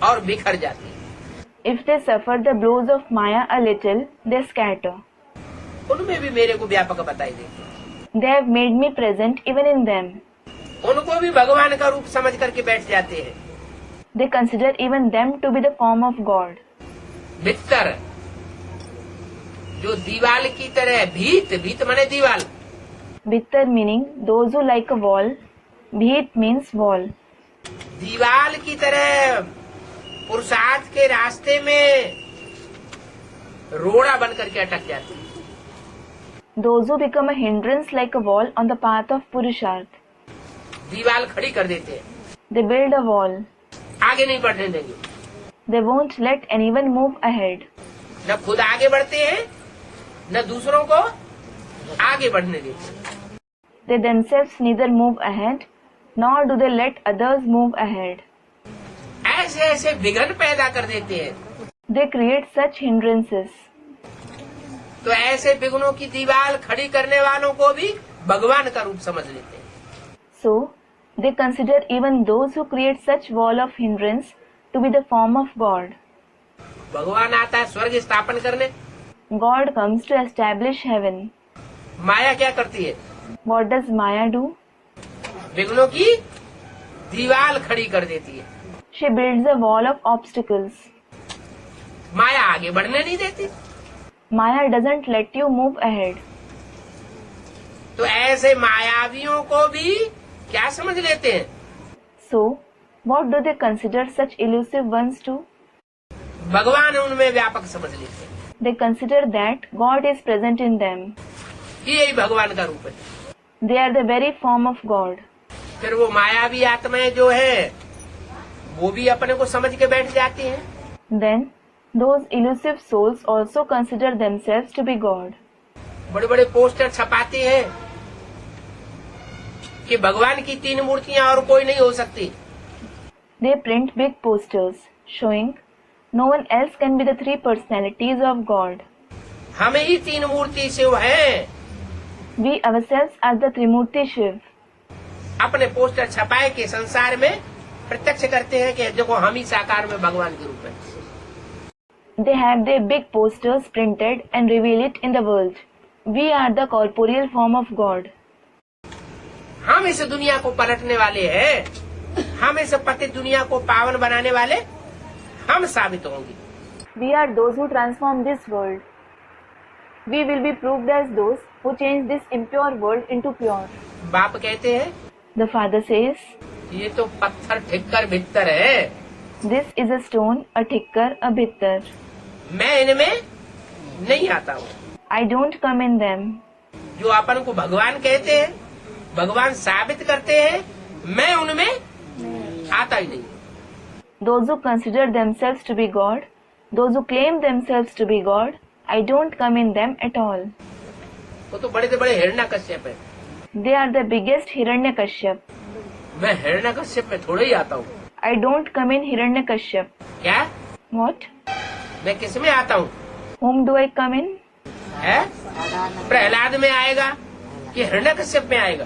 Speaker 2: और बिखर जाती है,
Speaker 1: if they suffer the blows of Maya a little, they scatter.
Speaker 2: उनमें भी मेरे को व्यापक बताई देते हैं।
Speaker 1: They have made me present even in them.
Speaker 2: उनको भी भगवान का रूप समझ करके बैठ जाते हैं।
Speaker 1: They consider even them to be the form of God.
Speaker 2: भीतर जो दीवाल की तरह, भीत माने दीवाल,
Speaker 1: Bhittar meaning those who like a wall. Bhit means wall.
Speaker 2: दीवाल की तरह पुरुषार्थ के रास्ते में रोड़ा बन करके अटक जाते हैं।
Speaker 1: Those who become a hindrance like a wall on the path of Purusharth.
Speaker 2: दीवाल खड़ी कर देते हैं,
Speaker 1: They build a wall.
Speaker 2: आगे नहीं बढ़ने देंगे।
Speaker 1: They won't let anyone move ahead.
Speaker 2: न खुद आगे बढ़ते हैं न दूसरों को आगे बढ़ने देते हैं।
Speaker 1: They themselves neither move ahead, nor do they let others move ahead.
Speaker 2: ऐसे ऐसे विघ्न पैदा कर देते हैं।
Speaker 1: They create such hindrances.
Speaker 2: तो ऐसे विघ्नों की दीवार खड़ी करने वालों को भी भगवान का रूप समझ लेते हैं।
Speaker 1: So, they consider even those who create such wall of hindrance to be the form of God.
Speaker 2: भगवान आता है स्वर्ग स्थापन करने,
Speaker 1: God comes to establish heaven.
Speaker 2: माया क्या करती है?
Speaker 1: What does Maya do?
Speaker 2: विघ्नों की दीवार खड़ी कर देती है।
Speaker 1: She builds a wall of obstacles.
Speaker 2: माया आगे बढ़ने नहीं देती।
Speaker 1: Maya doesn't let you move ahead.
Speaker 2: तो ऐसे मायावियों को भी क्या समझ लेते हैं?
Speaker 1: So, what do they consider such elusive ones to?
Speaker 2: भगवान उनमें व्यापक समझ लेते हैं
Speaker 1: They consider that God is present in them.
Speaker 2: कि यही भगवान का रूप है।
Speaker 1: They are the very form of God.
Speaker 2: फिर वो मायावी आत्माएं जो है वो भी अपने को समझ के बैठ जाती हैं।
Speaker 1: Then, those elusive souls also consider themselves to be God.
Speaker 2: बड़े बड़े पोस्टर छपाते हैं कि भगवान की 3 मूर्तियां और कोई नहीं हो सकती।
Speaker 1: They print big posters showing no one else can be the 3 personalities of God.
Speaker 2: हमें ही 3 मूर्ति शिव हैं।
Speaker 1: We ourselves are the Trimurti Shiv.
Speaker 2: अपने पोस्टर छपाए के संसार में प्रत्यक्ष करते हैं कि देखो हम ही साकार में भगवान के रूप में।
Speaker 1: They have their big posters printed and reveal it in the world. We are the corporeal form of God.
Speaker 2: हम इस दुनिया को पलटने वाले हैं। हम इस पतित दुनिया को पावन बनाने वाले हम साबित होंगे।
Speaker 1: We are those who transform this world. We will be proved as those who change this impure world into pure.
Speaker 2: बाप कहते हैं
Speaker 1: The father says,
Speaker 2: ये तो पत्थर ठिक्कर भीतर है,
Speaker 1: this is a stone, a thikkar, a bhittar.
Speaker 2: मैं इनमें नहीं आता हूँ।
Speaker 1: I don't come in them.
Speaker 2: जो अपन को भगवान कहते हैं, भगवान साबित करते हैं, मैं उनमें आता ही नहीं।
Speaker 1: Those who consider themselves to be God, those who claim themselves to be God, I don't come in them at all.
Speaker 2: वो तो बड़े से बड़े हिरण्यकश्यप है।
Speaker 1: They are the biggest Hiranyakashyap.
Speaker 2: मैं हिरण्यकश्यप में थोड़ा ही आता हूँ।
Speaker 1: I don't come in Hiranyakashyap.
Speaker 2: क्या?
Speaker 1: What?
Speaker 2: मैं किस में आता हूँ?
Speaker 1: Whom do I come in?
Speaker 2: है? प्रहलाद में आएगा कि हिरण्यकश्यप में आएगा?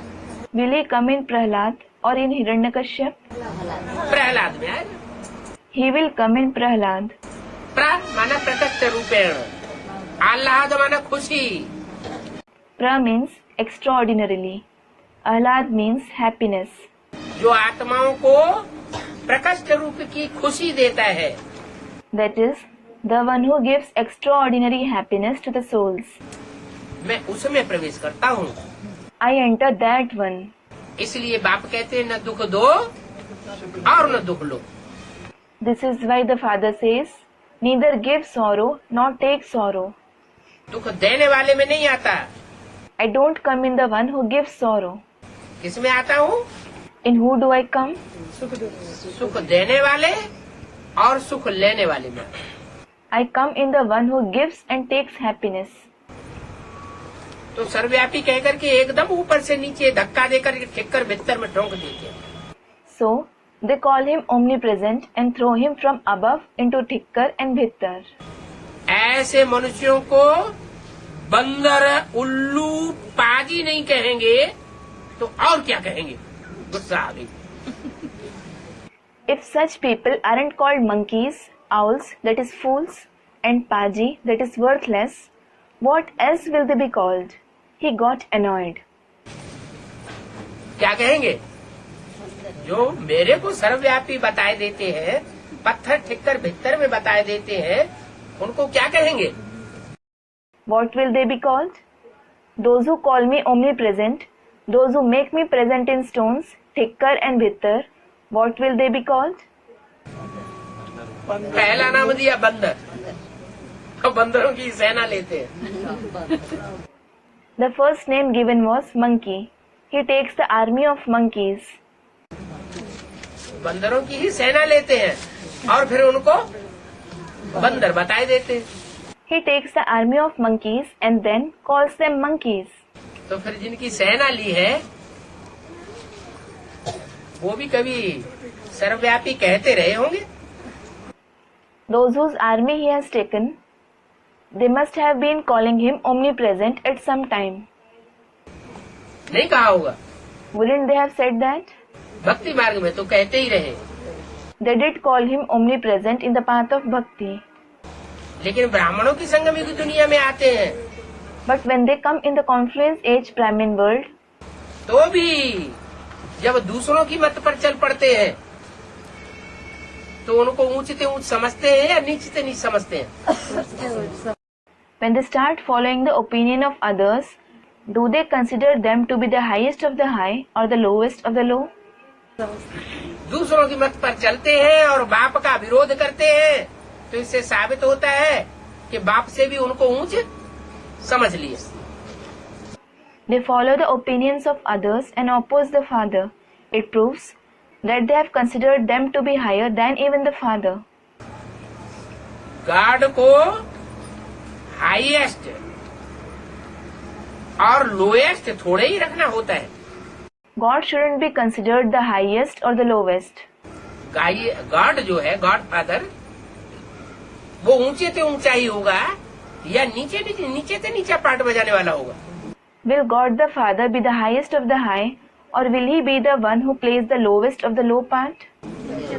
Speaker 1: Will he come in Prahlad or in Hiranyakashyap?
Speaker 2: Prahlad में आएगा।
Speaker 1: He will come in Prahlad.
Speaker 2: प्रा माना प्रत्यक्ष रूपेण, आह्लाद माना खुशी।
Speaker 1: Pra means extraordinarily. Ahlad means happiness.
Speaker 2: जो आत्माओं को प्रकट रूप की खुशी देता है,
Speaker 1: That is, the one who gives extraordinary happiness to the souls.
Speaker 2: मैं उसमें प्रवेश करता हूँ।
Speaker 1: I enter that one.
Speaker 2: इसलिए बाप कहते हैं न दुख दो और न दुख लो।
Speaker 1: This is why the father says, neither give sorrow nor take sorrow.
Speaker 2: दुख देने वाले में नहीं आता।
Speaker 1: I don't come in the one who gives sorrow.
Speaker 2: किसमें आता हूँ?
Speaker 1: In who do I come?
Speaker 2: सुख देने वाले और सुख लेने वाले में।
Speaker 1: I come in the one who gives and takes happiness.
Speaker 2: तो सर्वव्यापी कहकर के एकदम ऊपर से नीचे धक्का देकर के ठिक्कर भीतर में ठोक देते हैं।
Speaker 1: So, they call him omnipresent and throw him from above into Thikkar and Bhittar.
Speaker 2: ऐसे मनुष्यों को बंदर, उल्लू, पाजी नहीं कहेंगे तो और क्या कहेंगे? गुस्सा आ गई।
Speaker 1: If such people aren't called monkeys, owls, that is fools, and paji, that is worthless, what else will they be called? He got annoyed.
Speaker 2: क्या कहेंगे? जो मेरे को सर्वव्यापी बताए देते हैं, पत्थर ठिक्कर भीतर में बताए देते हैं, उनको क्या कहेंगे?
Speaker 1: What will they be called? Those who call me omnipresent, those who make me present in stones, Thikkar and Bhittar, what will they be called?
Speaker 2: पहला नाम दिया बंदर, तो बंदरों की सेना लेते हैं।
Speaker 1: The first name given was monkey. He takes the army of monkeys.
Speaker 2: बंदरों की ही सेना लेते हैं और फिर उनको बंदर बताए देते हैं।
Speaker 1: He takes the army of monkeys and then calls them monkeys.
Speaker 2: तो फिर जिनकी सेना ली है वो भी कभी सर्वव्यापी कहते रहे होंगे।
Speaker 1: Those whose army he has taken, they must have been calling him omnipresent at some time.
Speaker 2: नहीं कहा होगा।
Speaker 1: Wouldn't they have said that?
Speaker 2: भक्ति मार्ग में तो कहते ही रहे,
Speaker 1: They did call him omnipresent in the path of bhakti.
Speaker 2: लेकिन ब्राह्मणों की संगमी की दुनिया में आते हैं
Speaker 1: But when they come in the confluence age Brahmin world,
Speaker 2: तो भी जब दूसरों की मत पर चल पड़ते हैं तो उनको ऊंचते ऊंच समझते हैं या नीचते नीच समझते हैं?
Speaker 1: when they start following the opinion of others, do they consider them to be the highest of the high or the lowest of the low?
Speaker 2: दूसरों की मत पर चलते हैं और बाप का विरोध करते हैं तो इससे साबित होता है कि बाप से भी उनको ऊंच समझ लिए।
Speaker 1: They follow the opinions of others and oppose the father. It proves that they have considered them to be higher than even the father.
Speaker 2: God को हाईएस्ट और लोएस्ट थोड़े ही रखना होता है।
Speaker 1: God shouldn't be considered the highest or the lowest.
Speaker 2: God जो है, God father, वो ऊंचे से ऊंचा ही होगा या नीचे से नीचा पार्ट बजाने वाला होगा?
Speaker 1: Will God the Father be the highest of the high, or will He be the one who plays the lowest of the low part?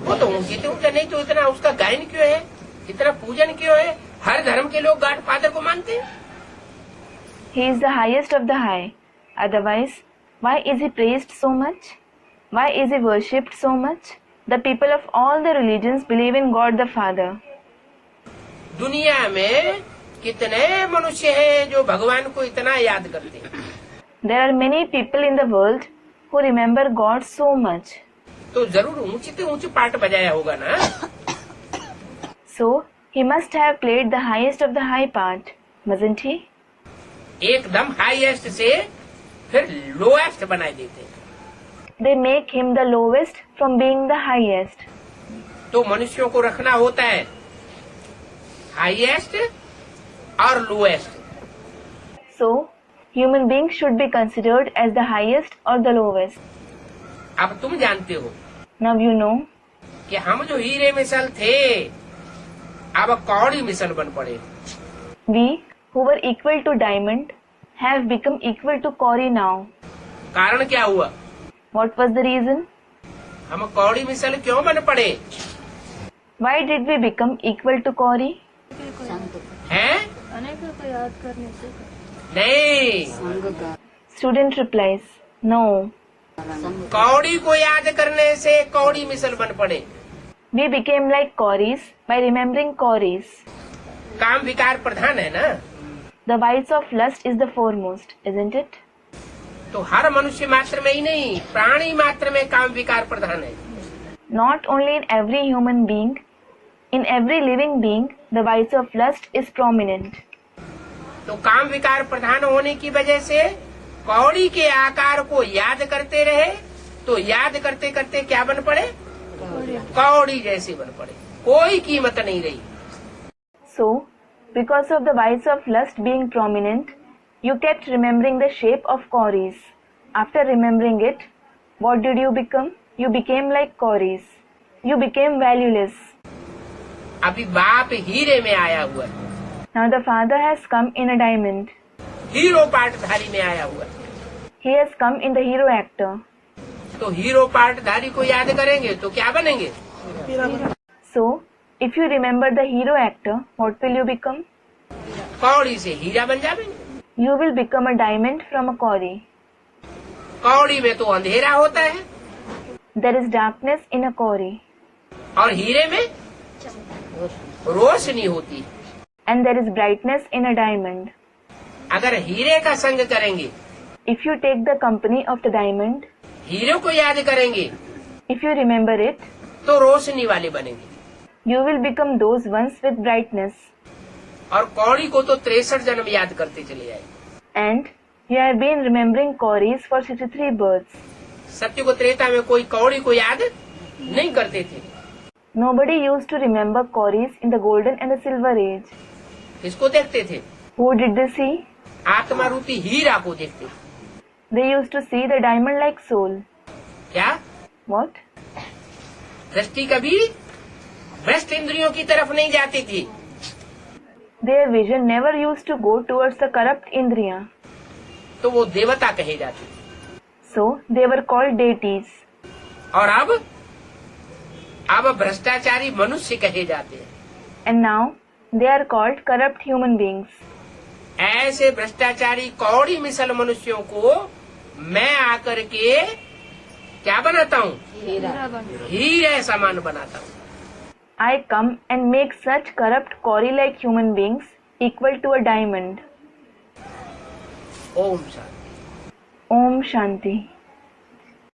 Speaker 2: वो तो ऊंचे से ऊंचा नहीं तो इतना उसका गायन क्यों है, इतना पूजन क्यों है? हर धर्म के लोग गॉड फादर को मानते हैं।
Speaker 1: He is the highest of the high. Otherwise, why is He praised so much? Why is He worshipped so much? The people of all the religions believe in God the Father.
Speaker 2: दुनिया में कितने मनुष्य हैं जो भगवान को इतना याद करते हैं?
Speaker 1: There are many people in the world who remember God so much.
Speaker 2: तो जरूर ऊंचे से ऊंचे पार्ट बजाया होगा ना।
Speaker 1: So, He must have played the highest of the high part, mustn't He?
Speaker 2: एकदम हाईएस्ट से फिर लोएस्ट बनाए देते हैं।
Speaker 1: They make Him the lowest from being the highest.
Speaker 2: तो मनुष्यों को रखना होता है हाईएस्ट और lowest.
Speaker 1: So, human beings should be considered as the highest or the lowest.
Speaker 2: अब तुम जानते हो
Speaker 1: Now you know
Speaker 2: कि हम जो हीरे मिसल थे अब कौड़ी मिसल बन पड़े।
Speaker 1: We, who were equal to diamond, have become equal to Kauri now.
Speaker 2: कारण क्या हुआ?
Speaker 1: What was the reason?
Speaker 2: हम कौड़ी मिसल क्यों बन पड़े?
Speaker 1: Why did we become equal to Kauri?
Speaker 2: हैं?
Speaker 4: अनेकों को याद करने से
Speaker 2: नहीं,
Speaker 1: Student replies, No.
Speaker 2: कौड़ी को याद करने से कौड़ी मिसल बन पड़े।
Speaker 1: We became like Kauris by remembering Kauris.
Speaker 2: काम विकार प्रधान है ना,
Speaker 1: The vice of lust is the foremost, isn't it?
Speaker 2: तो हर मनुष्य मात्र में ही नहीं, प्राणी मात्र में काम विकार प्रधान है।
Speaker 1: Not only in every human being, in every living being, the vice of lust is prominent.
Speaker 2: तो काम विकार प्रधान होने की वजह से कौड़ी के आकार को याद करते रहे, तो याद करते करते क्या बन पड़े? कौड़ी जैसे बन पड़े, कोई कीमत नहीं रही।
Speaker 1: So, because of the vice of lust being prominent, you kept remembering the shape of Kauris. After remembering it, what did you become? You became like Kauris. You became valueless.
Speaker 2: अभी बाप हीरे में आया हुआ है,
Speaker 1: Now the father has come in a diamond.
Speaker 2: Hero पार्टधारी में आया हुआ है।
Speaker 1: He has come in the hero actor.
Speaker 2: तो हीरो पार्टधारी को याद करेंगे तो क्या बनेंगे?
Speaker 1: So, if you remember the hero actor, what will you become?
Speaker 2: कौड़ी से हीरा बन जाएंगे।
Speaker 1: You will become a diamond from a Kauri.
Speaker 2: कौड़ी में तो अंधेरा होता है
Speaker 1: There is darkness in a Kauri,
Speaker 2: और हीरे में रोशनी होती है।
Speaker 1: and there is brightness in a diamond.
Speaker 2: अगर हीरे का संग करेंगे,
Speaker 1: If you take the company of the diamond,
Speaker 2: hero को याद करेंगे,
Speaker 1: if you remember it,
Speaker 2: तो रोशनी वाले बनेंगे।
Speaker 1: you will become those ones with brightness.
Speaker 2: और कौड़ी को तो 63 जन्म याद करते चले आए।
Speaker 1: And you have been remembering Kauris for 63 births.
Speaker 2: सत्य को त्रेता में कोई कौड़ी को याद नहीं करते थे।
Speaker 1: Nobody used to remember Kauris in the golden and the silver age.
Speaker 2: इसको देखते थे,
Speaker 1: Who did they see?
Speaker 2: आत्मा रूपी हीरा को देखते थे।
Speaker 1: They used to see the diamond-like soul.
Speaker 2: क्या?
Speaker 1: What?
Speaker 2: दृष्टि कभी भ्रष्ट इंद्रियों की तरफ नहीं जाती थी।
Speaker 1: Their vision never used to go towards the corrupt Indriya.
Speaker 2: तो वो देवता कहे जाते थे।
Speaker 1: So, they were called deities.
Speaker 2: और अब भ्रष्टाचारी मनुष्य कहे जाते हैं।
Speaker 1: And now, they are called corrupt human beings.
Speaker 2: ऐसे भ्रष्टाचारी कौड़ी मिसल मनुष्यों को मैं आकर के क्या बनाता हूँ?
Speaker 4: हीरा बन
Speaker 2: हीरे समान बनाता हूँ।
Speaker 1: I come and make such corrupt Kauri-like human beings equal to a diamond.
Speaker 2: Om Shanti.
Speaker 1: Om Shanti.